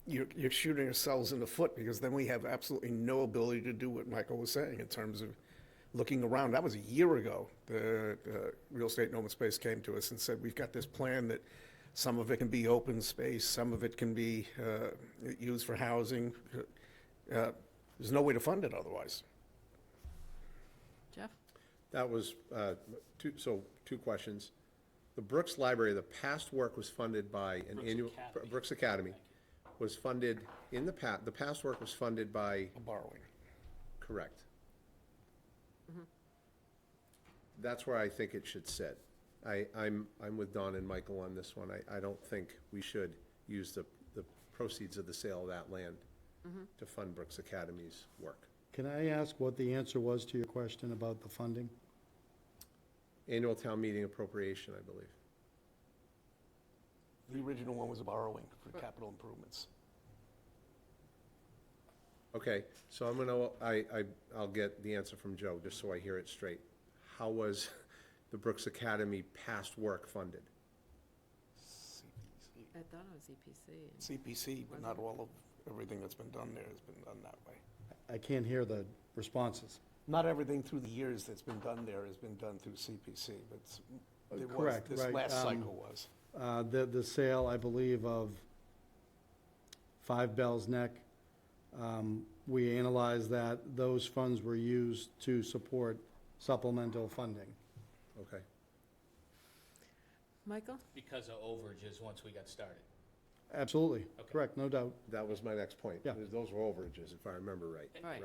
S5: you're shooting yourselves in the foot, because then we have absolutely no ability to do what Michael was saying in terms of looking around. That was a year ago. The Real Estate and Open Space came to us and said, we've got this plan that some of it can be open space, some of it can be used for housing. There's no way to fund it otherwise.
S1: Jeff?
S11: That was, two questions. The Brooks Library, the past work was funded by an annual, Brooks Academy, was funded in the past work was funded by.
S5: A borrowing.
S11: Correct. That's where I think it should sit. I'm with Don and Michael on this one. I don't think we should use the proceeds of the sale of that land to fund Brooks Academy's work.
S12: Can I ask what the answer was to your question about the funding?
S11: Annual town meeting appropriation, I believe.
S5: The original one was borrowing for capital improvements.
S11: Okay, so I'll get the answer from Joe, just so I hear it straight. How was the Brooks Academy past work funded?
S1: I thought it was EPC.
S5: CPC, but not all of, everything that's been done there has been done that way.
S12: I can't hear the responses.
S5: Not everything through the years that's been done there has been done through CPC, but there was,
S12: Correct,
S5: this
S12: right,
S5: last cycle was.
S12: The sale, I believe, of 5 Bell's Neck, we analyzed that those funds were used to support supplemental funding.
S11: Okay.
S1: Michael?
S2: Because of overages once we got started.
S12: Absolutely,
S2: Okay.
S12: correct, no doubt.
S11: That was my next point.
S12: Yeah.
S11: Those were overages, if I remember right.
S1: Right.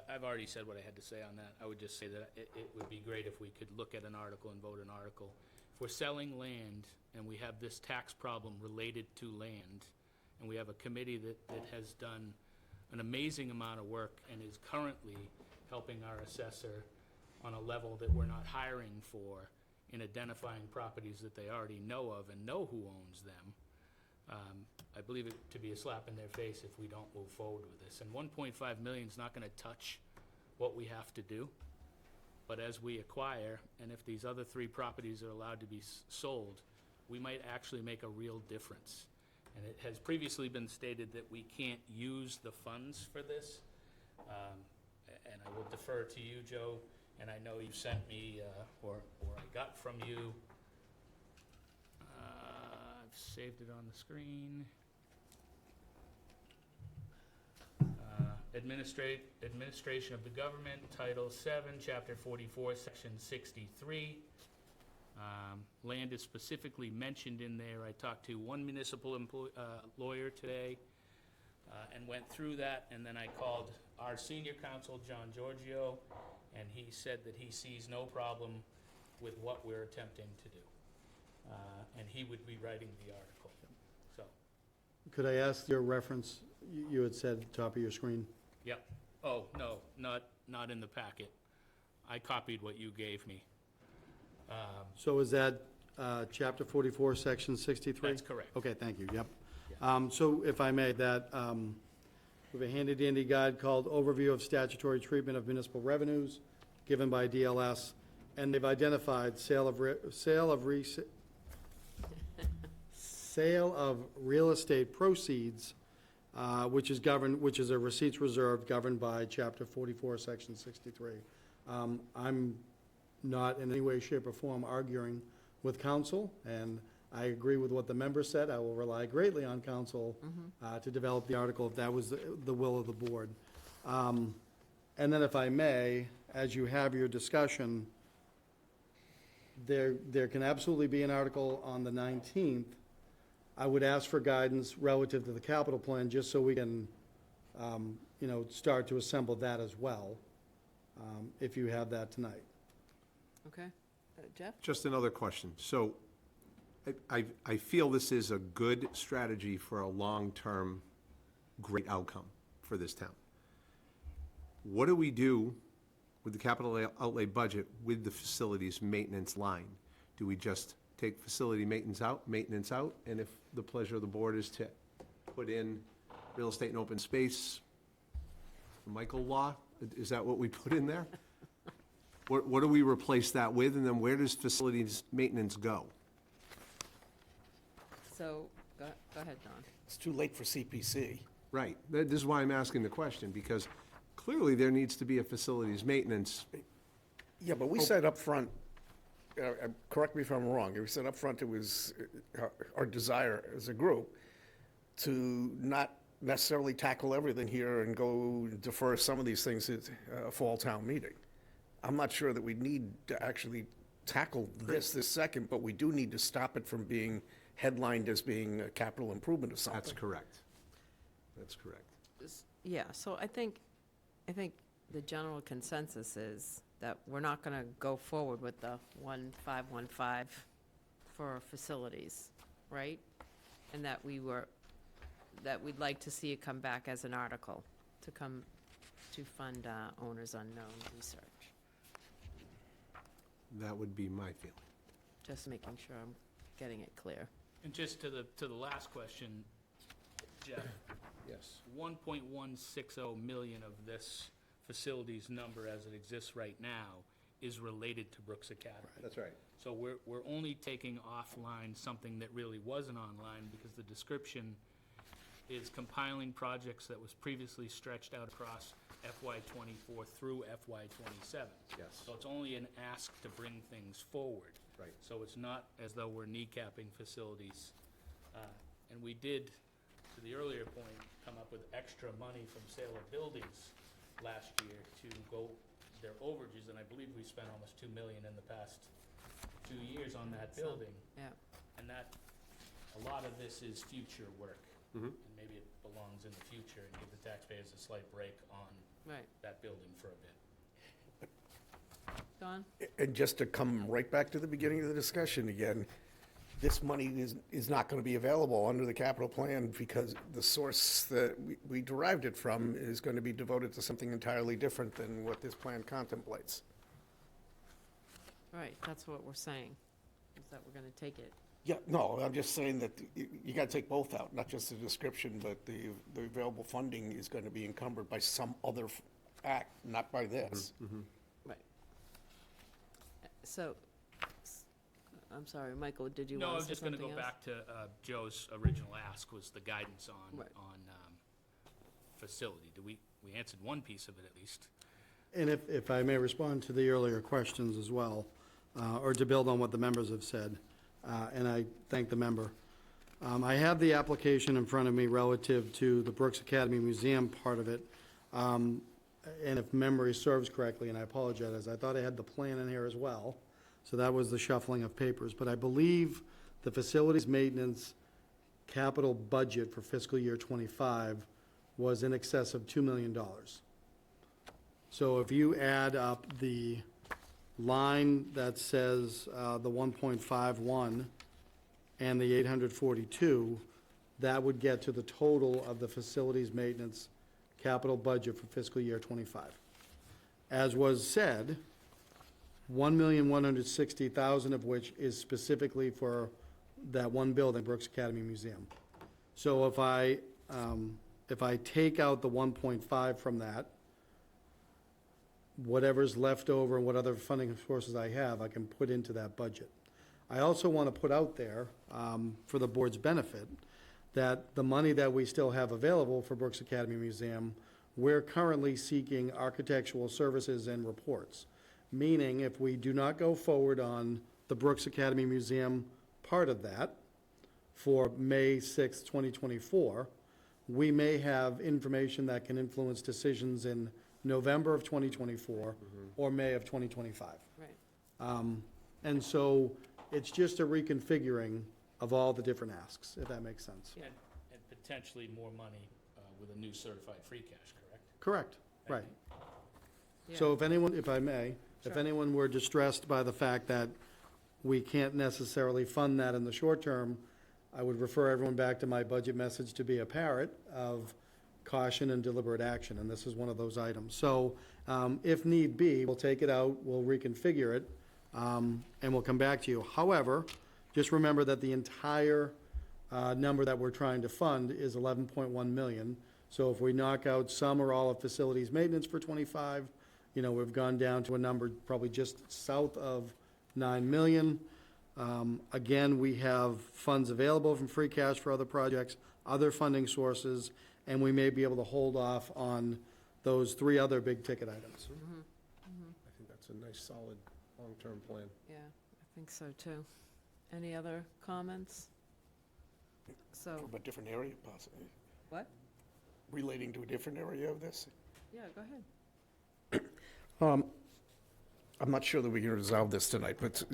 S2: I've already said what I had to say on that. I would just say that it would be great if we could look at an article and vote an article. If we're selling land and we have this tax problem related to land, and we have a committee that has done an amazing amount of work and is currently helping our assessor on a level that we're not hiring for in identifying properties that they already know of and know who owns them, I believe it to be a slap in their face if we don't move forward with this. And 1.5 million is not going to touch what we have to do. But as we acquire, and if these other 3 properties are allowed to be sold, we might actually make a real difference. And it has previously been stated that we can't use the funds for this. And I will defer to you, Joe, and I know you sent me, or I got from you, I've saved it on the screen. Administration of the Government, Title 7, Chapter 44, Section 63. Land is specifically mentioned in there. I talked to one municipal lawyer today and went through that, and then I called our senior counsel, John Giorgio, and he said that he sees no problem with what we're attempting to do. And he would be writing the article. So,
S12: Could I ask your reference, you had said top of your screen?
S2: yep. Oh, no, not in the packet. I copied what you gave me.
S12: So is that Chapter 44, Section 63?
S2: That's correct.
S12: Okay, thank you, yep. So if I may, that, we have a handy-dandy guide called Overview of Statutory Treatment of Municipal Revenues, given by DLS, and they've identified sale of real estate proceeds, which is a receipts reserve governed by Chapter 44, Section 63. I'm not in any way, shape, or form arguing with council, and I agree with what the member said. I will rely greatly on council to develop the article if that was the will of the board. And then if I may, as you have your discussion, there can absolutely be an article on the 19th. I would ask for guidance relative to the capital plan, just so we can, start to assemble that as well, if you have that tonight.
S1: Okay. Jeff?
S11: Just another question. So I feel this is a good strategy for a long-term great outcome for this town. What do we do with the capital outlay budget with the facilities maintenance line? Do we just take facility maintenance out, and if the pleasure of the board is to put in real estate and open space, Michael law, is that what we put in there? What do we replace that with, and then where does facilities maintenance go?
S1: So, go ahead, Don.
S5: It's too late for CPC.
S11: Right, this is why I'm asking the question, because clearly there needs to be a facilities maintenance.
S5: Yeah, but we said up front, correct me if I'm wrong, we said up front it was our desire as a group to not necessarily tackle everything here and go defer some of these things at a fall town meeting. I'm not sure that we need to actually tackle this second, but we do need to stop it from being headlined as being a capital improvement or something.
S11: That's correct. That's correct.
S1: Yeah, so I think the general consensus is that we're not going to go forward with the 1515 for facilities, right? And that we'd like to see it come back as an article to fund owners unknown research.
S11: That would be my feeling.
S1: Just making sure I'm getting it clear.
S2: And just to the last question, Jeff,
S11: Yes.
S2: 1.160 million of this facilities number as it exists right now is related to Brooks Academy.
S11: That's right.
S2: So we're only taking offline something that really wasn't online, because the description is compiling projects that was previously stretched out across FY '24 through FY '27.
S11: Yes.
S2: So it's only an ask to bring things forward.
S11: Right.
S2: So it's not as though we're kneecapping facilities. And we did, to the earlier point, come up with extra money from sale of buildings last year to go their overages, and I believe we spent almost 2 million in the past 2 years on that building.
S1: Yeah.
S2: And that, a lot of this is future work.
S11: Mhm.
S2: And maybe it belongs in the future and give the taxpayers a slight break on
S1: Right.
S2: that building for a bit.
S1: Don?
S5: And just to come right back to the beginning of the discussion again, this money is not going to be available under the capital plan because the source that we derived it from is going to be devoted to something entirely different than what this plan contemplates.
S1: Right, that's what we're saying, is that we're going to take it.
S5: Yeah, no, I'm just saying that you got to take both out, not just the description, but the available funding is going to be encumbered by some other act, not by this.
S1: Right. So, I'm sorry, Michael, did you
S2: No, I
S1: want
S2: was
S1: to say
S2: just gonna
S1: something
S2: go
S1: else?
S2: back to Joe's original ask, was the guidance on,
S1: Right.
S2: facility. We answered one piece of it at least.
S12: And if I may respond to the earlier questions as well, or to build on what the members have said, and I thank the member. I have the application in front of me relative to the Brooks Academy Museum part of it. And if memory serves correctly, and I apologize, I thought I had the plan in here as well. So that was the shuffling of papers. But I believe the facilities maintenance capital budget for fiscal year '25 was in excess of $2 million. So if you add up the line that says the 1.51 and the 842, that would get to the total of the facilities maintenance capital budget for fiscal year '25. As was said, 1,160,000 of which is specifically for that one building, Brooks Academy Museum. So if I take out the 1.5 from that, whatever's left over and what other funding sources I have, I can put into that budget. I also want to put out there, for the board's benefit, that the money that we still have available for Brooks Academy Museum, we're currently seeking architectural services and reports. Meaning, if we do not go forward on the Brooks Academy Museum part of that for May 6, 2024, we may have information that can influence decisions in November of 2024 or May of 2025.
S1: Right.
S12: And so it's just a reconfiguring of all the different asks, if that makes sense.
S1: Yeah.
S2: And potentially more money with a new certified free cash, correct?
S12: Correct, right.
S1: Yeah.
S12: So if anyone, if I may, if
S1: Sure.
S12: anyone were distressed by the fact that we can't necessarily fund that in the short term, I would refer everyone back to my budget message to be a parrot of caution and deliberate action, and this is one of those items. So if need be, we'll take it out, we'll reconfigure it, and we'll come back to you. However, just remember that the entire number that we're trying to fund is 11.1 million. So if we knock out some or all of facilities maintenance for '25, we've gone down to a number probably just south of 9 million. Again, we have funds available from free cash for other projects, other funding sources, and we may be able to hold off on those 3 other big-ticket items.
S11: I think that's a nice, solid, long-term plan.
S1: Yeah, I think so too. Any other comments? So,
S5: From a different area, possibly,
S1: what?
S5: relating to a different area of this.
S1: Yeah, go ahead.
S5: I'm not sure that we can resolve this tonight, but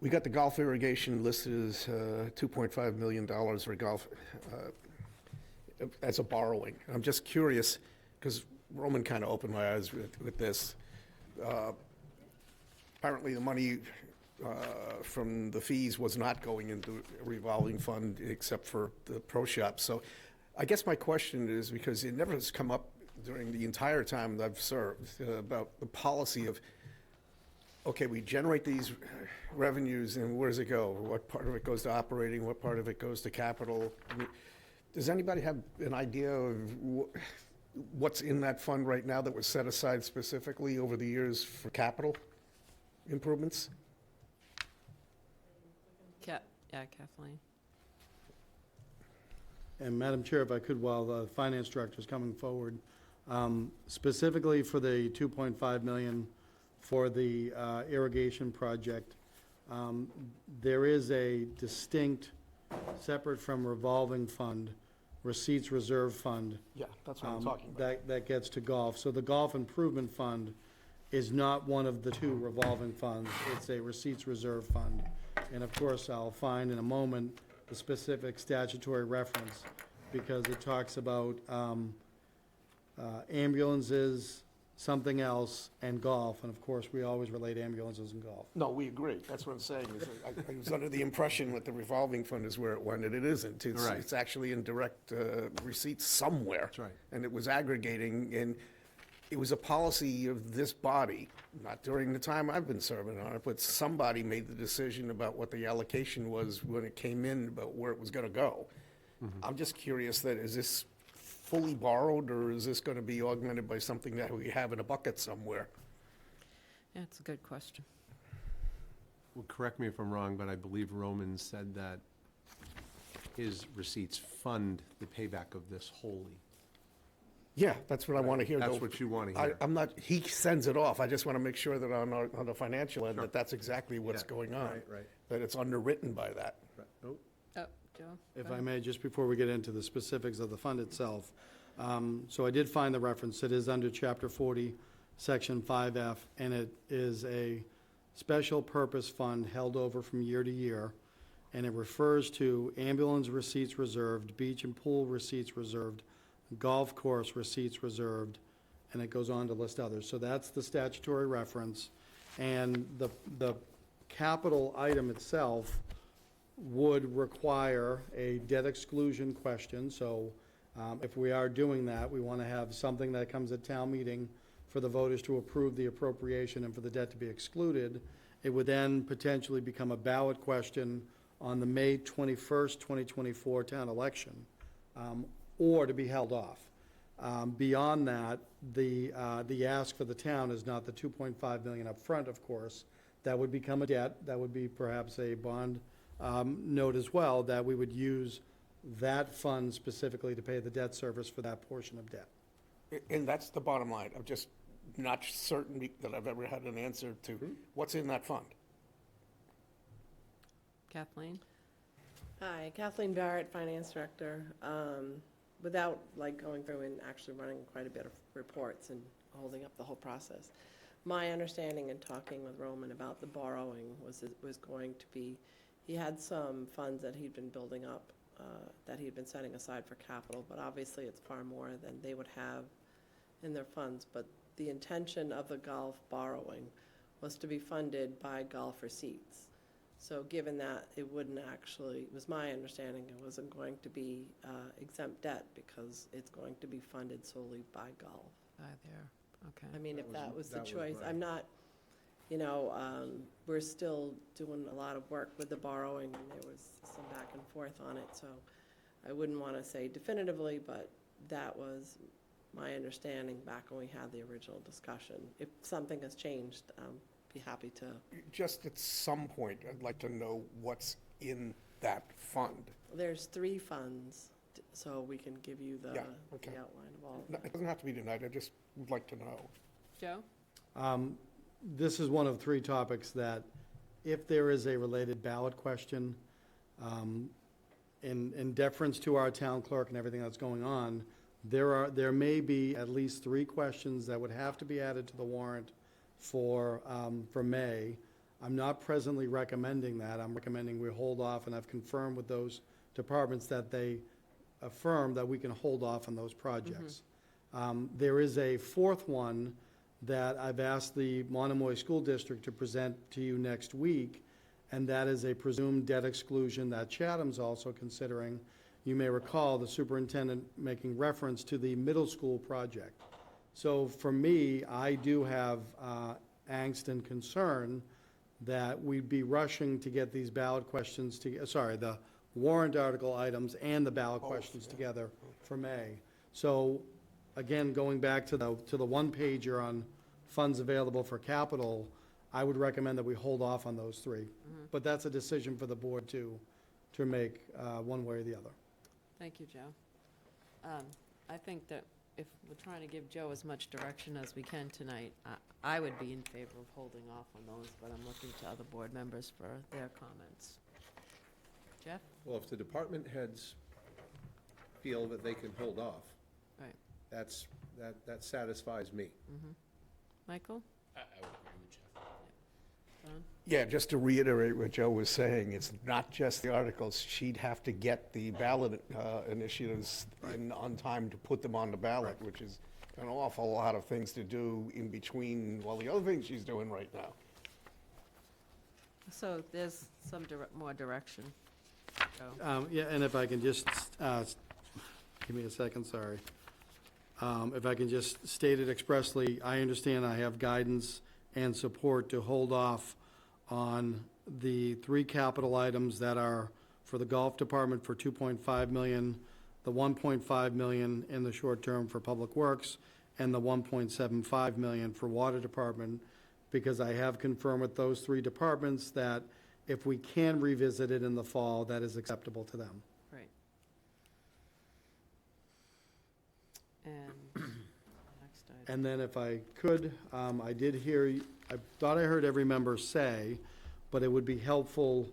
S5: we got the golf irrigation listed as $2.5 million for golf as a borrowing. I'm just curious, because Roman kind of opened my eyes with this. Apparently, the money from the fees was not going into a revolving fund except for the pro shop. So I guess my question is, because it never has come up during the entire time that I've served, about the policy of okay, we generate these revenues, and where does it go? What part of it goes to operating, what part of it goes to capital? I mean, does anybody have an idea of what's in that fund right now that was set aside specifically over the years for capital improvements?
S1: Yeah, Kathleen.
S12: And Madam Chair, if I could, while the finance director is coming forward, specifically for the 2.5 million for the irrigation project, there is a distinct, separate from revolving fund, receipts reserve fund.
S5: Yeah, that's what I'm talking about.
S12: That gets to golf. So the golf improvement fund is not one of the two revolving funds. It's a receipts reserve fund. And of course, I'll find in a moment the specific statutory reference, because it talks about ambulances, something else, and golf. And of course, we always relate ambulances and golf.
S5: No, we agree. That's what I'm saying. I was under the impression that the revolving fund is where it went, and it isn't.
S11: Right.
S5: It's actually in direct receipts somewhere.
S11: That's right.
S5: And it was aggregating, and it was a policy of this body, not during the time I've been serving on it, but somebody made the decision about what the allocation was when it came in, about where it was going to go. I'm just curious that, is this fully borrowed, or is this going to be augmented by something that we have in a bucket somewhere?
S1: Yeah, it's a good question.
S11: Well, correct me if I'm wrong, but I believe Roman said that his receipts fund the payback of this wholly.
S5: Yeah, that's what I want to hear.
S11: That's
S5: though.
S11: what you want to hear.
S5: I'm not, he sends it off. I just want to make sure that on the financial end, that that's exactly what's
S11: Yeah,
S5: going on.
S11: right.
S5: That it's underwritten by that.
S11: Right. Oh,
S1: Oh, Joe?
S12: If I may, just before we get into the specifics of the fund itself. So I did find the reference. It is under Chapter 40, Section 5F, and it is a special purpose fund held over from year to year, and it refers to ambulance receipts reserved, beach and pool receipts reserved, golf course receipts reserved, and it goes on to list others. So that's the statutory reference. And the capital item itself would require a debt exclusion question. So if we are doing that, we want to have something that comes at town meeting for the voters to approve the appropriation and for the debt to be excluded. It would then potentially become a ballot question on the May 21st, 2024 town election, or to be held off. Beyond that, the ask for the town is not the 2.5 million up front, of course. That would become a debt. That would be perhaps a bond note as well, that we would use that fund specifically to pay the debt service for that portion of debt.
S5: And that's the bottom line. I'm just not certain that I've ever had an answer to what's in that fund.
S1: Kathleen?
S16: Hi, Kathleen Barrett, Finance Director. Without going through and actually running quite a bit of reports and holding up the whole process, my understanding in talking with Roman about the borrowing was it was going to be, he had some funds that he'd been building up, that he'd been setting aside for capital, but obviously it's far more than they would have in their funds. But the intention of the golf borrowing was to be funded by golf receipts. So given that, it wouldn't actually, it was my understanding, it wasn't going to be exempt debt, because it's going to be funded solely by golf.
S1: There, okay.
S16: I mean, if that was the
S11: that was
S16: choice,
S11: right.
S16: I'm not, we're still doing a lot of work with the borrowing, and there was some back and forth on it, so I wouldn't want to say definitively, but that was my understanding back when we had the original discussion. If something has changed, be happy to.
S5: Just at some point, I'd like to know what's in that fund.
S16: There's 3 funds, so we can give you the
S5: Yeah, okay.
S16: the outline of all of
S5: No,
S16: them.
S5: it doesn't have to be tonight, I just would like to know.
S1: Joe?
S12: This is one of 3 topics that, if there is a related ballot question, in deference to our town clerk and everything that's going on, there may be at least 3 questions that would have to be added to the warrant for May. I'm not presently recommending that. I'm recommending we hold off, and I've confirmed with those departments that they affirm that we can hold off on those projects. There is a 4th one that I've asked the Monomoy School District to present to you next week, and that is a presumed debt exclusion that Chatham's also considering. You may recall the superintendent making reference to the middle school project. So for me, I do have angst and concern that we'd be rushing to get these ballot questions, the warrant article items and the ballot questions together for May. So, again, going back to the one-pager on funds available for capital, I would recommend that we hold off on those three. But that's a decision for the board to make, one way or the other.
S1: Thank you, Joe. I think that if we're trying to give Joe as much direction as we can tonight, I would be in favor of holding off on those, but I'm looking to other board members for their comments. Jeff?
S11: Well, if the department heads feel that they can hold off,
S1: Right.
S11: that satisfies me.
S1: Michael?
S2: I would agree with Jeff.
S1: Don?
S5: Yeah, just to reiterate what Joe was saying, it's not just the articles. She'd have to get the ballot initiatives in on time to put them on the ballot, which is an awful lot of things to do in between, well, the other things she's doing right now.
S1: So there's some more direction. Joe?
S12: Yeah, and if I can just, give me a second, sorry. If I can just state it expressly, I understand I have guidance and support to hold off on the three capital items that are for the golf department for 2.5 million, the 1.5 million in the short term for public works, and the 1.75 million for water department, because I have confirmed with those three departments that if we can revisit it in the fall, that is acceptable to them.
S1: Right. And next item.
S12: And then if I could, I did hear, I thought I heard every member say, but it would be helpful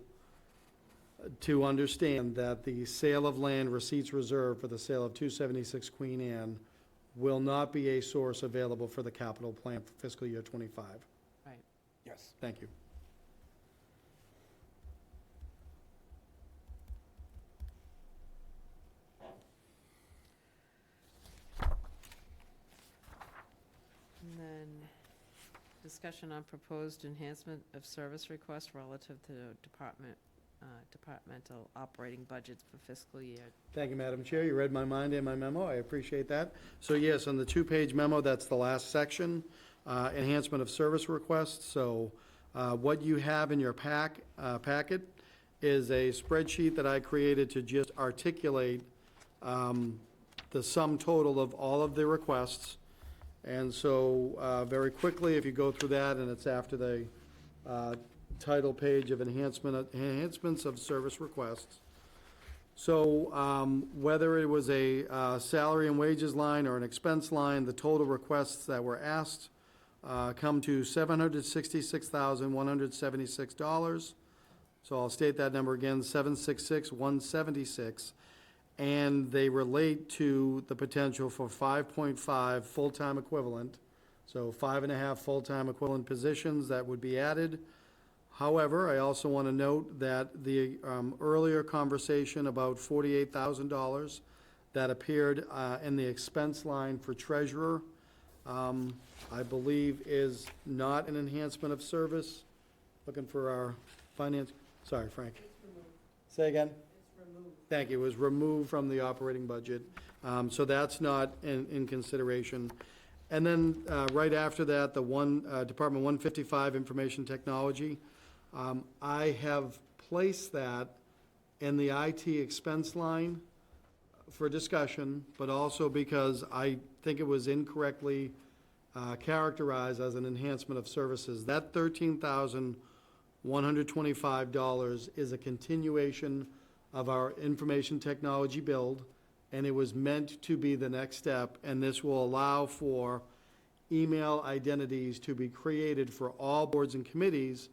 S12: to understand that the sale of land receipts reserved for the sale of 276 Queen Anne will not be a source available for the capital plan for fiscal year '25.
S1: Right.
S5: Yes.
S12: Thank you.
S1: And then discussion on proposed enhancement of service request relative to departmental operating budgets for fiscal year.
S12: Thank you, Madam Chair. You read my mind and my memo. I appreciate that. So yes, on the two-page memo, that's the last section, enhancement of service requests. So what you have in your packet is a spreadsheet that I created to just articulate the sum total of all of the requests. And so very quickly, if you go through that, and it's after the title page of enhancements of service requests. So whether it was a salary and wages line or an expense line, the total requests that were asked come to $766,176. So I'll state that number again, $766,176. And they relate to the potential for 5.5 full-time equivalent, so 5.5 full-time equivalent positions that would be added. However, I also want to note that the earlier conversation about $48,000 that appeared in the expense line for treasurer, I believe is not an enhancement of service. Looking for our finance, sorry, Frank. Say again? Thank you. It was removed from the operating budget. So that's not in consideration. And then right after that, the Department 155 Information Technology. I have placed that in the IT expense line for discussion, but also because I think it was incorrectly characterized as an enhancement of services. That $13,125 is a continuation of our information technology build, and it was meant to be the next step, and this will allow for email identities to be created for all boards and committees,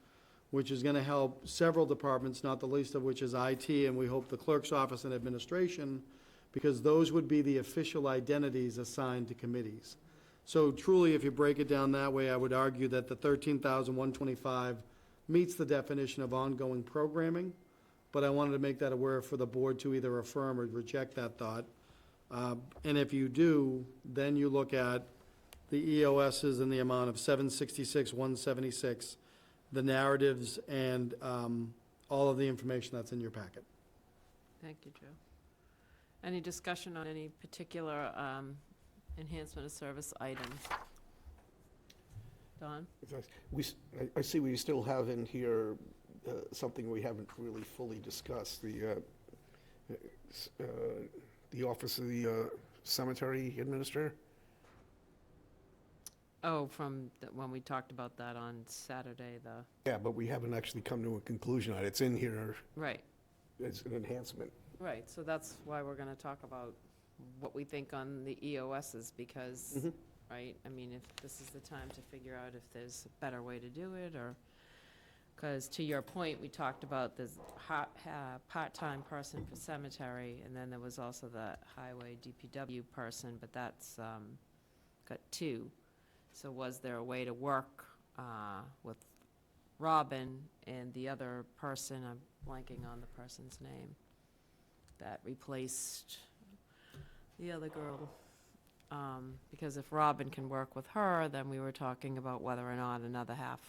S12: which is going to help several departments, not the least of which is IT, and we hope the clerk's office and administration, because those would be the official identities assigned to committees. So truly, if you break it down that way, I would argue that the $13,125 meets the definition of ongoing programming, but I wanted to make that aware for the board to either affirm or reject that thought. And if you do, then you look at the EOSs in the amount of $766,176, the narratives, and all of the information that's in your packet.
S1: Thank you, Joe. Any discussion on any particular enhancement of service items? Don?
S5: I see we still have in here something we haven't really fully discussed, the Office of the Cemetery Administrator.
S1: Oh, when we talked about that on Saturday,
S5: Yeah, but we haven't actually come to a conclusion on it. It's in here
S1: right,
S5: as an enhancement.
S1: right. So that's why we're going to talk about what we think on the EOSs, because,
S5: Mhm.
S1: right, I mean, if this is the time to figure out if there's a better way to do it, or, because to your point, we talked about this part-time person for cemetery, and then there was also the highway DPW person, but that's got two. So was there a way to work with Robin and the other person, I'm blanking on the person's name, that replaced the other girl? Because if Robin can work with her, then we were talking about whether or not another half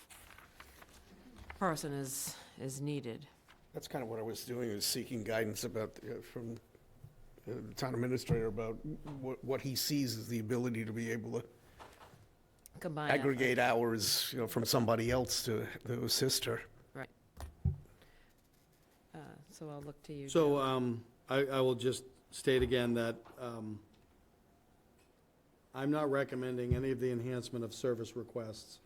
S1: person is needed.
S5: That's kind of what I was doing, is seeking guidance about, from the town administrator about what he sees as the ability to be able to
S1: Combine
S5: aggregate hours, from somebody else to assist her.
S1: Right. So I'll look to you.
S12: So
S1: Joe.
S12: I will just state again that I'm not recommending any of the enhancement of service requests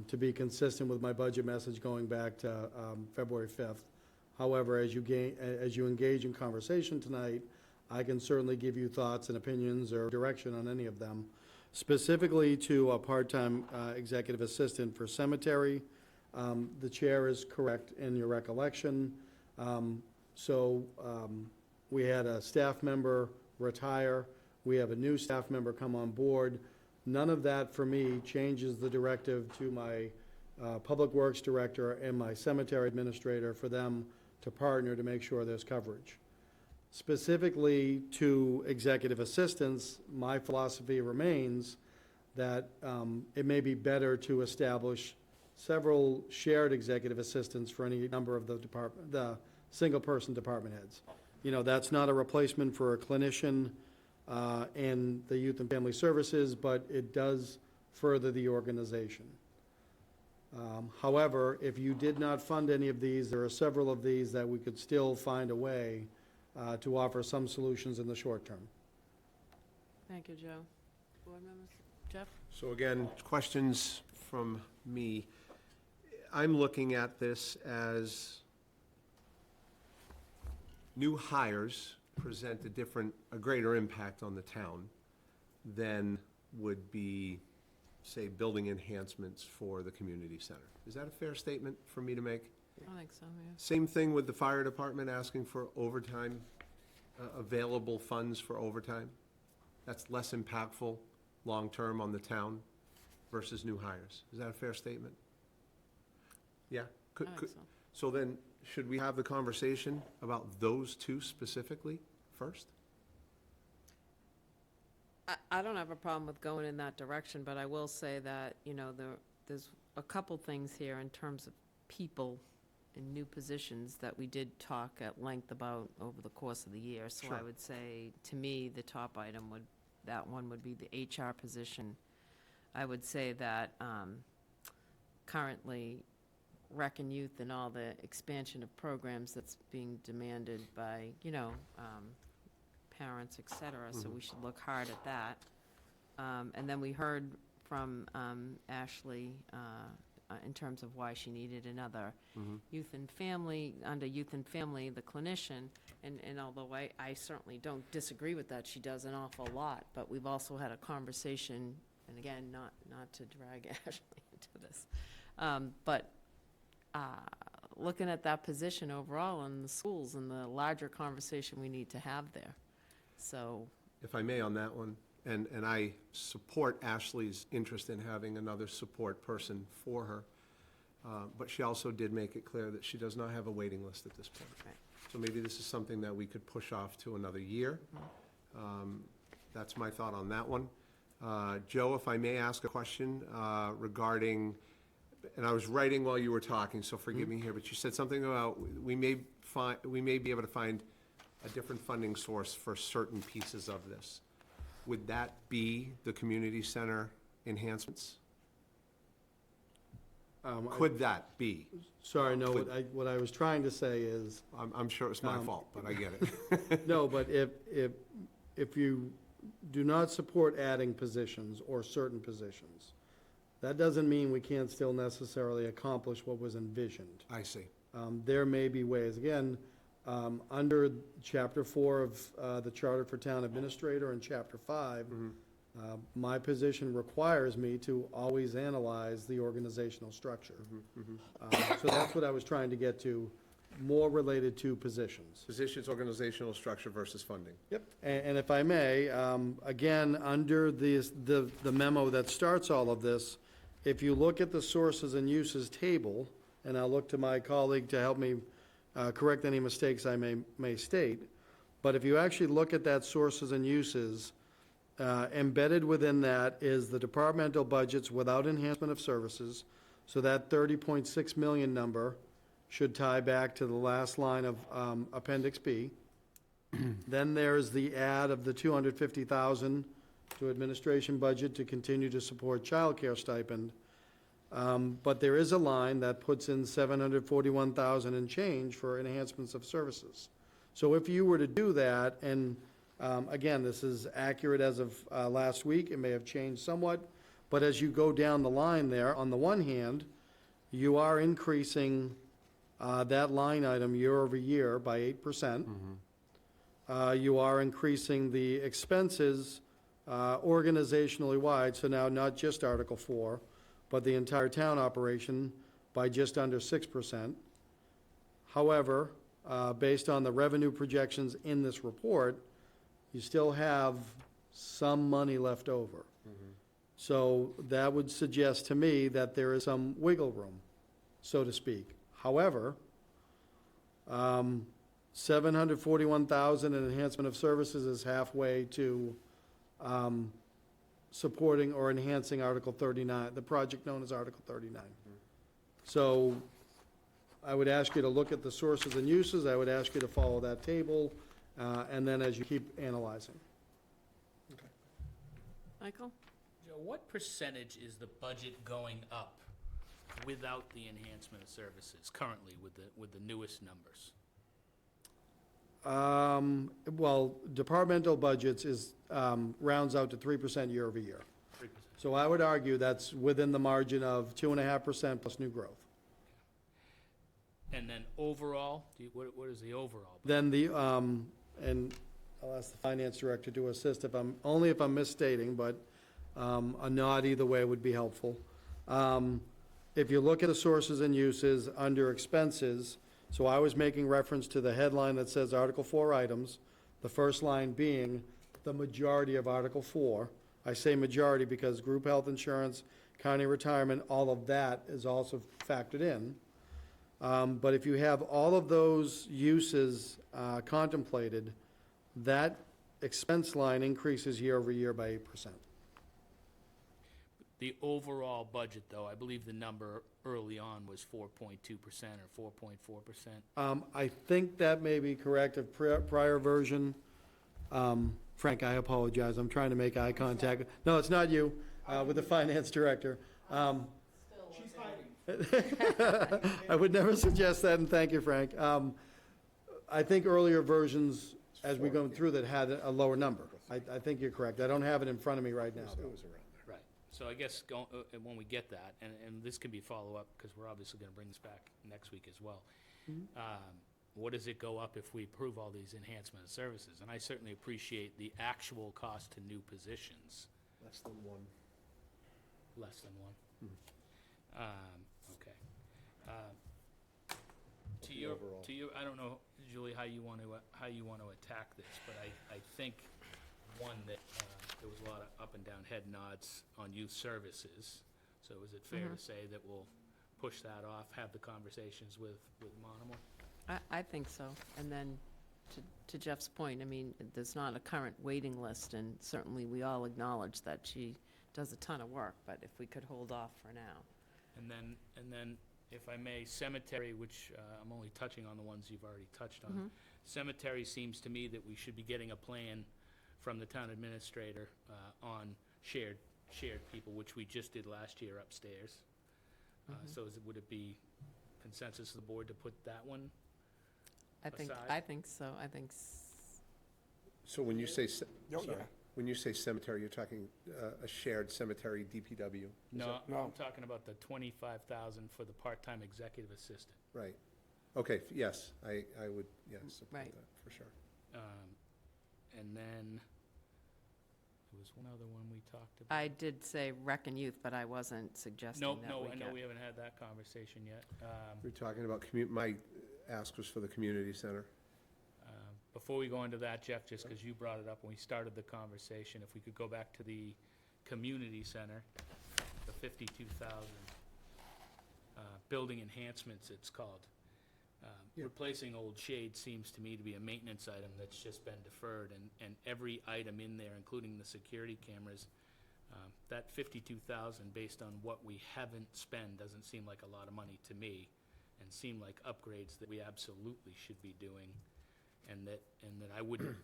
S12: to be consistent with my budget message going back to February 5th. However, as you engage in conversation tonight, I can certainly give you thoughts and opinions or direction on any of them. Specifically to a part-time executive assistant for cemetery, the chair is correct in your recollection. We had a staff member retire. We have a new staff member come on board. None of that, for me, changes the directive to my Public Works Director and my cemetery administrator for them to partner to make sure there's coverage. Specifically to executive assistants, my philosophy remains that it may be better to establish several shared executive assistants for any number of the single-person department heads. That's not a replacement for a clinician in the Youth and Family Services, but it does further the organization. However, if you did not fund any of these, there are several of these that we could still find a way to offer some solutions in the short term.
S1: Thank you, Joe. Board members? Jeff?
S11: So again, questions from me. I'm looking at this as new hires present a greater impact on the town than would be, say, building enhancements for the community center. Is that a fair statement for me to make?
S1: I think so, yeah.
S11: Same thing with the fire department asking for overtime, available funds for overtime. That's less impactful long-term on the town versus new hires. Is that a fair statement? Yeah?
S1: I think so.
S11: So then, should we have the conversation about those two specifically first?
S1: I don't have a problem with going in that direction, but I will say that, there's a couple things here in terms of people in new positions that we did talk at length about over the course of the year. So I
S11: Sure.
S1: would say, to me, the top item would be the HR position. I would say that currently rec and youth and all the expansion of programs that's being demanded by, parents, et cetera, so we should look hard at that. And then we heard from Ashley in terms of why she needed another youth and family, under youth and family, the clinician, and although I certainly don't disagree with that, she does an awful lot, but we've also had a conversation, and again, not to drag Ashley into this, but looking at that position overall in the schools and the larger conversation we need to have there. So,
S11: If I may on that one, and I support Ashley's interest in having another support person for her, but she also did make it clear that she does not have a waiting list at this point.
S1: Right.
S11: So maybe this is something that we could push off to another year. That's my thought on that one. Joe, if I may ask a question regarding, and I was writing while you were talking, so forgive me here, but you said something about we may be able to find a different funding source for certain pieces of this. Would that be the community center enhancements? Could that be?
S12: Sorry, no, what I was trying to say is,
S11: I'm sure it's my fault, but I get it.
S12: no, but if you do not support adding positions or certain positions, that doesn't mean we can't still necessarily accomplish what was envisioned.
S11: I see.
S12: There may be ways, again, under Chapter 4 of the Charter for Town Administrator and Chapter 5, my position requires me to always analyze the organizational structure. So that's what I was trying to get to, more related to positions.
S11: Positions, organizational structure versus funding.
S12: Yep. And if I may, again, under the memo that starts all of this, if you look at the sources and uses table, and I'll look to my colleague to help me correct any mistakes I may state, but if you actually look at that sources and uses, embedded within that is the departmental budgets without enhancement of services, so that 30.6 million number should tie back to the last line of Appendix B. Then there's the add of the 250,000 to administration budget to continue to support childcare stipend. But there is a line that puts in 741,000 and change for enhancements of services. So if you were to do that, and again, this is accurate as of last week, it may have changed somewhat, but as you go down the line there, on the one hand, you are increasing that line item year over year by 8%. You are increasing the expenses organizationally wide, so now not just Article 4, but the entire town operation by just under 6%. However, based on the revenue projections in this report, you still have some money left over. So that would suggest to me that there is some wiggle room, so to speak. However, 741,000 in enhancement of services is halfway to supporting or enhancing Article 39, the project known as Article 39. So I would ask you to look at the sources and uses. I would ask you to follow that table, and then as you keep analyzing.
S1: Michael?
S2: Joe, what percentage is the budget going up without the enhancement of services currently with the newest numbers?
S12: Well, departmental budgets is, rounds out to 3% year over year.
S2: 3%.
S12: So I would argue that's within the margin of 2.5% plus new growth.
S2: And then overall, what is the overall?
S12: Then and I'll ask the finance director to assist only if I'm misstating, but a nod either way would be helpful. If you look at the sources and uses under expenses, so I was making reference to the headline that says Article 4 items, the first line being the majority of Article 4. I say majority because group health insurance, county retirement, all of that is also factored in. But if you have all of those uses contemplated, that expense line increases year over year by 8%.
S2: The overall budget, though, I believe the number early on was 4.2% or 4.4%.
S12: I think that may be correct, a prior version. Frank, I apologize, I'm trying to make eye contact. No, it's not you, with the finance director.
S11: She's hiding.
S12: I would never suggest that, and thank you, Frank. I think earlier versions, as we go through that, had a lower number. I think you're correct. I don't have it in front of me right now.
S2: Right. So I guess when we get that, and this can be follow-up, because we're obviously going to bring this back next week as well. What does it go up if we approve all these enhancement of services? And I certainly appreciate the actual cost to new positions.
S11: Less than one.
S2: Less than one? Okay. To you, I don't know, Julie, how you want to attack this, but I think, one, that there was a lot of up and down head nods on youth services. So is it fair to say that we'll push that off, have the conversations with Monomoy?
S1: I think so. And then to Jeff's point, I mean, there's not a current waiting list, and certainly we all acknowledge that she does a ton of work, but if we could hold off for now.
S2: And then, if I may, cemetery, which I'm only touching on the ones you've already touched on. Cemetery seems to me that we should be getting a plan from the town administrator on shared people, which we just did last year upstairs. So would it be consensus of the board to put that one?
S1: I think so. I think,
S11: So when you say,
S5: Oh,
S11: sorry,
S5: yeah.
S11: when you say cemetery, you're talking a shared cemetery DPW?
S2: No,
S5: No.
S2: I'm talking about the 25,000 for the part-time executive assistant.
S11: Right. Okay, yes, I would, yes, support
S1: Right.
S11: that, for sure.
S2: And then, there was one other one we talked about.
S1: I did say rec and youth, but I wasn't suggesting
S2: No,
S1: that
S2: no,
S1: we
S2: I know
S1: get.
S2: we haven't had that conversation yet.
S11: We're talking about my ask was for the community center.
S2: Before we go into that, Jeff, just because you brought it up when we started the conversation, if we could go back to the community center, the 52,000, building enhancements, it's called. Replacing old shades seems to me to be a maintenance item that's just been deferred, and every item in there, including the security cameras, that 52,000, based on what we haven't spent, doesn't seem like a lot of money to me, and seem like upgrades that we absolutely should be doing, and that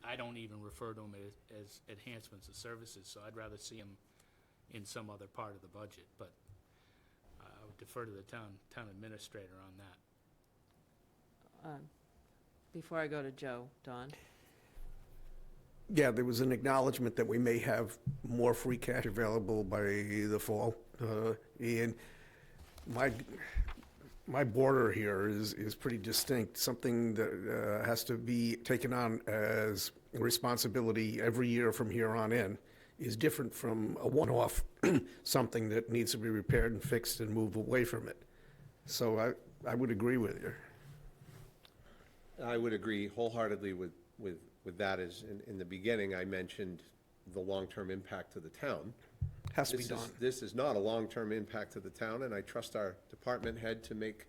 S2: I don't even refer to them as enhancements of services, so I'd rather see them in some other part of the budget, but I would defer to the town administrator on that.
S1: Before I go to Joe, Don?
S5: Yeah, there was an acknowledgement that we may have more free cash available by the fall. And my border here is pretty distinct, something that has to be taken on as a responsibility every year from here on in is different from a one-off, something that needs to be repaired and fixed and move away from it. So I would agree with you.
S11: I would agree wholeheartedly with that. As in the beginning, I mentioned the long-term impact to the town.
S5: Has to be done.
S11: This is not a long-term impact to the town, and I trust our department head to make,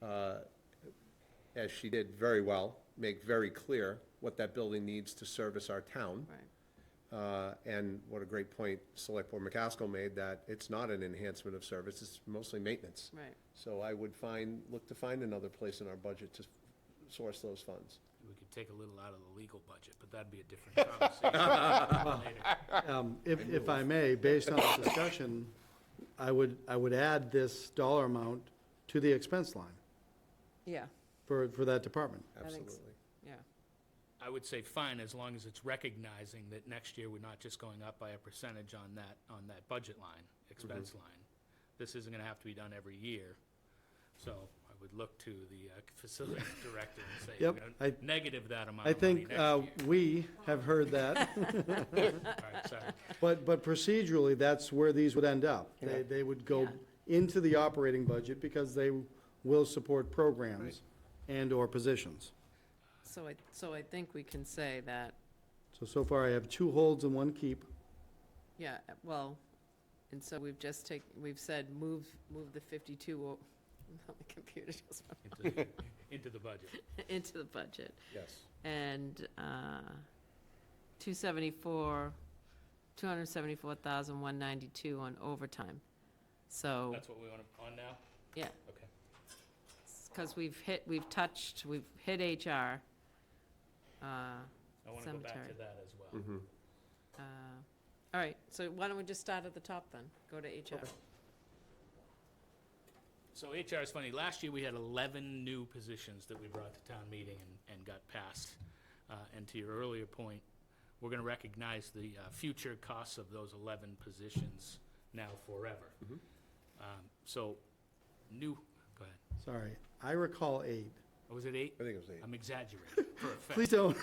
S11: as she did very well, make very clear what that building needs to service our town.
S1: Right.
S11: And what a great point Select Board McCaskill made, that it's not an enhancement of service, it's mostly maintenance.
S1: Right.
S11: So I would look to find another place in our budget to source those funds.
S2: We could take a little out of the legal budget, but that'd be a different conversation later.
S12: If I may, based on this discussion, I would add this dollar amount to the expense line
S1: Yeah,
S12: for that department.
S1: I think so.
S11: Absolutely.
S1: yeah.
S2: I would say fine, as long as it's recognizing that next year we're not just going up by a percentage on that budget line, expense line. This isn't gonna have to be done every year, so I would look to the facilities director and say,
S12: Yep,
S2: we're gonna negative that amount
S12: I
S2: of money
S12: think
S2: next year.
S12: we have heard that,
S2: All right, sorry.
S12: but procedurally, that's where these would end up.
S5: Yeah.
S12: They would go
S1: Yeah.
S12: into the operating budget because they will support programs and/or positions.
S1: So I think we can say that,
S12: So far I have 2 holds and 1 keep.
S1: yeah, well, and so we've said move the 52, the computer just went
S2: Into the budget.
S1: into the budget.
S11: Yes.
S1: And 274,192 on overtime. So,
S2: That's what we want on now?
S1: yeah,
S2: Okay.
S1: because we've hit HR.
S2: I want to go back
S1: Cemetery.
S2: to that as well.
S11: Mm-hmm.
S1: All right, so why don't we just start at the top then? Go to HR.
S2: So HR is funny. Last year, we had 11 new positions that we brought to town meeting and got passed. And to your earlier point, we're going to recognize the future costs of those 11 positions now forever. So, go ahead.
S12: Sorry, I recall 8.
S2: Oh, was it 8?
S11: I think it was 8.
S2: I'm exagerating for effect.
S12: Please don't.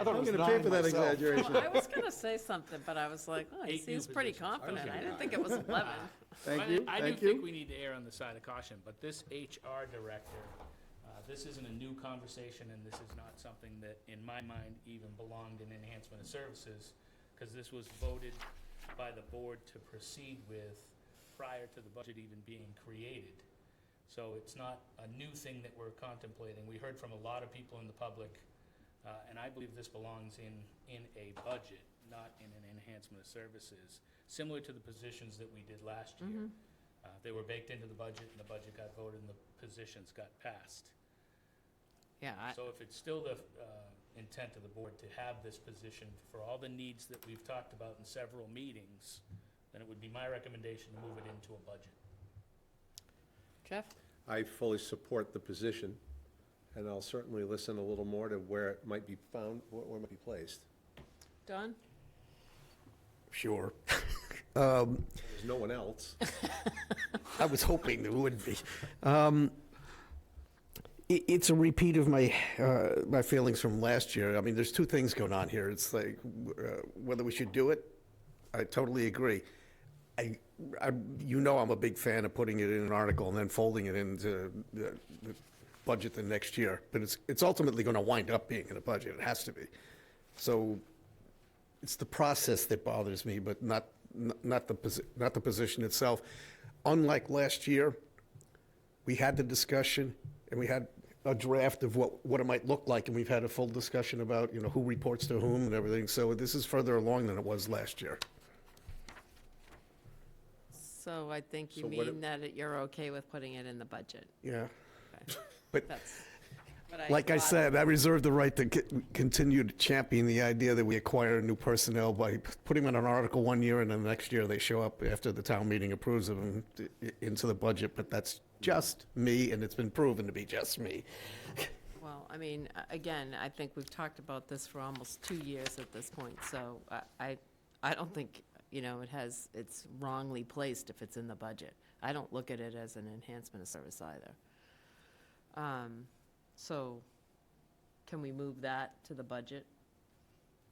S12: I'm going to pay for that exaggeration.
S1: Well, I was going to say something, but I was like, oh, he
S2: 8 new
S1: seems pretty
S2: positions.
S1: confident. I
S11: Okay.
S1: didn't think it was 11.
S12: Thank you,
S2: I do
S12: thank
S2: think
S12: you.
S2: we need to err on the side of caution, but this HR director, this isn't a new conversation, and this is not something that, in my mind, even belonged in enhancement of services, because this was voted by the board to proceed with prior to the budget even being created. So it's not a new thing that we're contemplating. We heard from a lot of people in the public, and I believe this belongs in a budget, not in an enhancement of services, similar to the positions that we did last year. They were baked into the budget, and the budget got voted, and the positions got passed.
S1: Yeah,
S2: So if it's still the intent of the board to have this position for all the needs that we've talked about in several meetings, then it would be my recommendation to move it into a budget.
S1: Jeff?
S11: I fully support the position, and I'll certainly listen a little more to where it might be found, where it might be placed.
S1: Don?
S5: Sure.
S11: There's no one else.
S5: I was hoping there would be. It's a repeat of my my feelings from last year. I mean, there's two things going on here. It's like whether we should do it. I totally agree. You know, I'm a big fan of putting it in an article and then folding it into the budget the next year. But it's ultimately going to wind up being in a budget. It has to be. So it's the process that bothers me, but not the position itself. Unlike last year, we had the discussion and we had a draft of what it might look like, and we've had a full discussion about, you know, who reports to whom and everything. So this is further along than it was last year.
S1: So I think you
S11: So what
S1: mean that you're okay with putting it in the budget.
S5: Yeah.
S1: Okay.
S5: But
S1: That's what
S5: like I
S1: thought.
S5: said, I reserve the right to continue to champion the idea that we acquire new personnel by putting them on an article one year and then the next year they show up after the town meeting approves of them into the budget. But that's just me, and it's been proven to be just me.
S1: Well, I mean, again, I think we've talked about this for almost 2 years at this point, so I don't think, you know, it's wrongly placed if it's in the budget. I don't look at it as an enhancement of service either. So, can we move that to the budget?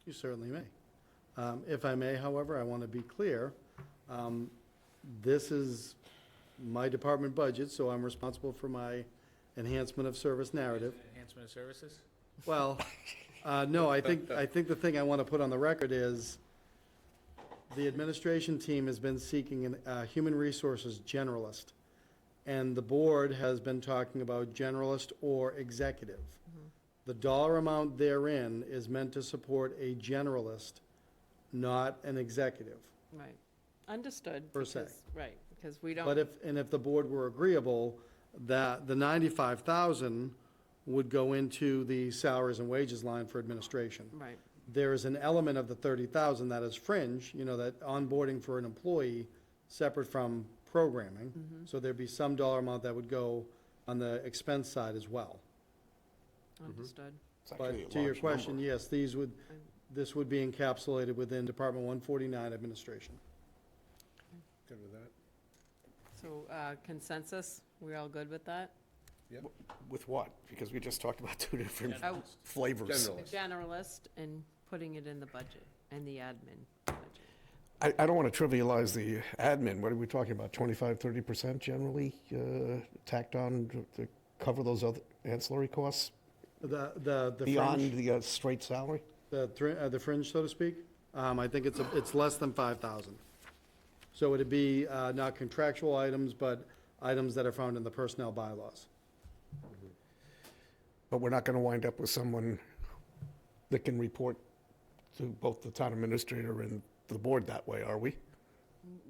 S12: You certainly may. If I may, however, I want to be clear. This is my department budget, so I'm responsible for my enhancement of service narrative.
S2: Enhancement of services?
S12: Well, no, I think the thing I want to put on the record is the administration team has been seeking a human resources generalist, and the board has been talking about generalist or executive. The dollar amount therein is meant to support a generalist, not an executive.
S1: Right. Understood.
S12: Per se.
S1: because- Right, because we don't.
S12: But if the board were agreeable, that the 95,000 would go into the salaries and wages line for administration.
S1: Right.
S12: There is an element of the 30,000 that is fringe, you know, that onboarding for an employee separate from programming. So there'd be some dollar amount that would go on the expense side as well.
S1: Understood.
S5: It's actually a
S12: But to your
S5: large
S12: question,
S5: number.
S12: yes, this would be encapsulated within Department 149 administration.
S11: Good with that?
S1: So consensus, we're all good with that?
S5: With what? Because we just talked about two different
S1: Oh.
S5: flavors.
S1: The generalist and putting it in the budget and the admin budget.
S5: I don't want to trivialize the admin. What are we talking about? 25, 30% generally tacked on to cover those other ancillary costs
S12: The
S5: beyond
S12: fringe,
S5: the straight salary?
S12: the fringe, so to speak, I think it's less than 5,000. So it'd be not contractual items, but items that are found in the personnel bylaws.
S5: But we're not going to wind up with someone that can report to both the town administrator and the board that way, are we?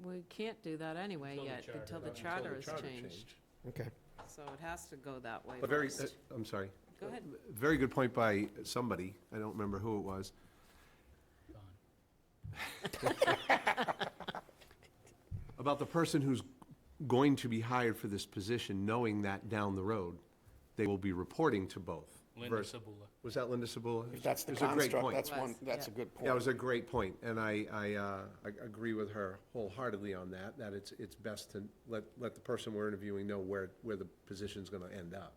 S1: We can't do that anyway yet, until the charter is changed.
S11: changed.
S5: Okay.
S1: So it has to go that way
S11: A very,
S1: first.
S11: I'm sorry.
S1: Go ahead.
S11: Very good point by somebody, I don't remember who it was. About the person who's going to be hired for this position, knowing that down the road, they will be reporting to both.
S2: Linda
S11: Vers-
S2: Sabula.
S11: Was that Linda Sabula?
S5: If that's the
S11: It was a great
S5: construct,
S11: point.
S5: that's one,
S1: Was,
S5: that's a
S1: yeah.
S5: good point.
S11: Yeah, it was a great point, and I agree with her wholeheartedly on that, that it's best to let the person we're interviewing know where the position's gonna end up.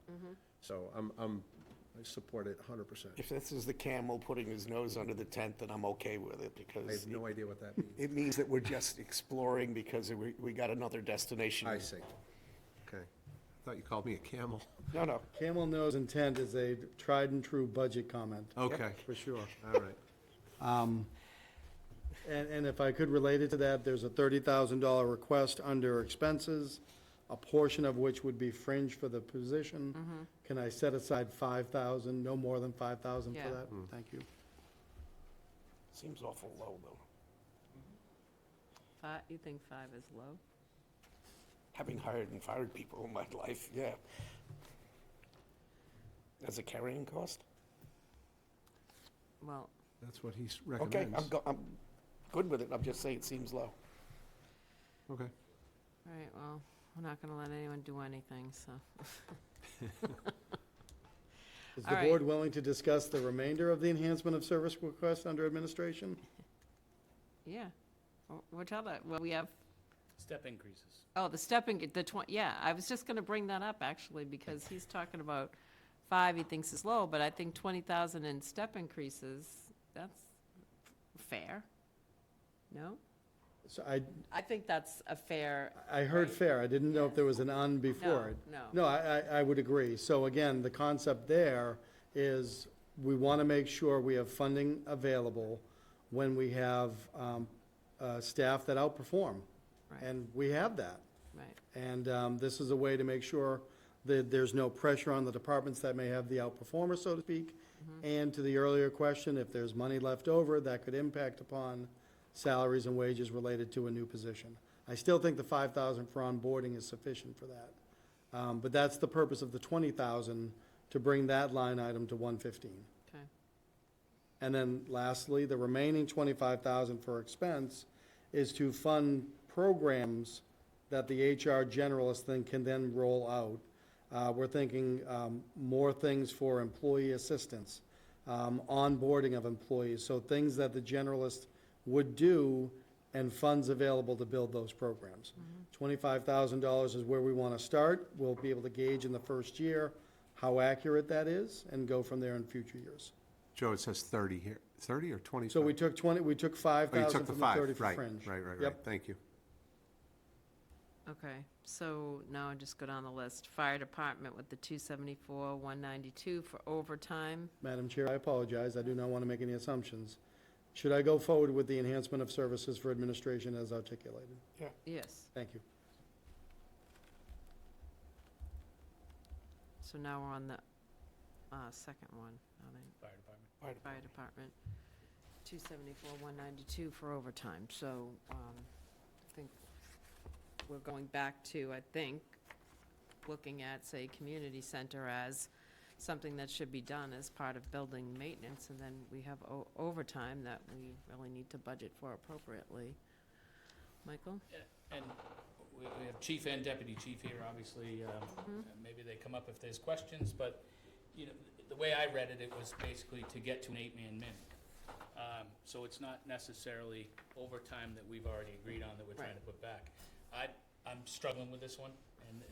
S11: So I support it 100%.
S5: If this is the camel putting his nose under the tent, then I'm okay with it,
S11: I
S5: because
S11: have no idea what that means.
S5: it means that we're just exploring because we got another destination.
S11: I see. Okay. Thought you called me a camel.
S5: No.
S12: Camel nose intent is a tried and true budget comment.
S11: Okay,
S12: For sure.
S11: all right.
S12: And if I could relate it to that, there's a $30,000 request under expenses, a portion of which would be fringe for the position. Can I set aside 5,000, no more than 5,000
S1: Yeah.
S12: for that? Thank you.
S5: Seems awful low, though.
S1: You think 5 is low?
S5: Having hired and fired people in my life, yeah. As a carrying cost?
S1: Well,
S11: That's what he
S5: Okay,
S11: recommends.
S5: I'm good with it. I'm just saying it seems low.
S11: Okay.
S1: all right, well, we're not gonna let anyone do anything, so.
S12: Is
S1: All
S12: the
S1: right.
S12: board willing to discuss the remainder of the enhancement of service requests under administration?
S1: Yeah. Which other, well, we have,
S2: Step increases.
S1: oh, the stepping, yeah, I was just gonna bring that up, actually, because he's talking about 5 he thinks is low, but I think 20,000 in step increases, that's fair. No?
S12: So
S1: I think that's a fair.
S12: I heard
S1: right?
S12: fair. I didn't know if there was an "un" before it.
S1: No.
S12: No, I would agree. So again, the concept there is we want to make sure we have funding available when we have staff that outperform.
S1: Right.
S12: And we have that.
S1: Right.
S12: And this is a way to make sure that there's no pressure on the departments that may have the outperformer, so to speak. And to the earlier question, if there's money left over, that could impact upon salaries and wages related to a new position. I still think the 5,000 for onboarding is sufficient for that. But that's the purpose of the 20,000, to bring that line item to 115.
S1: Okay.
S12: And then lastly, the remaining 25,000 for expense is to fund programs that the HR generalist can then roll out. We're thinking more things for employee assistance, onboarding of employees, so things that the generalist would do and funds available to build those programs. $25,000 is where we want to start. We'll be able to gauge in the first year how accurate that is and go from there in future years.
S11: Joe, it says 30 here. 30 or 25?
S12: So we took 5,000 from the 30 for fringe.
S11: Right.
S12: Yep.
S11: Thank you.
S1: Okay, so now I just go down the list. Fire department with the 274, 192 for overtime.
S12: Madam Chair, I apologize. I do not want to make any assumptions. Should I go forward with the enhancement of services for administration as articulated?
S1: Yes.
S12: Thank you.
S1: So now we're on the second one.
S2: Fire department.
S1: Fire department, 274, 192 for overtime. So I think we're going back to, looking at, say, community center as something that should be done as part of building maintenance, and then we have overtime that we really need to budget for appropriately. Michael?
S2: And we have chief and deputy chief here, obviously. Maybe they come up if there's questions, but, you know, the way I read it, it was basically to get to an 8-man min. So it's not necessarily overtime that we've already agreed on that we're trying to put back. I'm struggling with this one,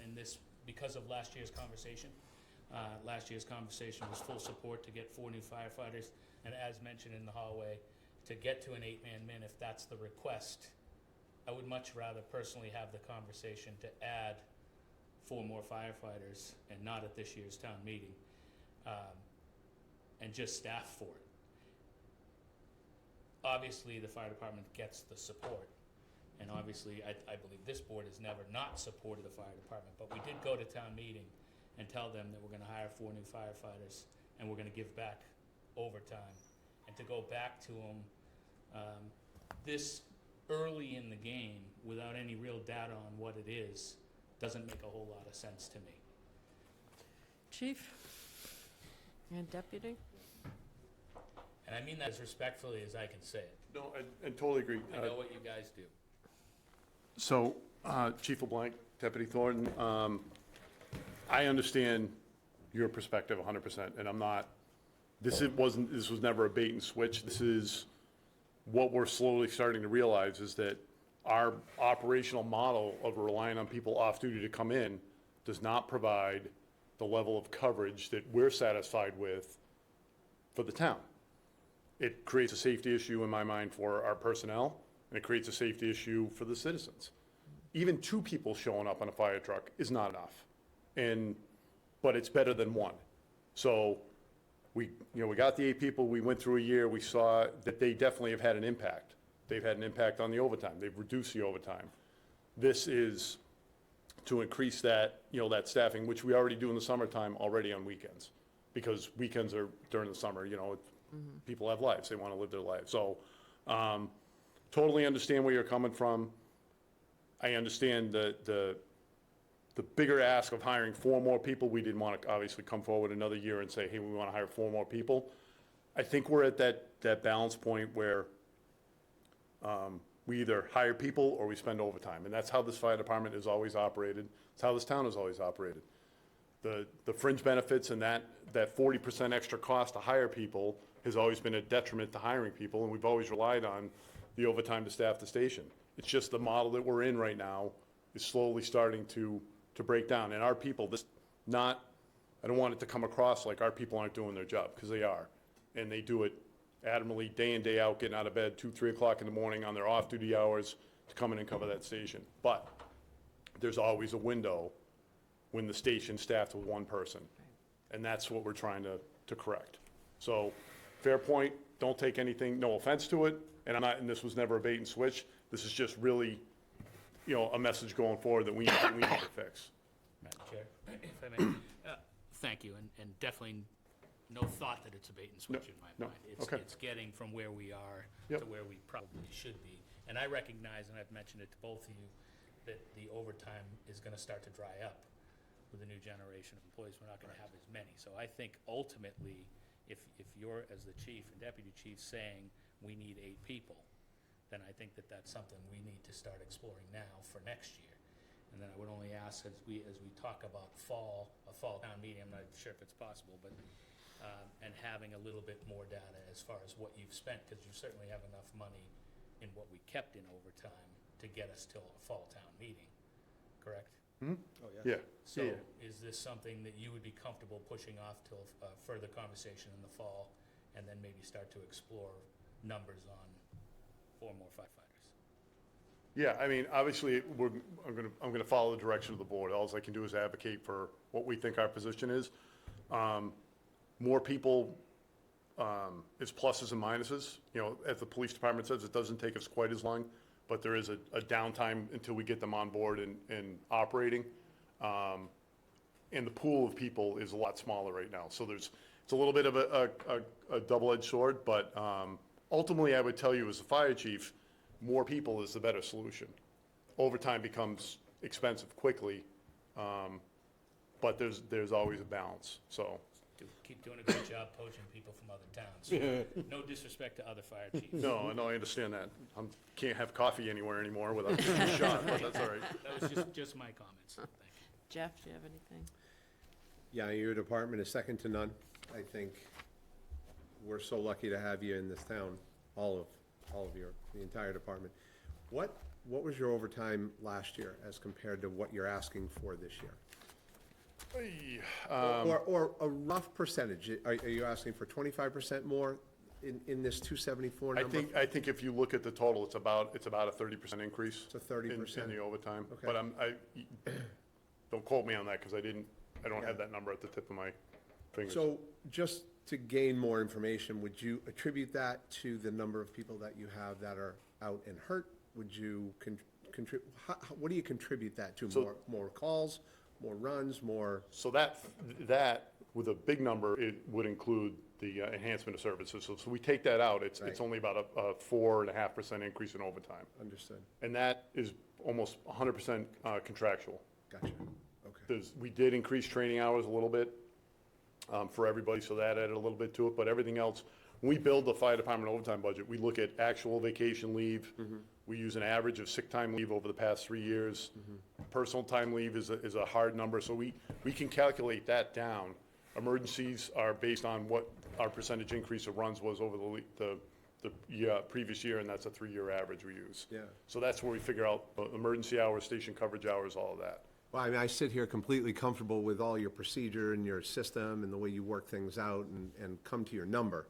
S2: and this, because of last year's conversation. Last year's conversation was full support to get 4 new firefighters, and as mentioned in the hallway, to get to an 8-man min, if that's the request, I would much rather personally have the conversation to add 4 more firefighters, and not at this year's town meeting, and just staff for it. Obviously, the fire department gets the support, and obviously, I believe this board has never not supported the fire department, but we did go to town meeting and tell them that we're gonna hire 4 new firefighters, and we're gonna give back overtime. And to go back to them, this early in the game, without any real data on what it is, doesn't make a whole lot of sense to me.
S1: Chief? And deputy?
S2: And I mean that as respectfully as I can say it.
S17: No, I totally agree.
S2: I know what you guys do.
S17: So, Chief LeBlanc, Deputy Thornton, I understand your perspective 100%, and I'm not, this was never a bait and switch. This is what we're slowly starting to realize, is that our operational model of relying on people off duty to come in does not provide the level of coverage that we're satisfied with for the town. It creates a safety issue in my mind for our personnel, and it creates a safety issue for the citizens. Even 2 people showing up on a fire truck is not enough, but it's better than 1. So we got the 8 people, we went through a year, we saw that they definitely have had an impact. They've had an impact on the overtime. They've reduced the overtime. This is to increase that, that staffing, which we already do in the summertime already on weekends, because weekends are during the summer, people have lives, they want to live their lives. So, totally understand where you're coming from. I understand the bigger ask of hiring 4 more people. We didn't want to obviously come forward another year and say, hey, we want to hire 4 more people. I think we're at that balance point where we either hire people or we spend overtime. And that's how this fire department is always operated. It's how this town is always operated. The fringe benefits and that 40% extra cost to hire people has always been a detriment to hiring people, and we've always relied on the overtime to staff the station. It's just the model that we're in right now is slowly starting to break down. And our people, I don't want it to come across like our people aren't doing their job, because they are. And they do it admirably, day in, day out, getting out of bed 2, 3 o'clock in the morning on their off-duty hours to come in and cover that station. But there's always a window when the station's staffed with one person. And that's what we're trying to correct. So, fair point, don't take anything, no offense to it, and this was never a bait and switch. This is just really, a message going forward that we need to fix.
S2: Madam Chair, if I may, thank you, and definitely no thought that it's a bait and switch in my mind. It's getting from where we are to where we probably should be. And I recognize, and I've mentioned it to both of you, that the overtime is gonna start to dry up with the new generation of employees. We're not gonna have as many. So I think ultimately, if you're, as the chief and deputy chief, saying we need 8 people, then I think that that's something we need to start exploring now for next year. And then I would only ask, as we talk about a fall town meeting, I'm not sure if it's possible, but, and having a little bit more data as far as what you've spent, because you certainly have enough money in what we kept in overtime to get us till a fall town meeting, correct?
S17: Mm-hmm.
S12: Oh,
S17: Yeah.
S2: So is this something that you would be comfortable pushing off till further conversation in the fall, and then maybe start to explore numbers on 4 more firefighters?
S17: Yeah, I mean, obviously, I'm gonna follow the direction of the board. All I can do is advocate for what we think our position is. More people is pluses and minuses. As the police department says, it doesn't take us quite as long, but there is a downtime until we get them on board and operating. And the pool of people is a lot smaller right now. So it's a little bit of a double-edged sword, but ultimately, I would tell you as a fire chief, more people is the better solution. Overtime becomes expensive quickly, but there's always a balance, so.
S2: Keep doing a good job poaching people from other towns. No disrespect to other fire chiefs.
S17: No, I understand that. Can't have coffee anywhere anymore without getting a shot, but that's all right.
S2: That was just my comments. Thank you.
S1: Jeff, do you have anything?
S11: Yeah, your department is second to none. I think we're so lucky to have you in this town, all of the entire department. What was your overtime last year as compared to what you're asking for this year? Or a rough percentage. Are you asking for 25% more in this 274 number?
S17: I think if you look at the total, it's about a 30% increase.
S11: It's a 30%.
S17: In the overtime.
S11: Okay.
S17: But don't quote me on that, because I don't have that number at the tip of my fingers.
S11: So just to gain more information, would you attribute that to the number of people that you have that are out and hurt? Would you contribute, what do you contribute that to? More calls, more runs, more?
S17: So that, with a big number, it would include the enhancement of services. So we take that out, it's only about a 4.5% increase in overtime.
S11: Understood.
S17: And that is almost 100% contractual.
S11: Gotcha, okay.
S17: We did increase training hours a little bit for everybody, so that added a little bit to it, but everything else, when we build the fire department overtime budget, we look at actual vacation leave. We use an average of sick time leave over the past 3 years. Personal time leave is a hard number, so we can calculate that down. Emergencies are based on what our percentage increase of runs was over the previous year, and that's a 3-year average we use.
S11: Yeah.
S17: So that's where we figure out emergency hours, station coverage hours, all of that.
S11: Well, I mean, I sit here completely comfortable with all your procedure and your system and the way you work things out and come to your number.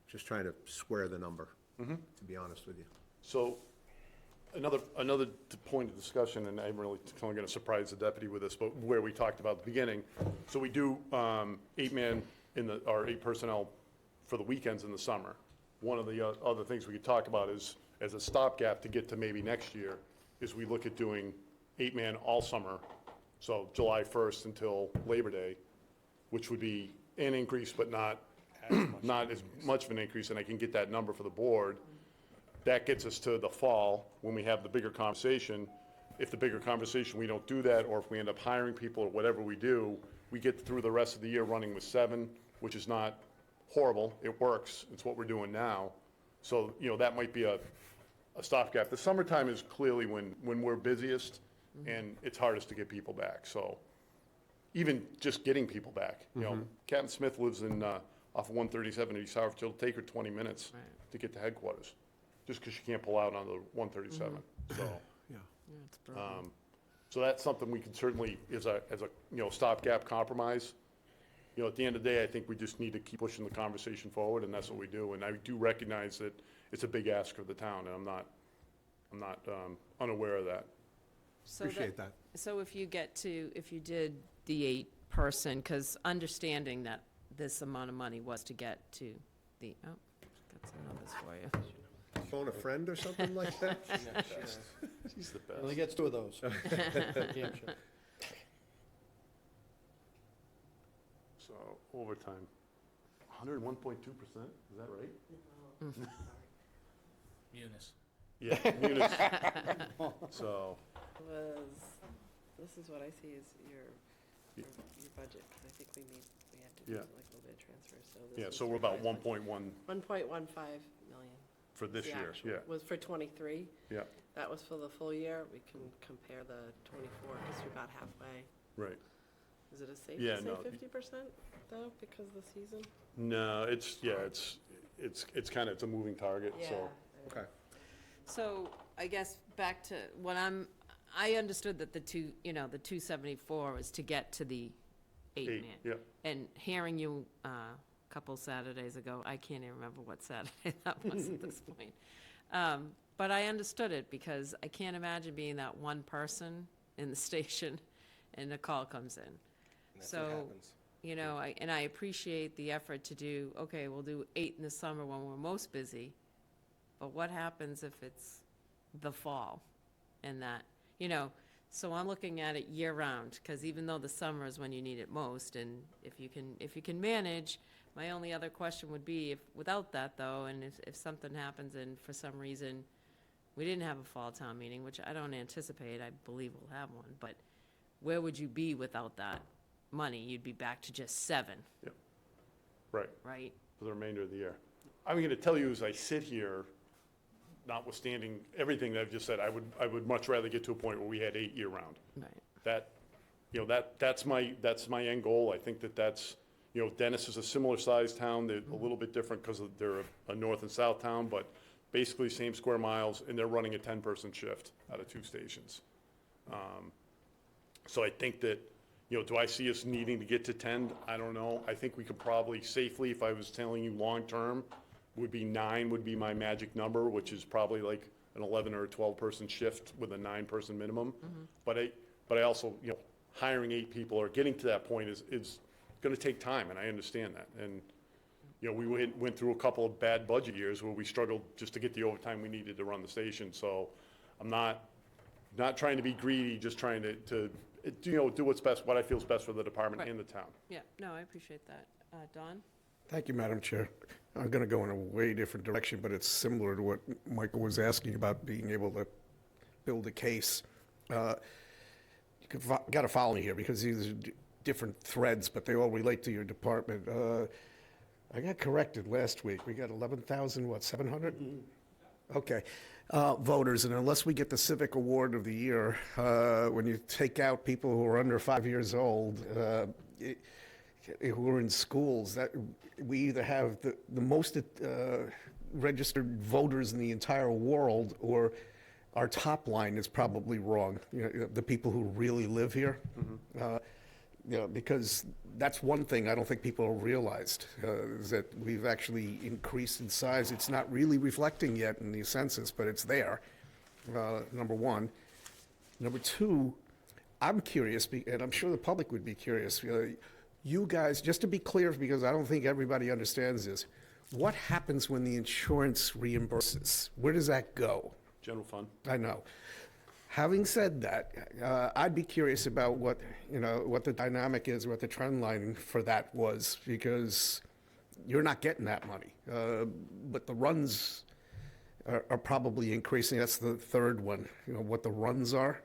S11: Just trying to square the number, to be honest with you.
S17: So another point of discussion, and I'm really only going to surprise the deputy with this, but where we talked about at the beginning. So we do 8-man or 8 personnel for the weekends in the summer. One of the other things we could talk about is, as a stopgap to get to maybe next year, is we look at doing 8-man all summer, so July 1st until Labor Day, which would be an increase, but not as much of an increase, and I can get that number for the board. That gets us to the fall, when we have the bigger conversation. If the bigger conversation, we don't do that, or if we end up hiring people or whatever we do, we get through the rest of the year running with 7, which is not horrible. It works. It's what we're doing now. So, that might be a stopgap. The summertime is clearly when we're busiest and it's hardest to get people back. So even just getting people back, you know, Captain Smith lives in, off of 137 in East Harwich. It'll take her 20 minutes to get to headquarters, just because she can't pull out on the 137. So,
S5: Yeah.
S1: It's brutal.
S17: so that's something we can certainly, as a, you know, stopgap compromise. You know, at the end of the day, I think we just need to keep pushing the conversation forward, and that's what we do. And I do recognize that it's a big ask of the town, and I'm not unaware of that.
S1: So
S5: Appreciate that.
S1: So if you did the 8-person, because understanding that this amount of money was to get to the, oh, got some numbers for you.
S11: Phone a friend or something like that?
S17: She's the best.
S12: Only gets 2 of those. Damn sure.
S17: So overtime, 101.2%, is that right?
S2: Munis.
S17: Yeah, munis. So,
S16: This is what I see is your budget, because I think we have to do
S17: Yeah.
S16: like a little bit of transfers, so this
S17: yeah,
S16: was
S17: so we're
S16: for
S17: about
S16: 500.
S17: 1.1
S16: 1.15 million.
S17: for this
S16: The
S17: year,
S16: actual
S17: yeah,
S16: Was for '23.
S17: yeah,
S16: That was for the full year. We can compare the '24, because we're about halfway.
S17: right.
S16: Is it a safe
S17: Yeah,
S16: to say
S17: no.
S16: 50% though, because of the season?
S17: No, it's kind of, it's a moving target, so.
S11: Okay.
S1: So I guess back to what I understood that the 274 is to get to the 8-man.
S17: Yeah,
S1: And hearing you a couple Saturdays ago, I can't even remember what Saturday that was at this point. But I understood it, because I can't imagine being that one person in the station and a call comes in. So, you know, I appreciate the effort to do, okay, we'll do 8 in the summer when we're most busy, but what happens if it's the fall and that, you know, so I'm looking at it year-round, because even though the summer is when you need it most, and if you can manage, my only other question would be, if, without that though, and if something happens and for some reason we didn't have a fall town meeting, which I don't anticipate, I believe we'll have one, but where would you be without that money? You'd be back to just 7,
S17: right,
S1: right?
S17: for the remainder of the year. I'm going to tell you as I sit here, notwithstanding everything that I've just said, I would much rather get to a point where we had 8 year-round.
S1: Right.
S17: That, you know, that's my end goal. I think that's, you know, Dennis is a similar sized town. They're a little bit different because they're a north and south town, but basically same square miles, and they're running a 10-person shift out of 2 stations. So I think that, you know, do I see us needing to get to 10? I don't know. I think we could probably safely, if I was telling you long-term, would be 9 would be my magic number, which is probably like an 11 or a 12-person shift with a 9-person minimum. But I also, you know, hiring 8 people or getting to that point is going to take time, and I understand that. And, you know, we went through a couple of bad budget years where we struggled just to get the overtime we needed to run the station. So I'm not trying to be greedy, just trying to you know, do what's best, what I feel is best for the department and the town.
S1: Yeah, no, I appreciate that. Don?
S5: Thank you, Madam Chair. I'm going to go in a way different direction, but it's similar to what Michael was asking about being able to build a case. You got to follow me here, because these are different threads, but they all relate to your department. I got corrected last week. We got 11,700? Okay. Voters, and unless we get the Civic Award of the Year, when you take out people who are under 5 years old, who are in schools, that we either have the most registered voters in the entire world, or our top line is probably wrong. You know, the people who really live here. You know, because that's one thing I don't think people realized, is that we've actually increased in size. It's not really reflecting yet in the census, but it's there, number one. Number two, I'm curious, and I'm sure the public would be curious. You guys, just to be clear, because I don't think everybody understands this, what happens when the insurance reimburses? Where does that go?
S17: General fund.
S5: I know. Having said that, I'd be curious about what the dynamic is, what the trend line for that was, because you're not getting that money. But the runs are probably increasing. That's the third one, you know, what the runs are.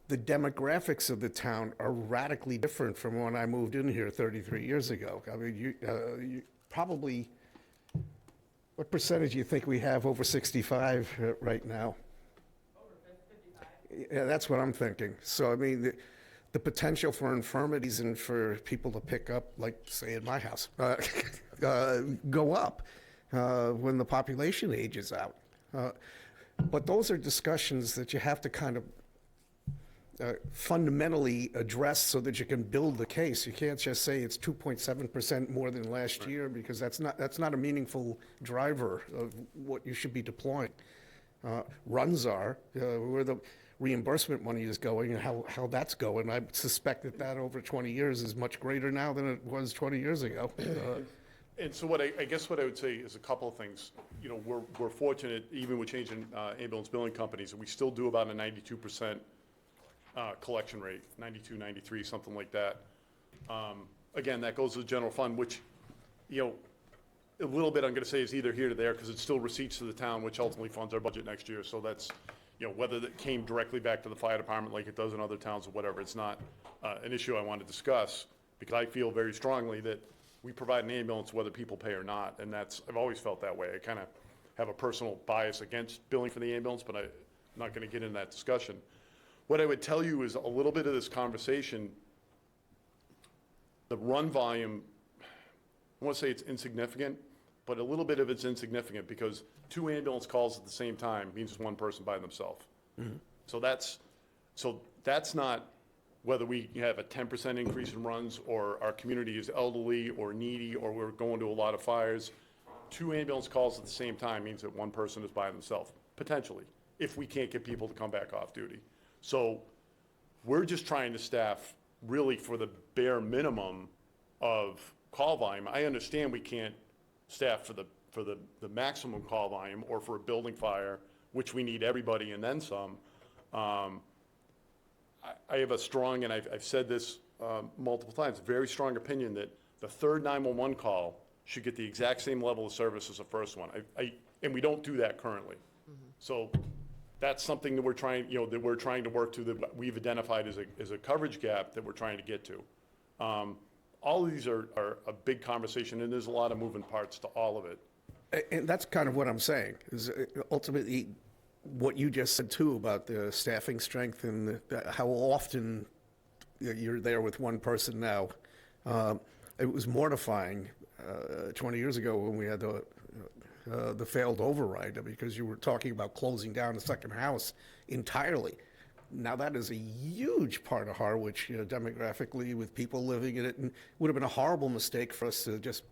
S5: The demographics of the town are radically different from when I moved in here 33 years ago. I mean, you probably What percentage do you think we have over 65 right now? Yeah, that's what I'm thinking. So, I mean, the potential for infirmities and for people to pick up, like, say, in my house, go up when the population ages out. But those are discussions that you have to kind of fundamentally address so that you can build the case. You can't just say it's 2.7% more than last year, because that's not a meaningful driver of what you should be deploying. Runs are where the reimbursement money is going and how that's going. I suspect that over 20 years is much greater now than it was 20 years ago.
S17: And so I guess what I would say is a couple of things. You know, we're fortunate, even with changing ambulance billing companies, that we still do about a 92% collection rate, 92, 93, something like that. Again, that goes to the general fund, which, you know, a little bit I'm going to say is either here or there, because it's still receipts to the town, which ultimately funds our budget next year. So that's, you know, whether that came directly back to the fire department like it does in other towns or whatever, it's not an issue I want to discuss, because I feel very strongly that we provide an ambulance whether people pay or not, and I've always felt that way. I kind of have a personal bias against billing for the ambulance, but I'm not going to get into that discussion. What I would tell you is a little bit of this conversation, the run volume, I want to say it's insignificant, but a little bit of it's insignificant because 2 ambulance calls at the same time means it's one person by themselves.
S5: Mm-hmm.
S17: So that's not whether we have a 10% increase in runs or our community is elderly or needy or we're going to a lot of fires. 2 ambulance calls at the same time means that one person is by themselves, potentially, if we can't get people to come back off duty. So we're just trying to staff really for the bare minimum of call volume. I understand we can't staff for the maximum call volume or for a building fire, which we need everybody and then some. I have a strong, and I've said this multiple times, very strong opinion that the third 911 call should get the exact same level of service as the first one. And we don't do that currently. So that's something that we're trying to work to, that we've identified as a coverage gap that we're trying to get to. All of these are a big conversation, and there's a lot of moving parts to all of it.
S5: And that's kind of what I'm saying, is ultimately what you just said too about the staffing strength and how often you're there with one person now. It was mortifying 20 years ago when we had the failed override, because you were talking about closing down a second house entirely. Now that is a huge part of Harwich, demographically, with people living in it, and it would have been a horrible mistake for us to just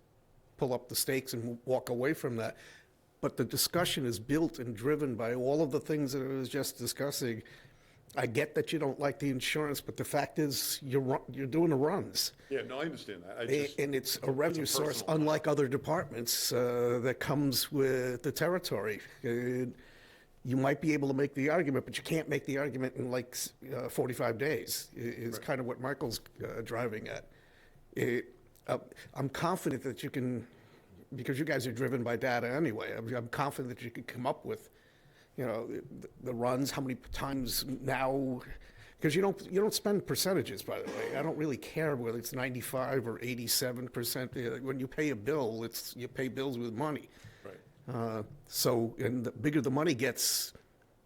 S5: pull up the stakes and walk away from that. But the discussion is built and driven by all of the things that I was just discussing. I get that you don't like the insurance, but the fact is you're doing the runs.
S17: Yeah, no, I understand that.
S5: And it's a revenue source, unlike other departments, that comes with the territory. You might be able to make the argument, but you can't make the argument in like 45 days, is
S17: Right.
S5: kind of what Michael's driving at. I'm confident that you can, because you guys are driven by data anyway, I'm confident that you can come up with, the runs, how many times now, because you don't spend percentages, by the way. I don't really care whether it's 95 or 87%. When you pay a bill, you pay bills with money.
S17: Right.
S5: And the bigger the money gets,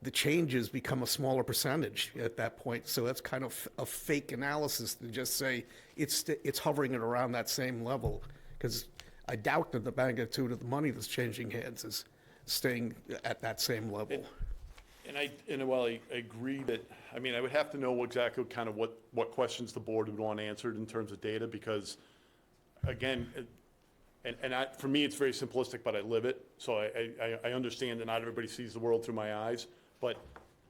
S5: the changes become a smaller percentage at that point. So that's kind of a fake analysis to just say it's hovering at around that same level, because I doubt that the magnitude of the money that's changing hands is staying at that same level.
S17: And while I agree that, I mean, I would have to know exactly kind of what questions the board would want answered in terms of data, because, again, for me, it's very simplistic, but I live it. So I understand that not everybody sees the world through my eyes, but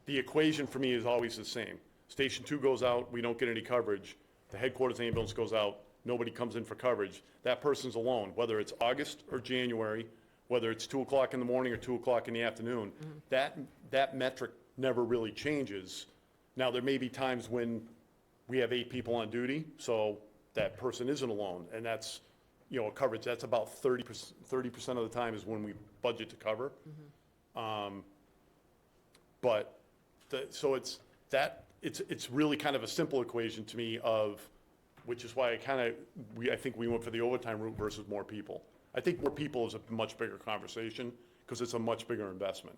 S17: the equation for me is always the same. Station 2 goes out, we don't get any coverage. The headquarters ambulance goes out, nobody comes in for coverage. That person's alone, whether it's August or January, whether it's 2 o'clock in the morning or 2 o'clock in the afternoon. That metric never really changes. Now, there may be times when we have 8 people on duty, so that person isn't alone, and that's, a coverage. That's about 30% of the time is when we budget to cover. So it's really kind of a simple equation to me of, which is why I think we went for the overtime route versus more people. I think more people is a much bigger conversation, because it's a much bigger investment.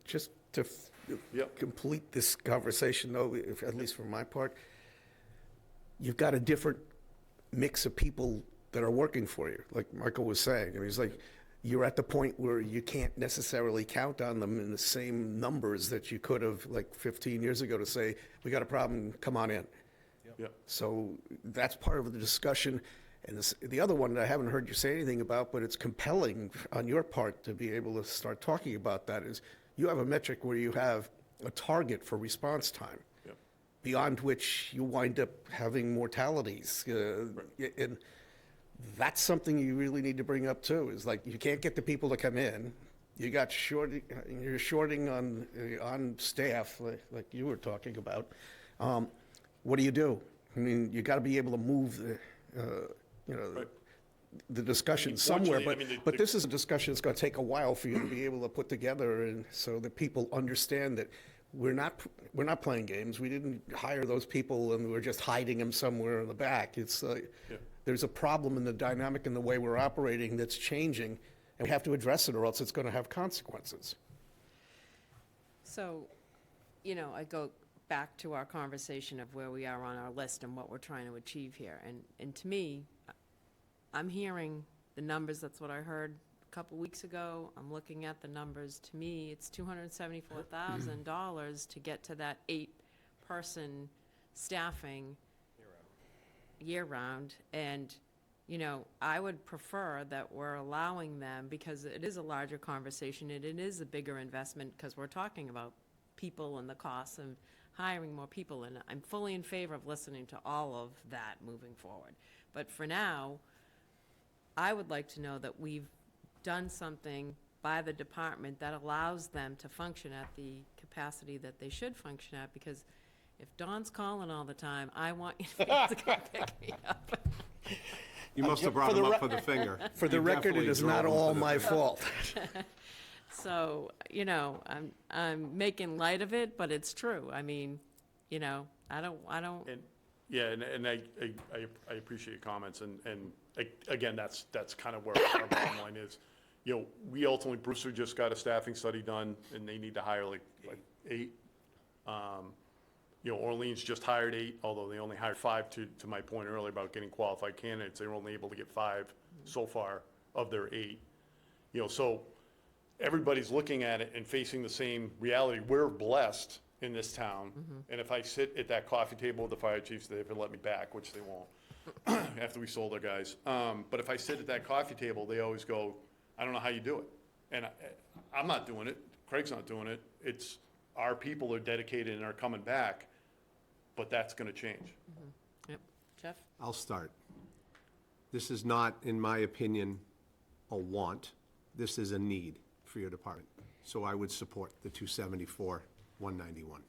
S5: Just to complete this conversation, though, at least for my part, you've got a different mix of people that are working for you, like Michael was saying. I mean, it's like you're at the point where you can't necessarily count on them in the same numbers that you could have like 15 years ago to say, we got a problem, come on in.
S17: Yep.
S5: So that's part of the discussion. And the other one that I haven't heard you say anything about, but it's compelling on your part to be able to start talking about that, is you have a metric where you have a target for response time, beyond which you wind up having mortalities. And that's something you really need to bring up too, is like, you can't get the people to come in. You're shorting on staff, like you were talking about. What do you do? I mean, you got to be able to move the discussion somewhere, but this is a discussion that's going to take a while for you to be able to put together, and so that people understand that we're not playing games. We didn't hire those people and we're just hiding them somewhere in the back. It's there's a problem in the dynamic in the way we're operating that's changing, and we have to address it, or else it's going to have consequences.
S1: So, I go back to our conversation of where we are on our list and what we're trying to achieve here. And to me, I'm hearing the numbers, that's what I heard a couple weeks ago. I'm looking at the numbers. To me, it's $274,000 to get to that 8-person staffing year-round. And, I would prefer that we're allowing them, because it is a larger conversation and it is a bigger investment, because we're talking about people and the costs of hiring more people, and I'm fully in favor of listening to all of that moving forward. But for now, I would like to know that we've done something by the department that allows them to function at the capacity that they should function at, because if Dawn's calling all the time, I want you to be able to come pick me up.
S11: You must have brought him up for the finger.
S5: For the
S11: You
S5: record, it
S11: definitely
S5: is
S11: drove
S5: not
S11: him
S5: all
S11: for the
S5: my
S11: finger.
S5: fault.
S1: So, I'm making light of it, but it's true. I mean, I don't.
S17: And I appreciate your comments, and again, that's kind of where our bottom line is. We ultimately, Brewster just got a staffing study done, and they need to hire like 8. Orleans just hired 8, although they only hired 5, to my point earlier about getting qualified candidates. They were only able to get 5 so far of their 8. So everybody's looking at it and facing the same reality. We're blessed in this town, and if I sit at that coffee table with the fire chiefs, they haven't let me back, which they won't, after we sold our guys. But if I sit at that coffee table, they always go, I don't know how you do it. And I'm not doing it. Craig's not doing it. It's our people are dedicated and are coming back, but that's going to change.
S1: Yep. Jeff?
S11: I'll start. This is not, in my opinion, a want. This is a need for your department. So I would support the 274, 191.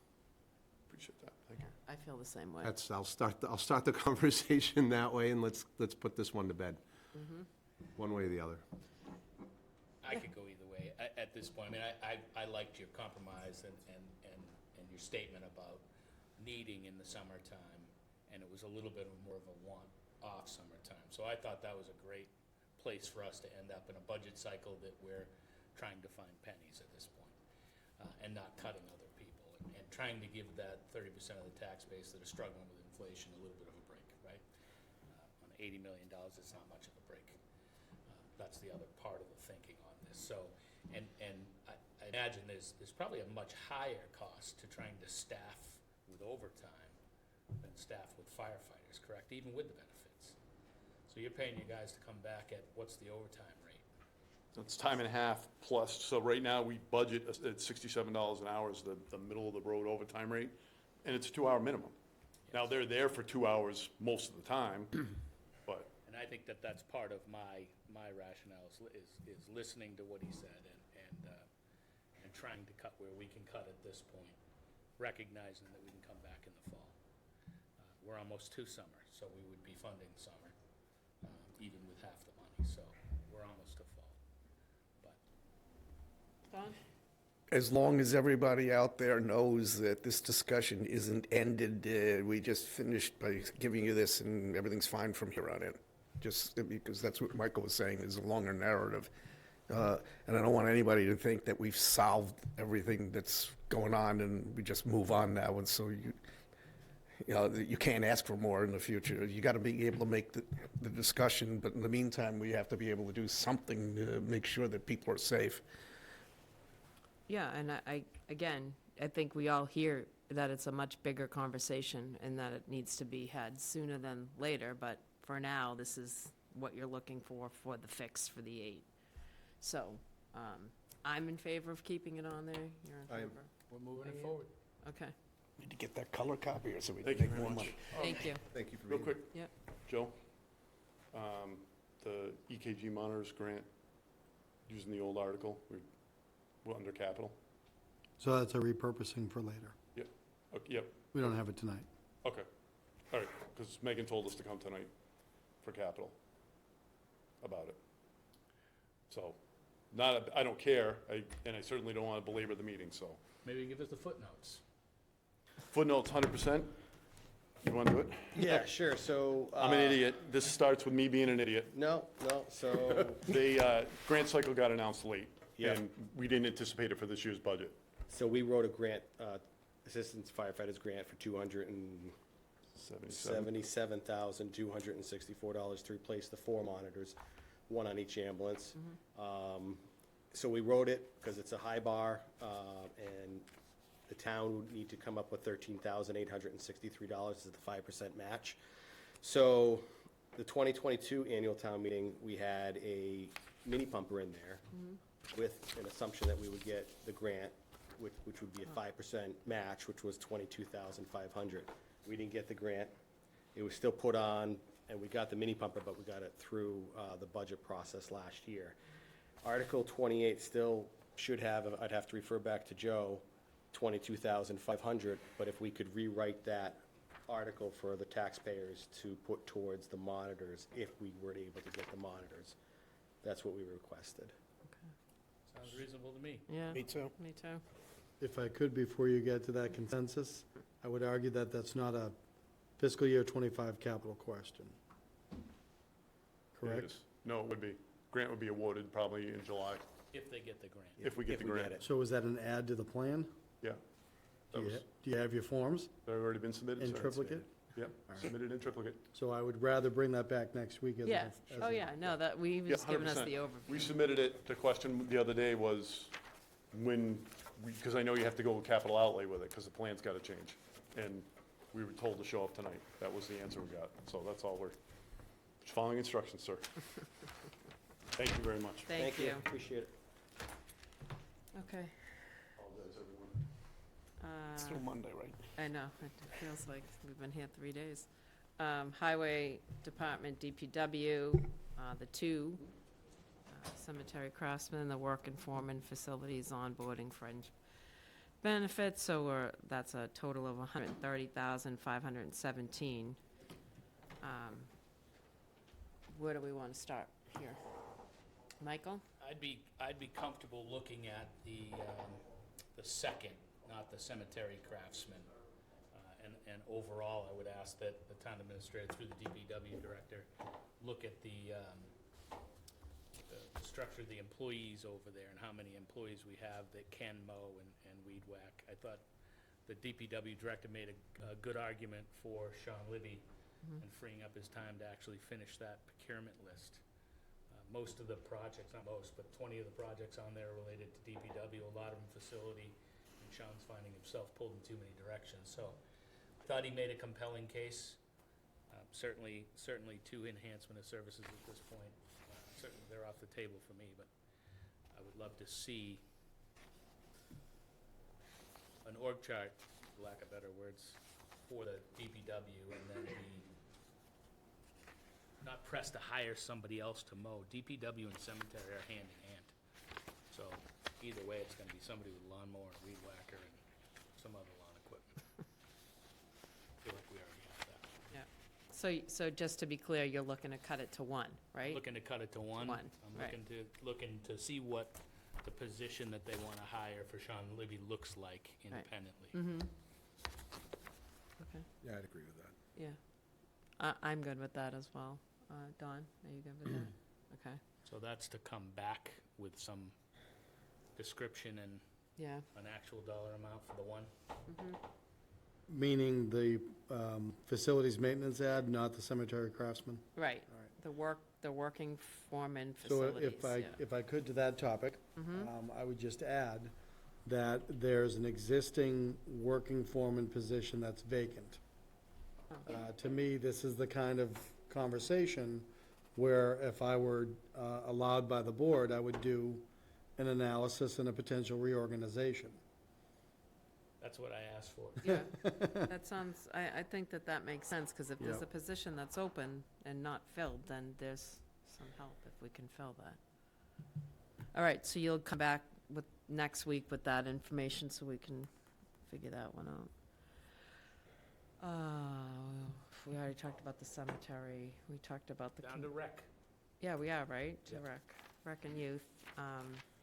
S17: Appreciate that. Thank you.
S1: I feel the same way.
S11: I'll start the conversation that way, and let's put this one to bed. One way or the other.
S2: I could go either way at this point. I mean, I liked your compromise and your statement about needing in the summertime, and it was a little bit more of a want off summertime. So I thought that was a great place for us to end up in a budget cycle that we're trying to find pennies at this point, and not cutting other people, and trying to give that 30% of the tax base that are struggling with inflation a little bit of a break, right? On $80 million, it's not much of a break. That's the other part of the thinking on this. So, and I imagine there's probably a much higher cost to trying to staff with overtime than staff with firefighters, correct? Even with the benefits. So you're paying your guys to come back at, what's the overtime rate?
S17: It's time and a half plus. So right now, we budget at $67 an hour is the middle of the road overtime rate, and it's a 2-hour minimum. Now, they're there for 2 hours most of the time, but.
S2: And I think that's part of my rationale is listening to what he said and trying to cut where we can cut at this point, recognizing that we can come back in the fall. We're almost to summer, so we would be funding summer, even with half the money, so we're almost to fall. But
S1: Don?
S5: As long as everybody out there knows that this discussion isn't ended, we just finished by giving you this and everything's fine from here on in. just because that's what Michael was saying, is a longer narrative. And I don't want anybody to think that we've solved everything that's going on and we just move on now. And so you can't ask for more in the future. You got to be able to make the discussion, but in the meantime, we have to be able to do something to make sure that people are safe.
S1: Yeah, and again, I think we all hear that it's a much bigger conversation and that it needs to be had sooner than later, but for now, this is what you're looking for the fix for the 8. So, I'm in favor of keeping it on there. You're in
S11: I am.
S1: favor?
S2: We're moving
S1: Are
S2: it
S1: you?
S2: forward.
S1: Okay,
S5: Need to get that color copier so we
S17: Thank
S5: can
S17: you
S5: make
S17: very
S5: more
S17: much.
S5: money.
S1: thank you.
S11: Thank you for
S17: Real
S11: being
S17: quick.
S1: Yep.
S17: Joe, the EKG monitors grant, using the old article, we're under capital.
S12: So that's a repurposing for later.
S17: Okay, yep,
S12: We don't have it tonight.
S17: okay. All right, because Megan told us to come tonight for capital about it. So, I don't care, and I certainly don't want to belabor the meeting, so.
S2: Maybe give us the footnotes.
S17: Footnotes, 100%? You want to do it?
S13: Yeah, sure, so.
S17: I'm an idiot. This starts with me being an idiot.
S13: No, so,
S17: Grant cycle got announced late,
S13: Yeah.
S17: and we didn't anticipate it for this year's budget.
S13: so we wrote a grant, Assistance Firefighters Grant for $277,264 to replace the 4 monitors, 1 on each ambulance. So we wrote it because it's a high bar, and the town would need to come up with $13,863 as the 5% match. So the 2022 annual town meeting, we had a mini pumper in there with an assumption that we would get the grant, which would be a 5% match, which was $22,500. We didn't get the grant. It was still put on, and we got the mini pumper, but we got it through the budget process last year. Article 28 still should have, I'd have to refer back to Joe, $22,500, but if we could rewrite that article for the taxpayers to put towards the monitors, if we were able to get the monitors, that's what we requested.
S2: Sounds reasonable to me.
S1: Yeah,
S5: Me too.
S1: me too.
S12: If I could, before you get to that consensus, I would argue that that's not a fiscal year '25 capital question.
S17: It
S12: Correct?
S17: is. No, it would be. Grant would be awarded probably in July,
S2: If they get the grant.
S17: if we get the grant.
S13: it.
S12: So is that an add to the plan?
S17: Yeah.
S12: Do
S17: That
S12: you,
S17: was,
S12: do you have your forms
S17: they've already been submitted,
S12: in
S17: sir.
S12: triplicate?
S17: Yep, submitted in triplicate.
S12: So I would rather bring that back next week as a.
S1: Yeah,
S12: as
S1: oh
S12: a-
S1: yeah, no, that, we've
S17: Yeah,
S1: just given us
S17: 100%.
S1: the overview.
S17: We submitted it. The question the other day was when, because I know you have to go with capital outlay with it, because the plan's got to change. And we were told to show up tonight. That was the answer we got. So that's all we're, just following instructions, sir. Thank you very much.
S1: Thank you.
S13: Appreciate it.
S1: Okay.
S17: Apologize, everyone.
S5: It's still Monday, right?
S1: I know, it feels like we've been here 3 days. Highway Department, DPW, the 2 cemetery craftsmen, the work and foreman facilities onboarding fringe benefits, so that's a total of $130,517. Where do we want to start here? Michael?
S2: I'd be comfortable looking at the second, not the cemetery craftsman. And overall, I would ask that the town administrator, through the DPW director, look at the structure of the employees over there and how many employees we have that can mow and weed whack. I thought the DPW director made a good argument for Sean Libby and freeing up his time to actually finish that procurement list. Most of the projects, not most, but 20 of the projects on there are related to DPW, a lot of them facility, and Sean's finding himself pulled in too many directions. So I thought he made a compelling case. Certainly 2 enhancement of services at this point. Certainly they're off the table for me, but I would love to see an org chart, for lack of better words, for the DPW, and then be not pressed to hire somebody else to mow. DPW and cemetery are hand in hand. So either way, it's gonna be somebody with a lawnmower, a weed whacker, and some other lawn equipment. Feel like we already have that.
S1: Yeah. So just to be clear, you're looking to cut it to 1, right?
S2: Looking to cut it to 1.
S1: One,
S2: I'm
S1: right.
S2: looking to see what the position that they wanna hire for Sean Libby looks like independently.
S1: Okay,
S14: Yeah, I'd agree with that.
S1: yeah. I'm good with that as well. Don, are you good with that? Okay,
S2: So that's to come back with some description and
S1: yeah.
S2: an actual dollar amount for the one?
S12: Meaning the facilities maintenance ad, not the cemetery craftsman?
S1: Right,
S12: All right.
S1: the working foreman
S12: So
S1: facilities,
S12: if I could to that topic,
S1: Mm-hmm.
S12: I would just add that there's an existing working foreman position that's vacant.
S1: Oh.
S12: To me, this is the kind of conversation where if I were allowed by the board, I would do an analysis and a potential reorganization.
S2: That's what I asked for.
S1: Yeah, that sounds, I think that makes sense, because if there's
S12: Yeah.
S1: a position that's open and not filled, then there's some help if we can fill that. All right, so you'll come back with, next week with that information so we can figure that one out. We already talked about the cemetery, we talked about the.
S2: Down to rec.
S1: Yeah, we are, right? To rec and youth,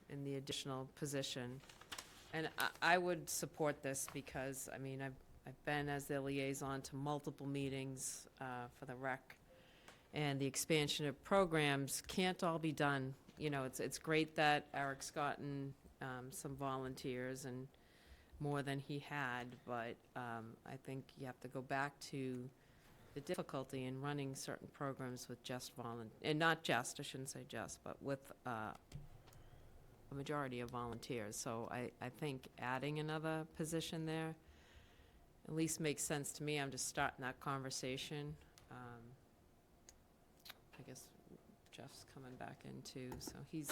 S1: in the additional position. And I would support this because, I mean, I've been as their liaison to multiple meetings for the rec. And the expansion of programs can't all be done. You know, it's great that Eric's gotten some volunteers and more than he had, but I think you have to go back to the difficulty in running certain programs with just and not just, I shouldn't say just, but with a majority of volunteers. So I think adding another position there at least makes sense to me. I'm just starting that conversation. I guess Jeff's coming back in too, so he's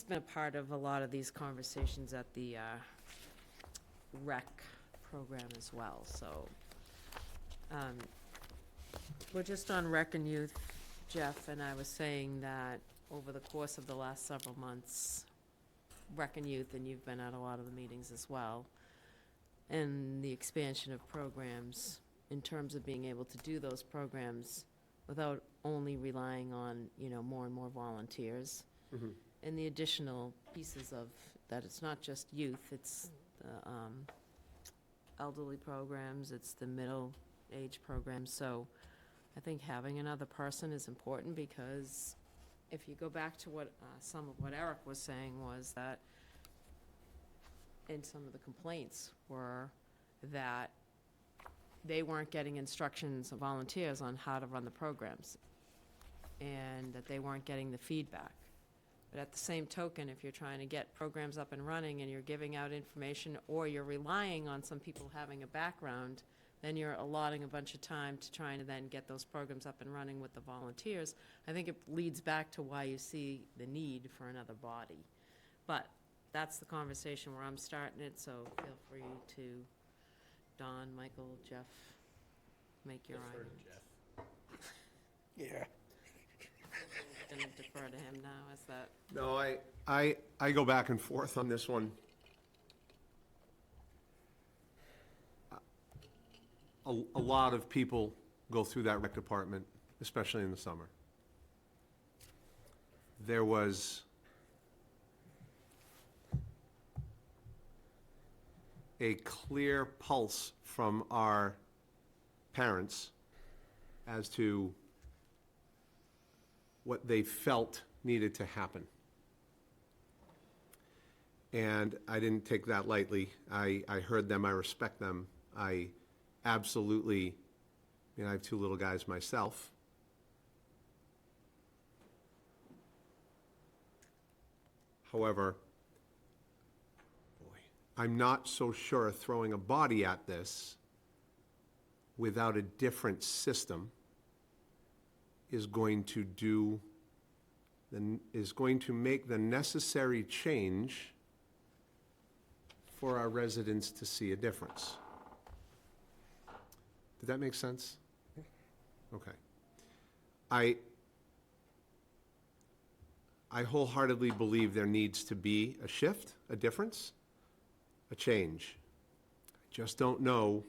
S1: been a part of a lot of these conversations at the rec program as well, so. We're just on rec and youth, Jeff, and I was saying that over the course of the last several months, rec and youth, and you've been at a lot of the meetings as well, and the expansion of programs in terms of being able to do those programs without only relying on, more and more volunteers. And the additional pieces of that, it's not just youth, it's the elderly programs, it's the middle-age programs. So I think having another person is important, because if you go back to what some of what Eric was saying was that, and some of the complaints were that they weren't getting instructions of volunteers on how to run the programs, and that they weren't getting the feedback. But at the same token, if you're trying to get programs up and running and you're giving out information, or you're relying on some people having a background, then you're allotting a bunch of time to trying to then get those programs up and running with the volunteers. I think it leads back to why you see the need for another body. But that's the conversation where I'm starting it, so feel free to, Don, Michael, Jeff, make your
S2: Defer
S1: own.
S2: to Jeff.
S5: Yeah.
S1: Gonna defer to him now, is that?
S11: No, I go back and forth on this one. A lot of people go through that rec department, especially in the summer. There was a clear pulse from our parents as to what they felt needed to happen. And I didn't take that lightly. I heard them, I respect them. I absolutely, I have two little guys myself. However, I'm not so sure throwing a body at this without a different system is going to make the necessary change for our residents to see a difference. Did that make sense? Okay. I wholeheartedly believe there needs to be a shift, a difference, a change. I just don't know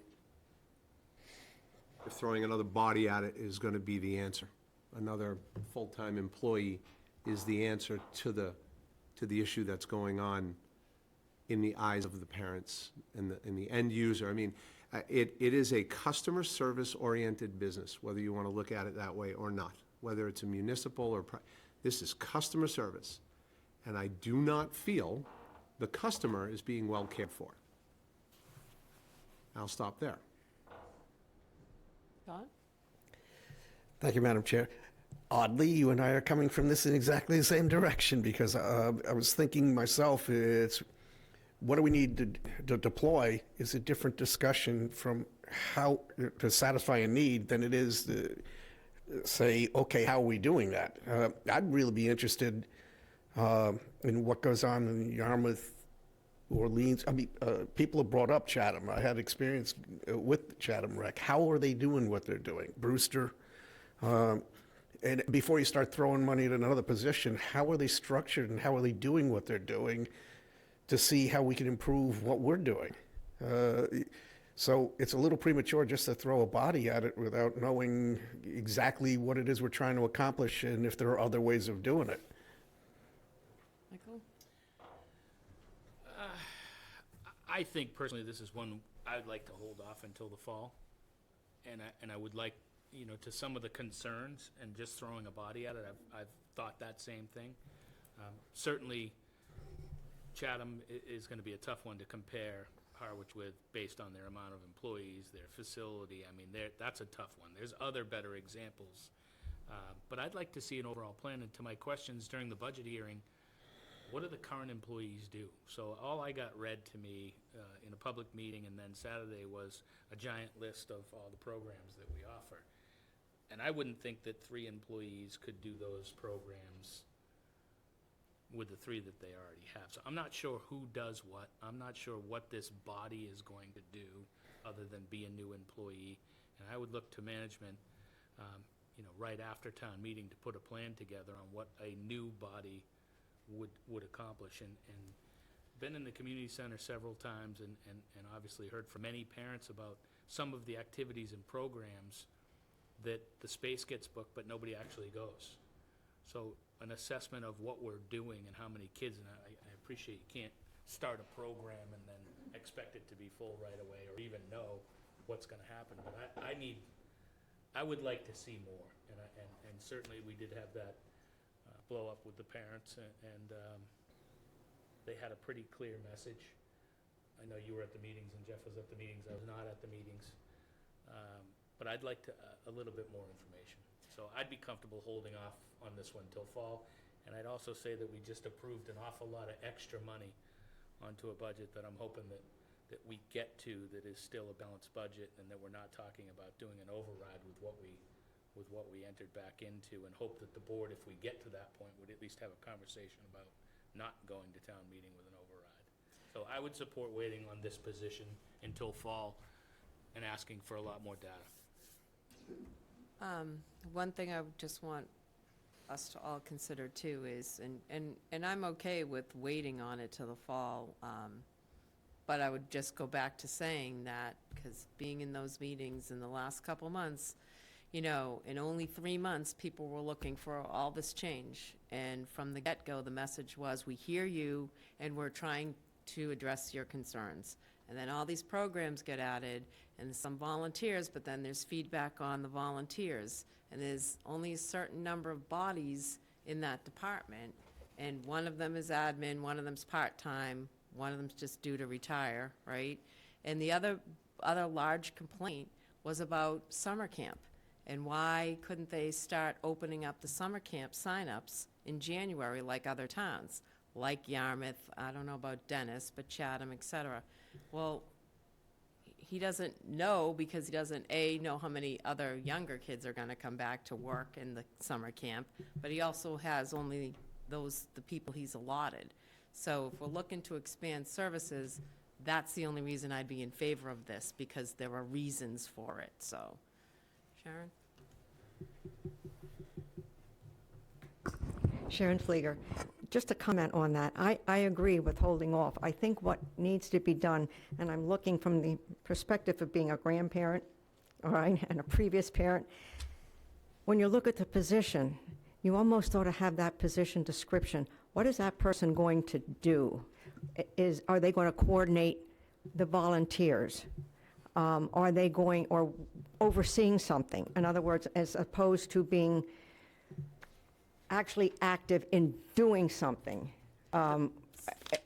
S11: if throwing another body at it is going to be the answer. Another full-time employee is the answer to the issue that's going on in the eyes of the parents and the end user. I mean, it is a customer service-oriented business, whether you want to look at it that way or not, whether it's a municipal or, this is customer service. And I do not feel the customer is being well cared for. I'll stop there.
S1: Don?
S5: Thank you, Madam Chair. Oddly, you and I are coming from this in exactly the same direction, because I was thinking myself, it's what do we need to deploy is a different discussion from how to satisfy a need than it is to say, okay, how are we doing that? I'd really be interested in what goes on in Yarmouth, Orleans. I mean, people have brought up Chatham. I had experience with Chatham Rec. How are they doing what they're doing? Brewster. And before you start throwing money at another position, how are they structured and how are they doing what they're doing to see how we can improve what we're doing? So it's a little premature just to throw a body at it without knowing exactly what it is we're trying to accomplish and if there are other ways of doing it.
S1: Michael?
S2: I think personally this is one I would like to hold off until the fall. And I would like, you know, to some of the concerns and just throwing a body at it, I've thought that same thing. Certainly Chatham is going to be a tough one to compare Harwich with based on their amount of employees, their facility. I mean, that's a tough one. There's other better examples. But I'd like to see an overall plan. And to my questions during the budget hearing, what do the current employees do? So all I got read to me in a public meeting and then Saturday was a giant list of all the programs that we offer. And I wouldn't think that 3 employees could do those programs with the 3 that they already have. So I'm not sure who does what. I'm not sure what this body is going to do other than be a new employee. And I would look to management, you know, right after town meeting to put a plan together on what a new body would accomplish. And been in the community center several times and obviously heard from many parents about some of the activities and programs that the space gets booked, but nobody actually goes. So an assessment of what we're doing and how many kids, and I appreciate you can't start a program and then expect it to be full right away or even know what's gonna happen, but I would like to see more, and certainly we did have that blow up with the parents, and they had a pretty clear message. I know you were at the meetings and Jeff was at the meetings, I was not at the meetings. But I'd like to, a little bit more information. So I'd be comfortable holding off on this one till fall. And I'd also say that we just approved an awful lot of extra money onto a budget that I'm hoping that we get to that is still a balanced budget and that we're not talking about doing an override with what we entered back into, and hope that the board, if we get to that point, would at least have a conversation about not going to town meeting with an override. So I would support waiting on this position until fall and asking for a lot more data.
S1: One thing I would just want us to all consider too is, and I'm okay with waiting on it till the fall, but I would just go back to saying that, because being in those meetings in the last couple months, you know, in only 3 months, people were looking for all this change. And from the get-go, the message was, we hear you and we're trying to address your concerns. And then all these programs get added, and some volunteers, but then there's feedback on the volunteers. And there's only a certain number of bodies in that department, and one of them is admin, one of them's part-time, one of them's just due to retire, right? And the other large complaint was about summer camp. And why couldn't they start opening up the summer camp signups in January like other towns? Like Yarmouth, I don't know about Dennis, but Chatham, et cetera. Well, he doesn't know because he doesn't, A, know how many other younger kids are gonna come back to work in the summer camp, but he also has only the people he's allotted. So if we're looking to expand services, that's the only reason I'd be in favor of this, because there are reasons for it, so. Sharon?
S18: Sharon Flieger. Just a comment on that. I agree with holding off. I think what needs to be done, and I'm looking from the perspective of being a grandparent, all right, and a previous parent, when you look at the position, you almost ought to have that position description. What is that person going to do? are they going to coordinate the volunteers? Are they going, or overseeing something? In other words, as opposed to being actually active in doing something.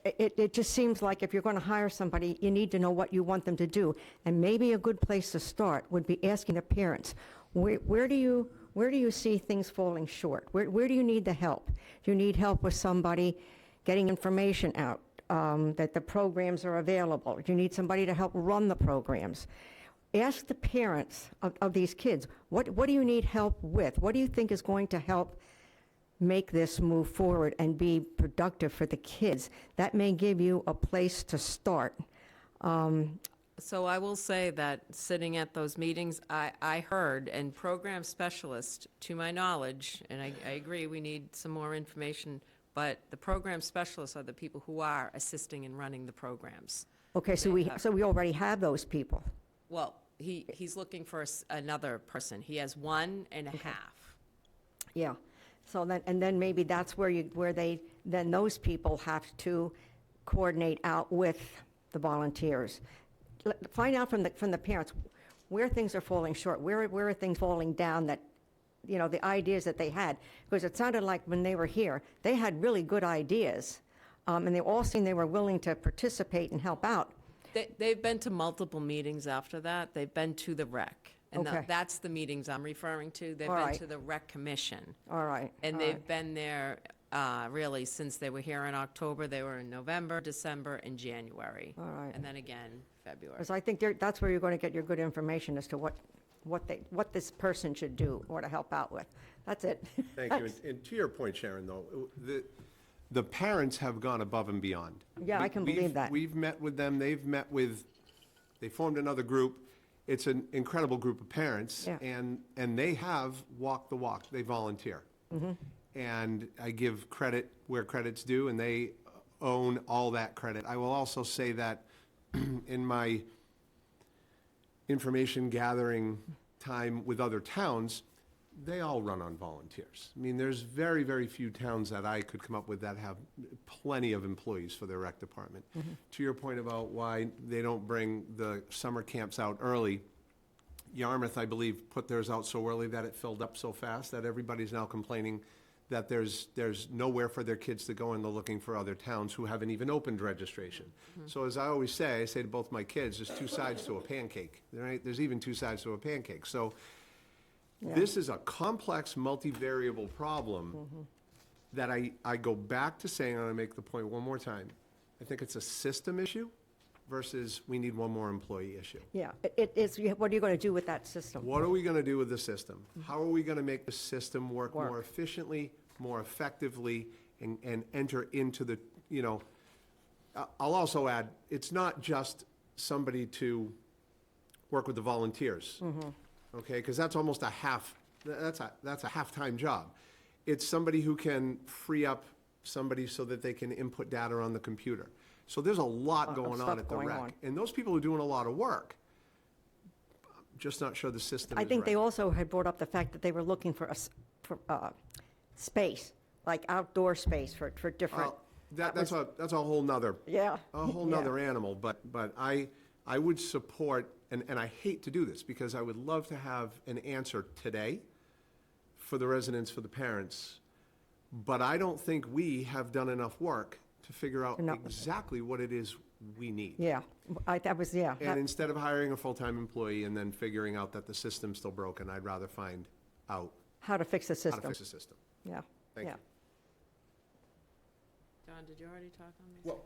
S18: It just seems like if you're going to hire somebody, you need to know what you want them to do. And maybe a good place to start would be asking the parents, where do you see things falling short? Where do you need the help? Do you need help with somebody getting information out, that the programs are available? Do you need somebody to help run the programs? Ask the parents of these kids, what do you need help with? What do you think is going to help make this move forward and be productive for the kids? That may give you a place to start.
S1: So I will say that sitting at those meetings, I heard, and program specialists, to my knowledge, and I agree we need some more information, but the program specialists are the people who are assisting in running the programs.
S18: Okay, so we already have those people.
S1: Well, he's looking for another person. He has 1.5.
S18: Yeah. So then maybe that's then those people have to coordinate out with the volunteers. Find out from the parents where things are falling short, where are things falling down, that, the ideas that they had. Because it sounded like when they were here, they had really good ideas, and they all seemed they were willing to participate and help out.
S1: They've been to multiple meetings after that. They've been to the rec. And
S18: Okay.
S1: that's the meetings I'm referring to. They've
S18: All
S1: been
S18: right.
S1: to the rec commission.
S18: All right.
S1: And
S18: all
S1: they've
S18: right.
S1: been there really since they were here in October. They were in November, December, and January.
S18: All right.
S1: And then again, February.
S18: Because I think that's where you're going to get your good information as to what this person should do or to help out with. That's it.
S11: Thank you. And to your point, Sharon, though, the parents have gone above and beyond.
S18: Yeah, I can believe that.
S11: We've met with them, they formed another group. It's an incredible group of parents.
S18: Yeah.
S11: And they have walked the walk. They volunteer.
S18: Mm-hmm.
S11: And I give credit where credit's due, and they own all that credit. I will also say that in my information gathering time with other towns, they all run on volunteers. I mean, there's very, very few towns that I could come up with that have plenty of employees for their rec department.
S18: Mm-hmm.
S11: To your point about why they don't bring the summer camps out early, Yarmouth, I believe, put theirs out so early that it filled up so fast that everybody's now complaining that there's nowhere for their kids to go, and they're looking for other towns who haven't even opened registration. So as I always say, I say to both my kids, there's two sides to a pancake, right? There's even two sides to a pancake. So this is a complex, multivariable problem that I go back to saying, and I make the point one more time, I think it's a system issue versus we need one more employee issue.
S18: Yeah, it's, what are you going to do with that system?
S11: What are we going to do with the system? How are we going to make the system work more efficiently, more effectively, and enter into the, I'll also add, it's not just somebody to work with the volunteers, okay? Because that's almost that's a half-time job. It's somebody who can free up somebody so that they can input data on the computer. So there's a lot going on at the rec. And those people are doing a lot of work. I'm just not sure the system is
S18: I think they
S11: right.
S18: also had brought up the fact that they were looking for space, like outdoor space for different.
S11: Well, that's a whole nother.
S18: Yeah.
S11: A whole nother animal, but I would support, and I hate to do this, because I would love to have an answer today for the residents, for the parents, but I don't think we have done enough work to figure out exactly what it is we need.
S18: Yeah,
S11: And instead of hiring a full-time employee and then figuring out that the system's still broken, I'd rather find out
S18: how to fix the system.
S11: how to fix the system.
S18: Yeah.
S11: Thank you.
S1: John, did you already talk on these?
S11: Well,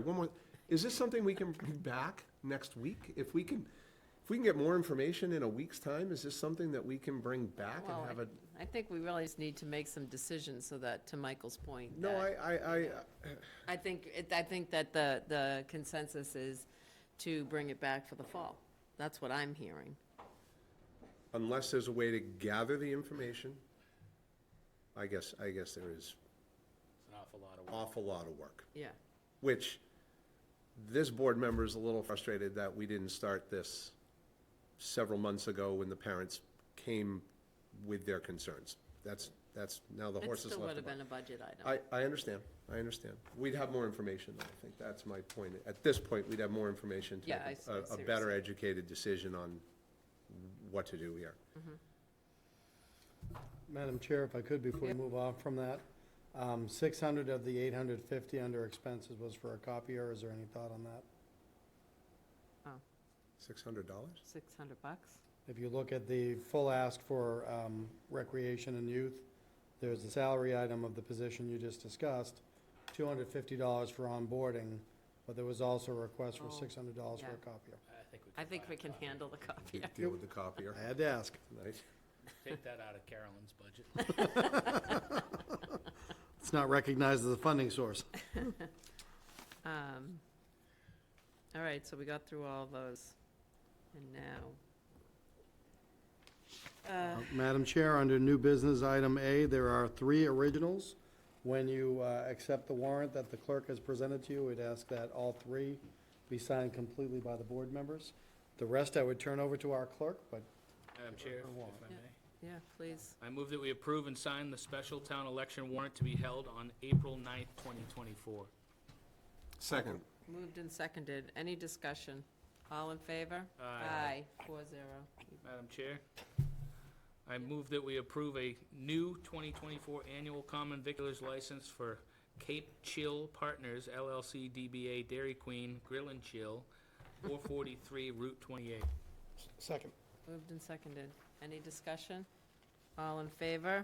S11: one more. Is this something we can bring back next week? If we can get more information in a week's time, is this something that we can bring back
S1: Well,
S11: and have a?
S1: I think we really just need to make some decisions so that, to Michael's point.
S11: No,
S1: that- I think that the consensus is to bring it back for the fall. That's what I'm hearing.
S11: Unless there's a way to gather the information, I guess there is
S2: It's an
S11: awful lot of work.
S1: Yeah.
S11: Which this board member is a little frustrated that we didn't start this several months ago when the parents came with their concerns. That's that's now the
S1: It
S11: horse is
S1: still
S11: left.
S1: would have
S11: to
S1: been a budget item.
S11: I understand, I understand. We'd have more information, though, I think that's my point. At this point, we'd have more information to
S1: Yeah,
S11: make
S1: I see
S11: a
S1: what you're
S11: better
S1: saying.
S11: educated decision on what to do here.
S12: Madam Chair, if I could, before we move on from that, 600 of the 850 under expenses was for a copier. Is there any thought on that?
S11: $600?
S1: $600?
S12: If you look at the full ask for recreation and youth, there's the salary item of the position you just discussed, $250 for onboarding, but there was also a request for
S1: Oh,
S12: $600
S1: yeah.
S12: for a copier.
S1: I think we can handle the copier.
S11: Deal with the copier.
S12: I had to ask.
S11: Nice.
S2: Take that out of Carolyn's budget.
S12: It's not recognized as a funding source.
S1: All right, so we got through all those. And now,
S12: Madam Chair, under new business item A, there are 3 originals. When you accept the warrant that the clerk has presented to you, we'd ask that all 3 be signed completely by the board members. The rest I would turn over to our clerk, but
S2: Madam Chair, if I may.
S1: yeah, please.
S2: I move that we approve and sign the special town election warrant to be held on April 9th, 2024.
S11: Second.
S1: Moved and seconded. Any discussion? All in favor?
S2: Aye.
S1: 4-0.
S2: Madam Chair, I move that we approve a new 2024 annual common viculars license for Cape Chill Partners LLC DBA Dairy Queen Grill and Chill, 443 Route 28.
S5: Second.
S1: Moved and seconded. Any discussion? All in favor?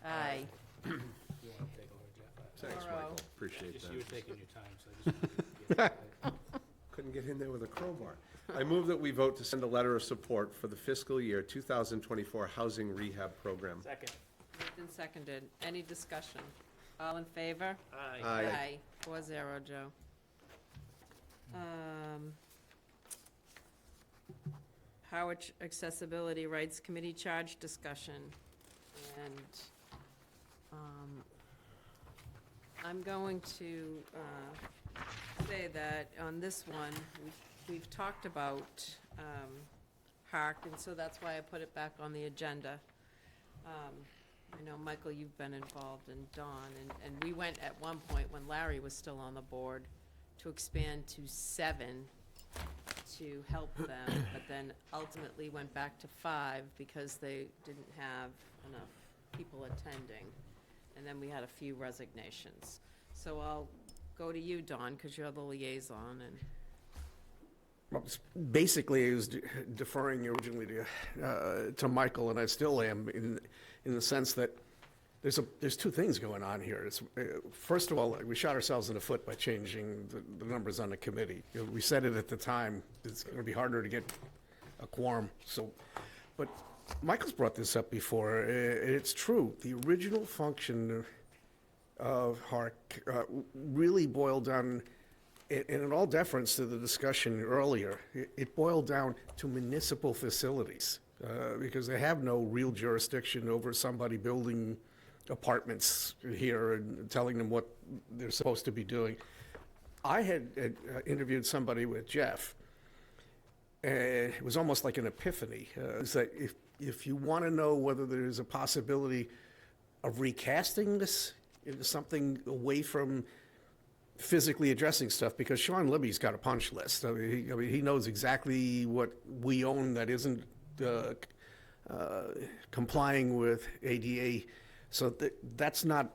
S1: Aye.
S2: You want to take over, Jeff?
S11: Thanks, Michael, appreciate
S2: Just
S11: that.
S2: you were taking your time, so I just wanted to get it.
S11: Couldn't get in there with a crowbar. I move that we vote to send a letter of support for the fiscal year 2024 housing rehab program.
S2: Second.
S1: Moved and seconded. Any discussion? All in favor?
S2: Aye.
S11: Aye.
S1: 4-0, Joe. Harwich Accessibility Rights Committee charge discussion. And I'm going to say that on this one, we've talked about Hark, and so that's why I put it back on the agenda. I know, Michael, you've been involved, and Dawn, and we went at one point, when Larry was still on the board, to expand to 7 to help them, but then ultimately went back to 5 because they didn't have enough people attending. And then we had a few resignations. So I'll go to you, Dawn, because you're the liaison, and
S5: Well, basically, I was deferring originally to Michael, and I still am, in the sense that there's 2 things going on here. First of all, we shot ourselves in the foot by changing the numbers on the committee. We said it at the time, it's going to be harder to get a quorum, but Michael's brought this up before. It's true. The original function of HARC really boiled down, and in all deference to the discussion earlier, it boiled down to municipal facilities, because they have no real jurisdiction over somebody building apartments here and telling them what they're supposed to be doing. I had interviewed somebody with Jeff, and it was almost like an epiphany. It's that if you want to know whether there's a possibility of recasting this into something away from physically addressing stuff, because Sean Libby's got a punch list. I mean, he knows exactly what we own that isn't complying with ADA. So that's not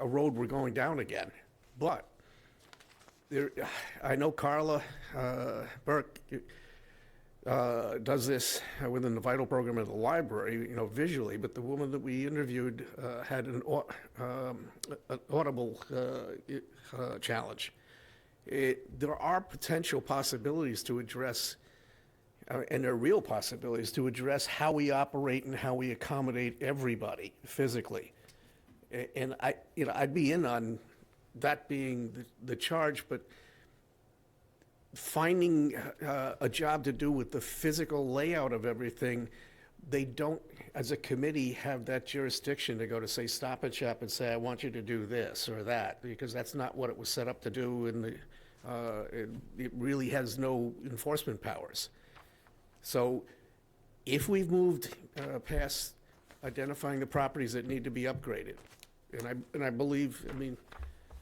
S5: a road we're going down again. But I know Carla Burke does this within the Vital program of the library, visually, but the woman that we interviewed had an audible challenge. There are potential possibilities to address, and there are real possibilities to address how we operate and how we accommodate everybody physically. And I'd be in on that being the charge, but finding a job to do with the physical layout of everything, they don't, as a committee, have that jurisdiction to go to, say, Stop and Shop and say, I want you to do this or that, because that's not what it was set up to do, and it really has no enforcement powers. So if we've moved past identifying the properties that need to be upgraded. And I believe, I mean,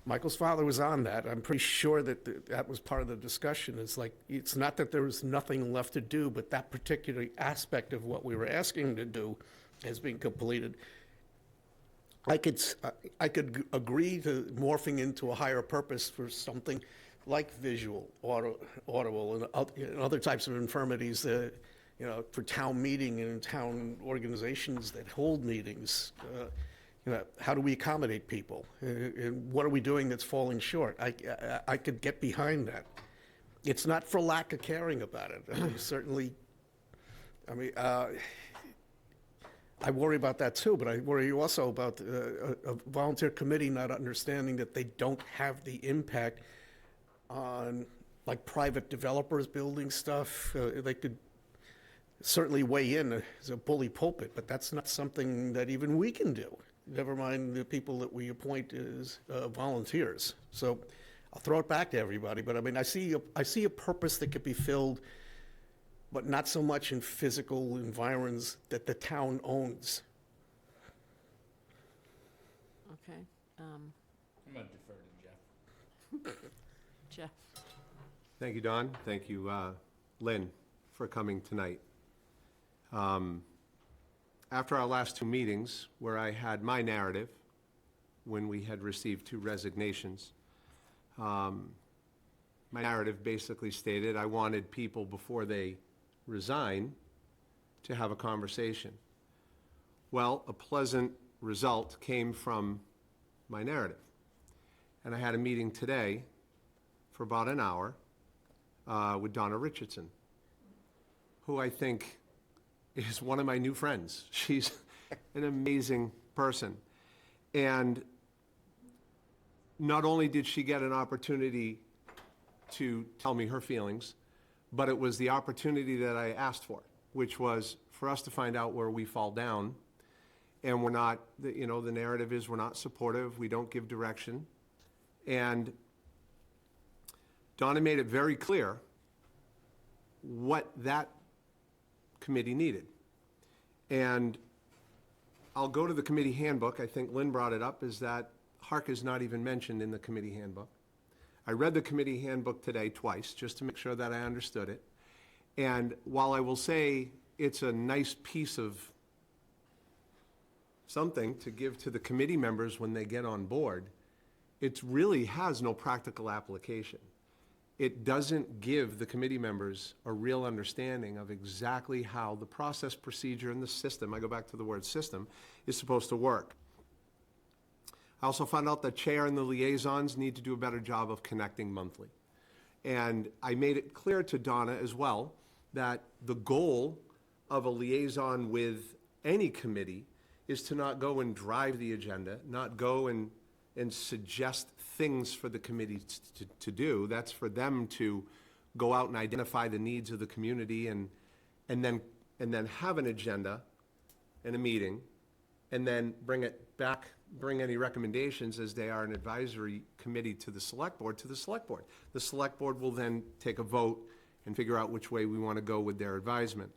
S5: Michael's father was on that. I'm pretty sure that that was part of the discussion. It's like, it's not that there was nothing left to do, but that particular aspect of what we were asking to do has been completed. I could agree to morphing into a higher purpose for something like visual, audible, and other types of infirmities, for town meeting and town organizations that hold meetings. How do we accommodate people? And what are we doing that's falling short? I could get behind that. It's not for lack of caring about it. Certainly, I worry about that too, but I worry also about a volunteer committee not understanding that they don't have the impact on, like, private developers building stuff. They could certainly weigh in as a bully pulpit, but that's not something that even we can do. Never mind the people that we appoint as volunteers. So I'll throw it back to everybody, but I mean, I see a purpose that could be filled, but not so much in physical environs that the town owns.
S1: Okay.
S2: I'm going to defer to Jeff.
S1: Jeff.
S11: Thank you, Don. Thank you, Lynn, for coming tonight. After our last two meetings, where I had my narrative, when we had received 2 resignations, my narrative basically stated I wanted people, before they resign, to have a conversation. Well, a pleasant result came from my narrative. And I had a meeting today for about an hour with Donna Richardson, who I think is one of my new friends. She's an amazing person. And not only did she get an opportunity to tell me her feelings, but it was the opportunity that I asked for, which was for us to find out where we fall down. And we're not, the narrative is we're not supportive, we don't give direction. And Donna made it very clear what that committee needed. And I'll go to the committee handbook. I think Lynn brought it up, is that HARC is not even mentioned in the committee handbook. I read the committee handbook today twice, just to make sure that I understood it. And while I will say it's a nice piece of something to give to the committee members when they get on board, it really has no practical application. It doesn't give the committee members a real understanding of exactly how the process, procedure, and the system, I go back to the word system, is supposed to work. I also found out the chair and the liaisons need to do a better job of connecting monthly. And I made it clear to Donna as well that the goal of a liaison with any committee is to not go and drive the agenda, not go and suggest things for the committee to do. That's for them to go out and identify the needs of the community and then have an agenda and a meeting, and then bring it back, bring any recommendations as they are an advisory committee to the select board, to the select board. The select board will then take a vote and figure out which way we want to go with their advisement.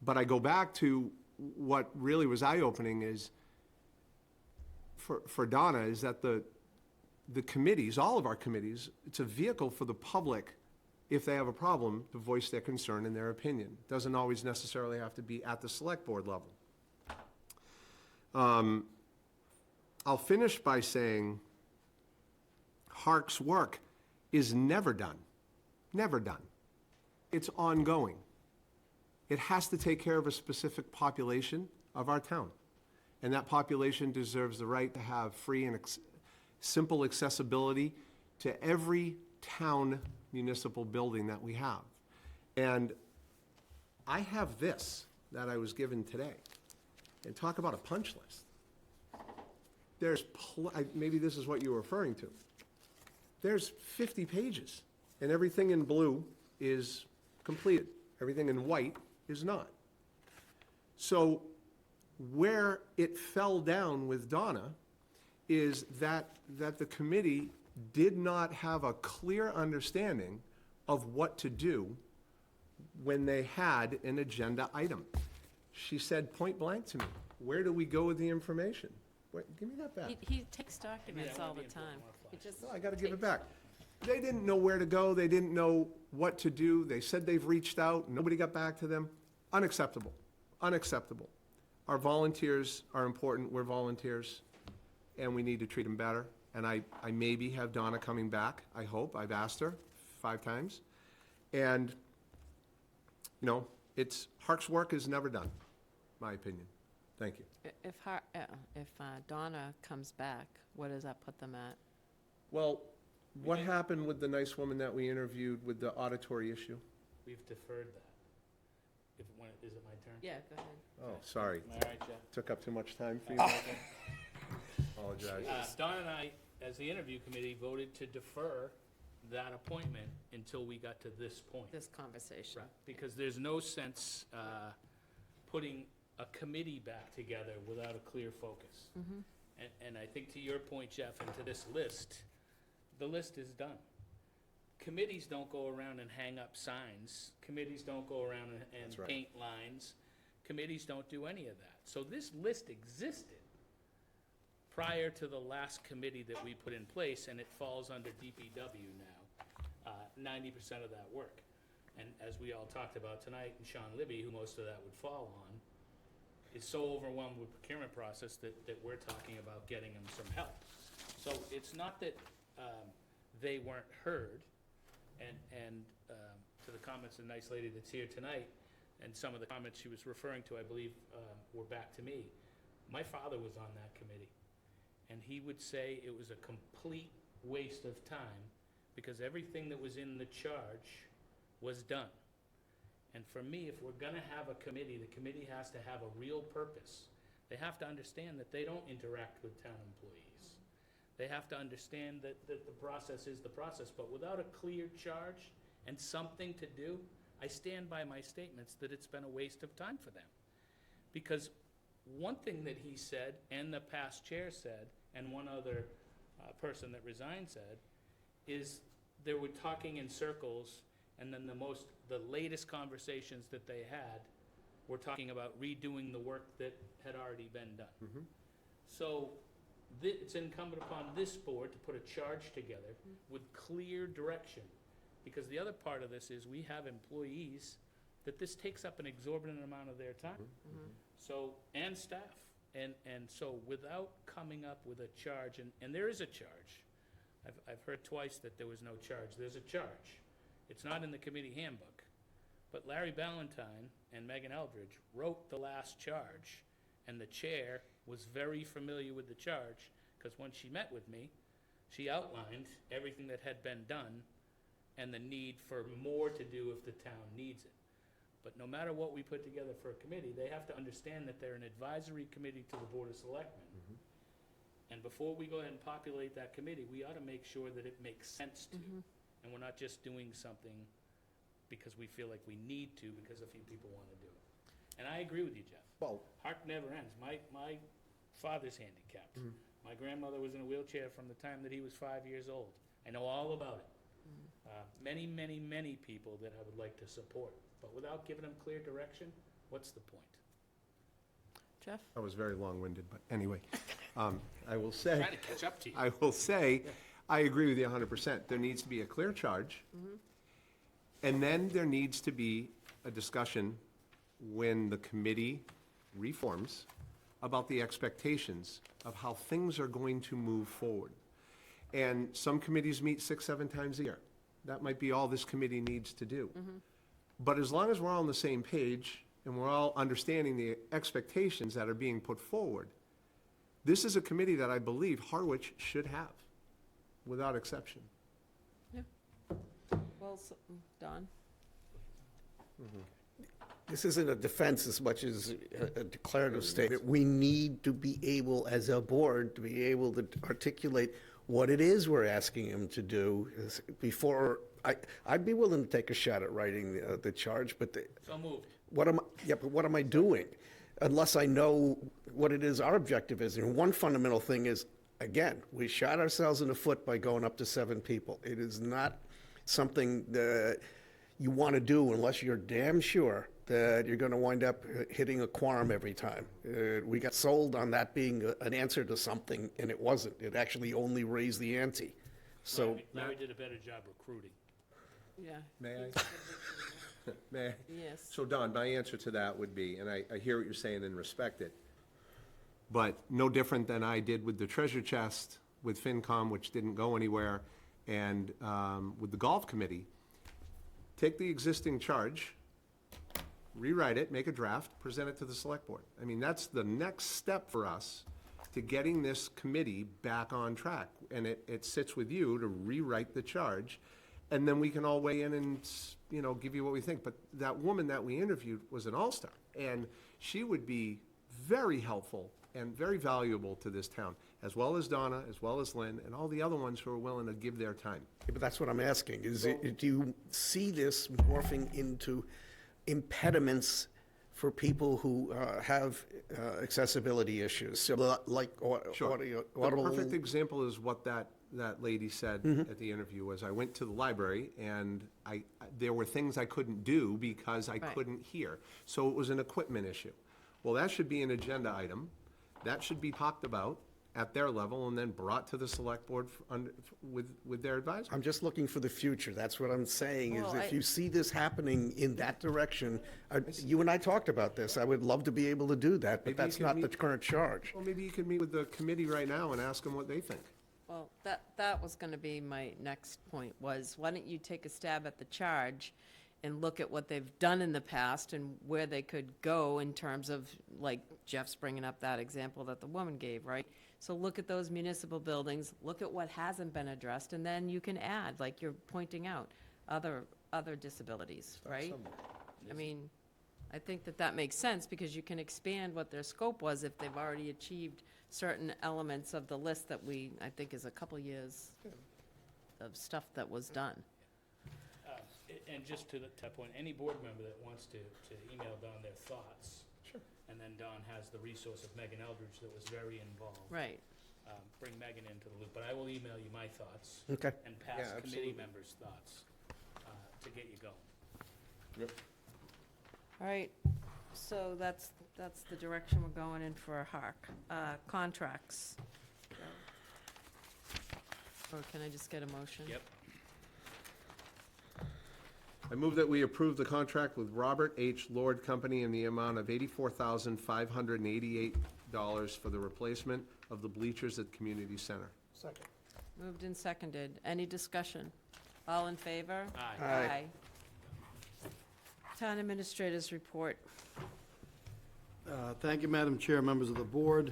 S11: But I go back to what really was eye-opening is, for Donna, is that the committees, all of our committees, it's a vehicle for the public, if they have a problem, to voice their concern and their opinion. It doesn't always necessarily have to be at the select board level. I'll finish by saying HARC's work is never done. Never done. It's ongoing. It has to take care of a specific population of our town. And that population deserves the right to have free and simple accessibility to every town municipal building that we have. And I have this that I was given today. And talk about a punch list. There's, maybe this is what you were referring to. There's 50 pages, and everything in blue is completed. Everything in white is not. So where it fell down with Donna is that the committee did not have a clear understanding of what to do when they had an agenda item. She said point blank to me, where do we go with the information? Wait, give me that back.
S1: He takes documents all the time. He just
S11: No, I gotta give it back. They didn't know where to go, they didn't know what to do, they said they've reached out, nobody got back to them. Unacceptable, unacceptable. Our volunteers are important, we're volunteers, and we need to treat them better. And I maybe have Donna coming back, I hope, I've asked her 5 times. And, you know, Hark's work is never done, my opinion. Thank you.
S1: If Donna comes back, what does that put them at?
S11: Well, what happened with the nice woman that we interviewed with the auditory issue?
S2: We've deferred that. Is it my turn?
S1: Yeah, go ahead.
S11: Oh, sorry.
S2: All right, Jeff.
S11: Took up too much time for you, Michael? Apologize.
S2: Don and I, as the interview committee, voted to defer that appointment until we got to this point.
S1: This conversation.
S2: Because there's no sense putting a committee back together without a clear focus. And I think to your point, Jeff, and to this list, the list is done. Committees don't go around and hang up signs. Committees don't go around and
S11: That's right.
S2: paint lines. Committees don't do any of that. So this list existed prior to the last committee that we put in place, and it falls under DPW now, 90% of that work. And as we all talked about tonight, and Sean Libby, who most of that would fall on, is so overwhelmed with procurement process that we're talking about getting them some help. So it's not that they weren't heard, and to the comments of the nice lady that's here tonight, and some of the comments she was referring to, I believe, were back to me. My father was on that committee, and he would say it was a complete waste of time because everything that was in the charge was done. And for me, if we're gonna have a committee, the committee has to have a real purpose. They have to understand that they don't interact with town employees. They have to understand that the process is the process, but without a clear charge and something to do, I stand by my statements that it's been a waste of time for them. Because one thing that he said, and the past chair said, and one other person that resigned said, is they were talking in circles, and then the latest conversations that they had were talking about redoing the work that had already been done. So it's incumbent upon this board to put a charge together with clear direction. Because the other part of this is we have employees that this takes up an exorbitant amount of their time. So, and staff. And so without coming up with a charge, and there is a charge. I've heard twice that there was no charge. There's a charge. It's not in the committee handbook. But Larry Ballantyne and Megan Eldridge wrote the last charge, and the chair was very familiar with the charge, because when she met with me, she outlined everything that had been done and the need for more to do if the town needs it. But no matter what we put together for a committee, they have to understand that they're an advisory committee to the Board of Selectmen. And before we go ahead and populate that committee, we ought to make sure that it makes sense to. And we're not just doing something because we feel like we need to, because a few people want to do it. And I agree with you, Jeff.
S11: Well,
S2: Hark never ends. My father's handicapped. My grandmother was in a wheelchair from the time that he was 5 years old. I know all about it. Many, many, many people that I would like to support. But without giving them clear direction, what's the point?
S1: Jeff?
S11: I was very long-winded, but anyway, I will say.
S2: Trying to catch up to you.
S11: I will say, I agree with you 100%. There needs to be a clear charge. And then there needs to be a discussion when the committee reforms about the expectations of how things are going to move forward. And some committees meet 6, 7 times a year. That might be all this committee needs to do. But as long as we're all on the same page and we're all understanding the expectations that are being put forward, this is a committee that I believe Harwich should have, without exception.
S1: Well, Don?
S5: This isn't a defense as much as a declarative statement. We need to be able, as a board, to be able to articulate what it is we're asking him to do before. I'd be willing to take a shot at writing the charge, but
S2: So moved.
S5: but what am I doing? Unless I know what it is our objective is. And one fundamental thing is, again, we shot ourselves in the foot by going up to 7 people. It is not something that you want to do unless you're damn sure that you're going to wind up hitting a quorum every time. We got sold on that being an answer to something, and it wasn't. It actually only raised the ante. So,
S2: Larry did a better job recruiting.
S1: Yeah.
S11: May I? May I?
S1: Yes.
S11: So Don, my answer to that would be, and I hear what you're saying and respect it, but no different than I did with the treasure chest, with FinCom, which didn't go anywhere, and with the golf committee, take the existing charge, rewrite it, make a draft, present it to the select board. I mean, that's the next step for us to getting this committee back on track. And it sits with you to rewrite the charge, and then we can all weigh in and, you know, give you what we think. But that woman that we interviewed was an all-star, and she would be very helpful and very valuable to this town, as well as Donna, as well as Lynn, and all the other ones who are willing to give their time.
S5: yeah, but that's what I'm asking. Do you see this morphing into impediments for people who have accessibility issues? So like
S11: Sure.
S5: audible.
S11: The perfect example is what that lady said at the interview was, I went to the library and there were things I couldn't do because I couldn't hear. So it was an equipment issue. Well, that should be an agenda item. That should be talked about at their level and then brought to the select board with their advisor.
S5: I'm just looking for the future. That's what I'm saying, is
S1: Well,
S5: if you see this happening in that direction, you and I talked about this, I would love to be able to do that,
S11: Maybe
S5: but that's
S11: you
S5: not
S11: can
S5: the
S11: meet-
S5: current charge.
S11: Well, maybe you could meet with the committee right now and ask them what they think.
S1: Well, that was going to be my next point, was why don't you take a stab at the charge and look at what they've done in the past and where they could go in terms of, like Jeff's bringing up that example that the woman gave, right? So look at those municipal buildings, look at what hasn't been addressed, and then you can add, like you're pointing out, other disabilities, right? I mean, I think that makes sense, because you can expand what their scope was if they've already achieved certain elements of the list that I think is a couple years of stuff that was done.
S2: And just to that point, any board member that wants to email Don their thoughts.
S11: Sure.
S2: And then Don has the resource of Megan Eldridge that was very involved.
S1: Right.
S2: Bring Megan into the loop, but I will email you my thoughts.
S5: Okay.
S2: And
S11: Yeah,
S2: past committee
S11: absolutely.
S2: members' thoughts to get you going.
S11: Yep.
S1: All right, so that's the direction we're going in for Hark. Contracts. Or can I just get a motion?
S2: Yep.
S11: I move that we approve the contract with Robert H. Lord Company in the amount of $84,588 for the replacement of the bleachers at the community center.
S5: Second.
S1: Moved and seconded. Any discussion? All in favor?
S2: Aye.
S5: Aye.
S1: Town administrators report.
S12: Thank you, Madam Chair, members of the board.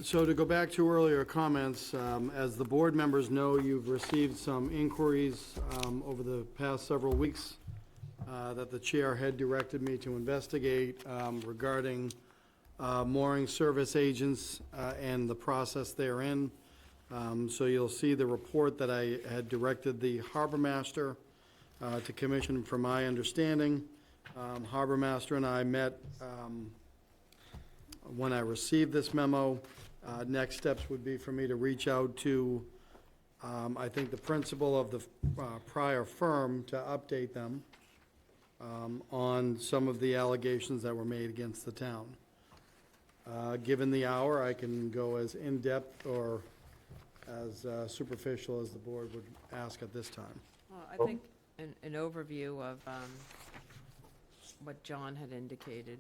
S12: So to go back to earlier comments, as the board members know, you've received some inquiries over the past several weeks that the chair had directed me to investigate regarding mooring service agents and the process therein. So you'll see the report that I had directed the harbor master to commission. From my understanding, harbor master and I met when I received this memo. Next steps would be for me to reach out to, I think, the principal of the prior firm to update them on some of the allegations that were made against the town. Given the hour, I can go as in-depth or as superficial as the board would ask at this time.
S1: Well, I think an overview of what John had indicated.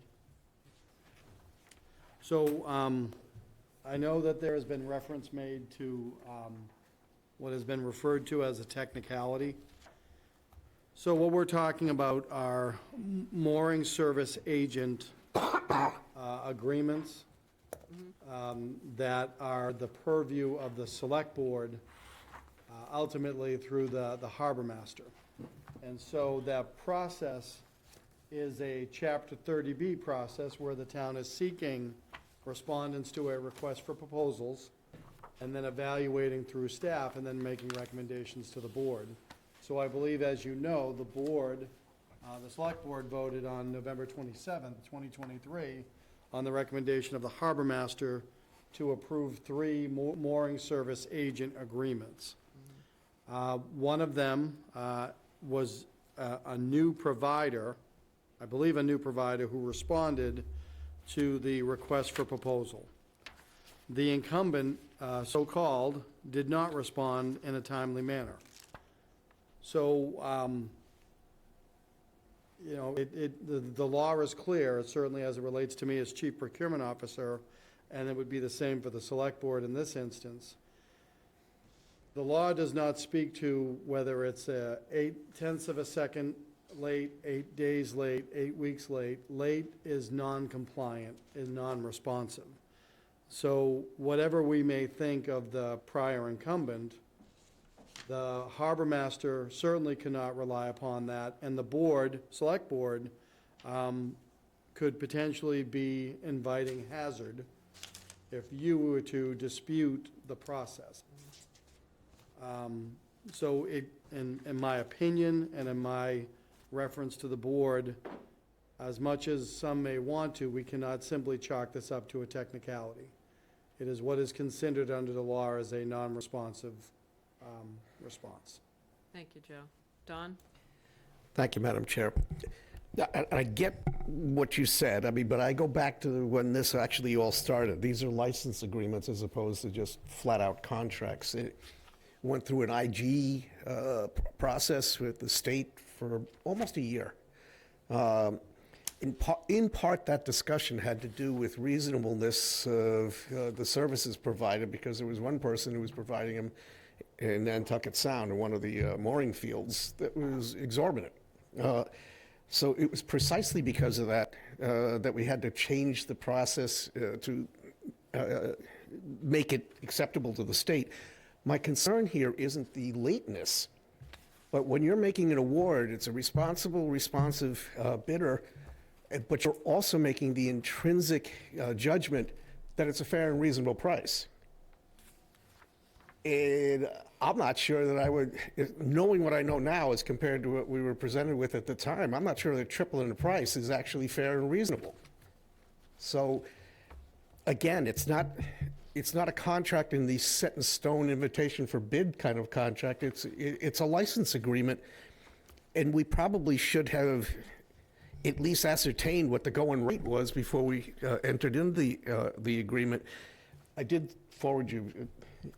S12: So, I know that there has been reference made to what has been referred to as a technicality. So what we're talking about are mooring service agent agreements that are the purview of the select board, ultimately through the harbor master. And so that process is a Chapter 30B process where the town is seeking respondents to a request for proposals and then evaluating through staff and then making recommendations to the board. So I believe, as you know, the board, the select board voted on November 27th, 2023, on the recommendation of the harbor master to approve 3 mooring service agent agreements. One of them was a new provider, I believe a new provider, who responded to the request for proposal. The incumbent, so-called, did not respond in a timely manner. So, you know, the law is clear, certainly as it relates to me as Chief Procurement Officer, and it would be the same for the Select Board in this instance. The law does not speak to whether it's 0.8 of a second late, 8 days late, 8 weeks late. Late is non-compliant, is non-responsive. So whatever we may think of the prior incumbent, the harbor master certainly cannot rely upon that, and the board, select board, could potentially be inviting hazard if you were to dispute the process. So in my opinion and in my reference to the board, as much as some may want to, we cannot simply chalk this up to a technicality. It is what is considered under the law as a non-responsive response.
S1: Thank you, Joe. Don?
S5: Thank you, Madam Chair. I get what you said, I mean, but I go back to when this actually all started. These are license agreements as opposed to just flat-out contracts. It went through an IG process with the state for almost a year. In part, that discussion had to do with reasonableness of the services provided, because there was one person who was providing them in Nantucket Sound, in one of the mooring fields, that was exorbitant. So it was precisely because of that that we had to change the process to make it acceptable to the state. My concern here isn't the lateness, but when you're making an award, it's a responsible, responsive bidder, but you're also making the intrinsic judgment that it's a fair and reasonable price. And I'm not sure that I would, knowing what I know now as compared to what we were presented with at the time, I'm not sure that tripling the price is actually fair and reasonable. So, again, it's not a contract in the set in stone invitation for bid kind of contract. It's a license agreement, and we probably should have at least ascertained what the going rate was before we entered into the agreement. I did forward you.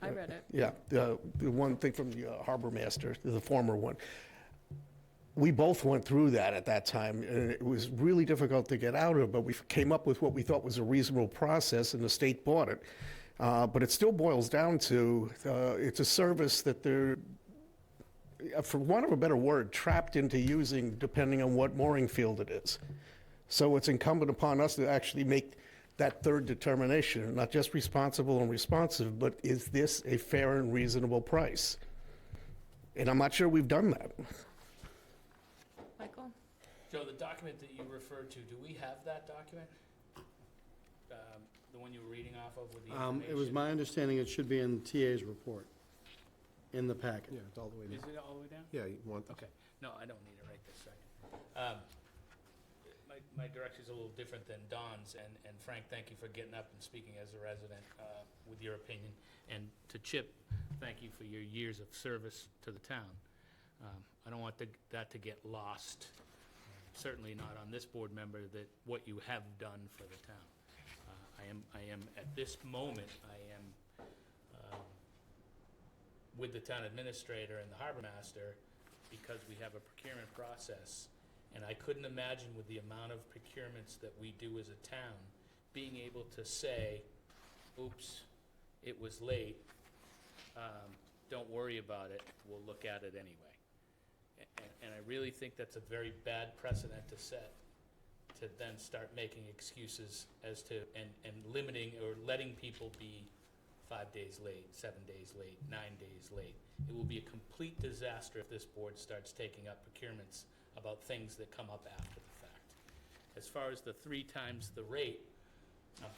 S1: I read it.
S5: Yeah, the one thing from the harbor master, the former one. We both went through that at that time, and it was really difficult to get out of, but we came up with what we thought was a reasonable process, and the state bought it. But it still boils down to, it's a service that they're, for want of a better word, trapped into using depending on what mooring field it is. So it's incumbent upon us to actually make that third determination, not just responsible and responsive, but is this a fair and reasonable price? And I'm not sure we've done that.
S1: Michael?
S2: Joe, the document that you referred to, do we have that document? The one you were reading off of with the information?
S12: It was my understanding it should be in TA's report, in the packet.
S11: Yeah, it's all the way down.
S2: Is it all the way down?
S11: Yeah, you want.
S2: Okay. No, I don't need it right this second. My direction's a little different than Don's, and Frank, thank you for getting up and speaking as a resident with your opinion. And to Chip, thank you for your years of service to the town. I don't want that to get lost, certainly not on this board member, that what you have done for the town. I am at this moment, I am with the town administrator and the harbor master because we have a procurement process. And I couldn't imagine, with the amount of procurements that we do as a town, being able to say, oops, it was late, don't worry about it, we'll look at it anyway. And I really think that's a very bad precedent to set, to then start making excuses as to, and limiting or letting people be 5 days late, 7 days late, 9 days late. It will be a complete disaster if this board starts taking up procurements about things that come up after the fact. As far as the 3 times the rate,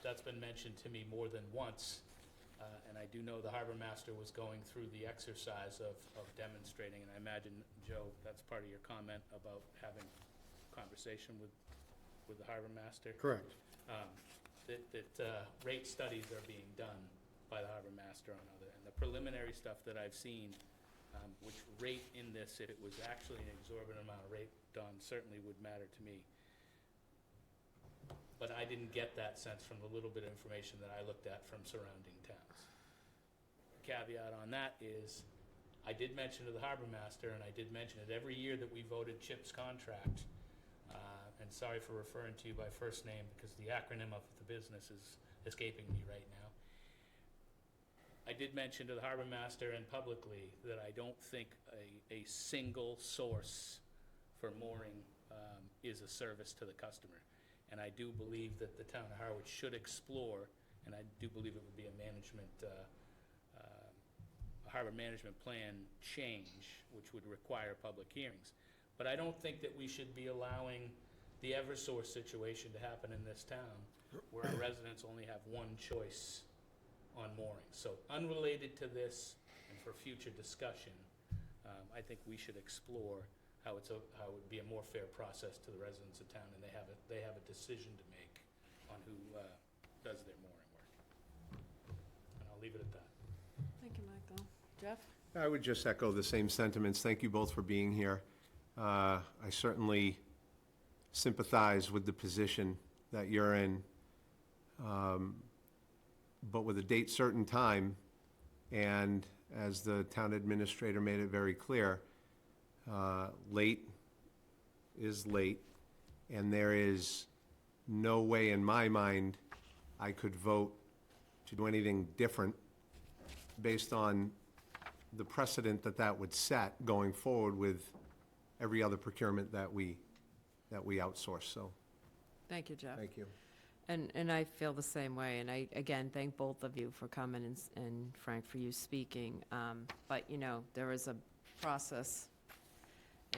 S2: that's been mentioned to me more than once, and I do know the harbor master was going through the exercise of demonstrating, and I imagine, Joe, that's part of your comment about having conversation with the harbor master?
S12: Correct.
S2: That rate studies are being done by the harbor master on other, and the preliminary stuff that I've seen which rate in this, if it was actually an exorbitant amount of rate done, certainly would matter to me. But I didn't get that sense from the little bit of information that I looked at from surrounding towns. Caveat on that is, I did mention to the harbor master, and I did mention it every year that we voted Chip's contract, and sorry for referring to you by first name because the acronym of the business is escaping me right now. I did mention to the harbor master and publicly that I don't think a single source for mooring is a service to the customer. And I do believe that the town of Harwich should explore, and I do believe it would be a management, a harbor management plan change, which would require public hearings. But I don't think that we should be allowing the Eversource situation to happen in this town, where our residents only have one choice on mooring. So unrelated to this, and for future discussion, I think we should explore how it would be a more fair process to the residents of town, and they have a decision to make on who does their mooring work. And I'll leave it at that.
S1: Thank you, Michael. Jeff?
S11: I would just echo the same sentiments. Thank you both for being here. I certainly sympathize with the position that you're in, but with a date certain time, and as the town administrator made it very clear, late is late, and there is no way in my mind I could vote to do anything different based on the precedent that would set going forward with every other procurement that we outsource, so.
S1: Thank you, Jeff.
S11: Thank you.
S1: And I feel the same way, and I, again, thank both of you for coming and Frank, for you speaking. But, you know, there is a process.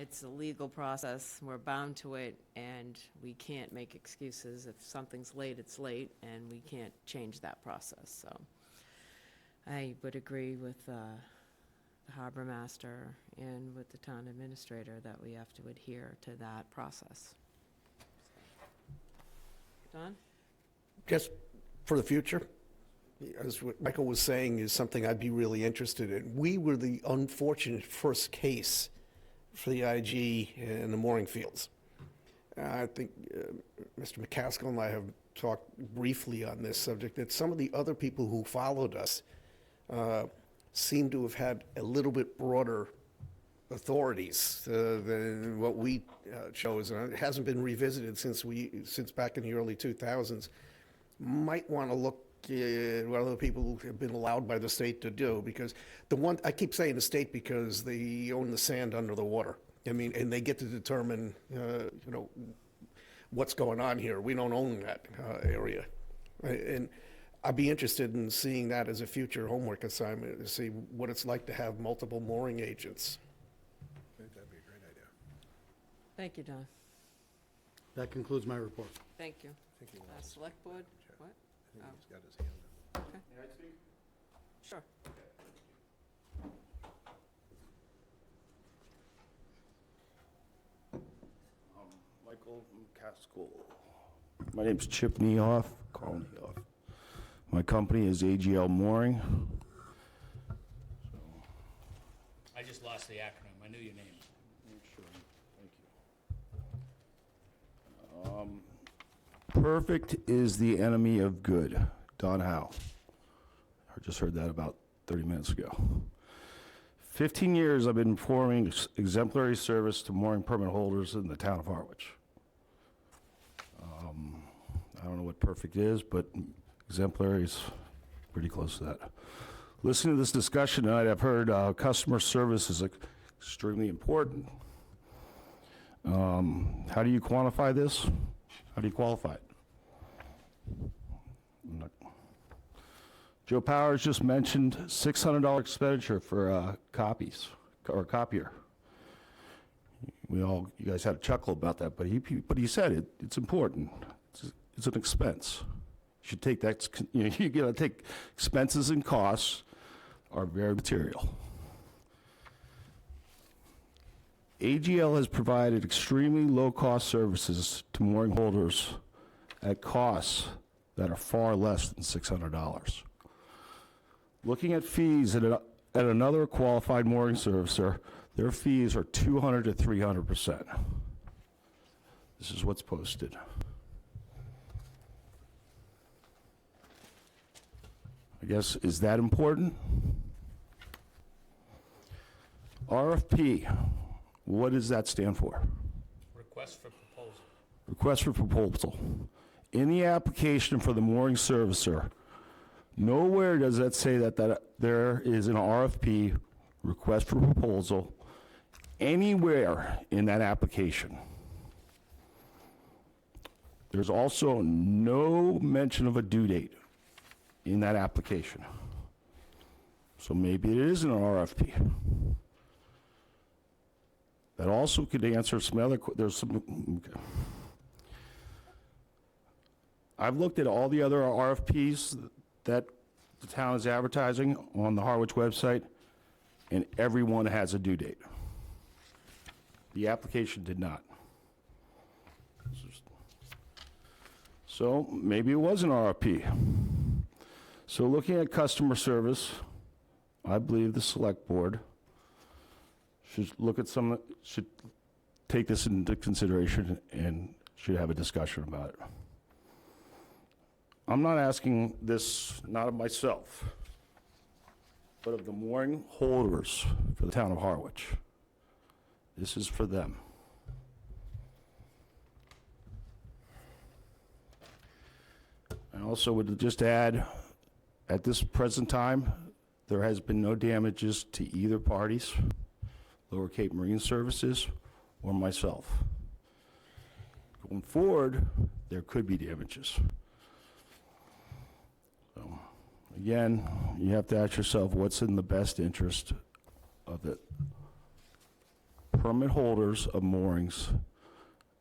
S1: It's a legal process. We're bound to it, and we can't make excuses. If something's late, it's late, and we can't change that process. So I would agree with the harbor master and with the town administrator that we have to adhere to that process. Don?
S5: Just for the future, as what Michael was saying, is something I'd be really interested in. We were the unfortunate first case for the IG and the mooring fields. I think Mr. McCaskill and I have talked briefly on this subject, that some of the other people who followed us seem to have had a little bit broader authorities than what we chose. And it hasn't been revisited since back in the early 2000s. Might want to look at what other people have been allowed by the state to do, because I keep saying the state because they own the sand under the water. I mean, and they get to determine, what's going on here. We don't own that area. And I'd be interested in seeing that as a future homework assignment, to see what it's like to have multiple mooring agents.
S11: I think that'd be a great idea.
S1: Thank you, Don.
S12: That concludes my report.
S1: Thank you.
S11: I think he wants to
S1: Select board, what?
S11: I think he's got his hand up.
S1: Okay.
S2: May I speak?
S1: Sure.
S19: Michael McCaskill. My name's Chip Niehoff, Carl Niehoff. My company is AGL Mooring.
S2: I just lost the acronym. I knew your name.
S19: Sure, thank you. Perfect is the enemy of good. Don Howe. I just heard that about 30 minutes ago. 15 years I've been performing exemplary service to mooring permit holders in the town of Harwich. I don't know what perfect is, but exemplary is pretty close to that. Listening to this discussion tonight, I've heard customer service is extremely important. How do you quantify this? How do you qualify it? Joe Powers just mentioned $600 expenditure for copies or copier. You guys had a chuckle about that, but he said it's important. It's an expense. You should take that. You got to take expenses and costs are very material. AGL has provided extremely low-cost services to mooring holders at costs that are far less than $600. Looking at fees at at another qualified mooring servicer, their fees are 200 to 300%. This is what's posted. I guess, is that important? RFP, what does that stand for?
S2: Request for proposal.
S19: Request for proposal. In the application for the mooring servicer, nowhere does that say that there is an RFP, request for proposal, anywhere in that application. There's also no mention of a due date in that application. So maybe it isn't an RFP. That also could answer some other, there's some, okay. I've looked at all the other RFPs that the town is advertising on the Harwich website, and everyone has a due date. The application did not. So maybe it was an RFP. So looking at customer service, I believe the select board should look at should take this into consideration and should have a discussion about it. I'm not asking this, not of myself, but of the mooring holders for the town of Harwich. This is for them. I also would just add, at this present time, there has been no damages to either parties, Lower Cape Marine Services or myself. Going forward, there could be damages. So, again, you have to ask yourself what's in the best interest of the permit holders of moorings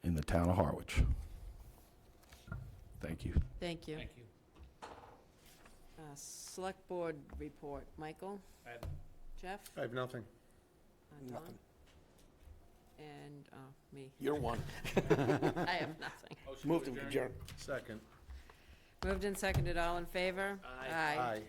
S19: in the town of Harwich. Thank you.
S1: Thank you.
S2: Thank you.
S1: Select Board report. Michael?
S2: I have
S1: Jeff?
S11: I have nothing.
S1: Tom?
S5: Nothing.
S1: And me.
S5: You're one.
S1: I have nothing.
S5: Move to adjourn.
S11: Second.
S1: Moved and seconded. All in favor?
S2: Aye.
S11: Aye.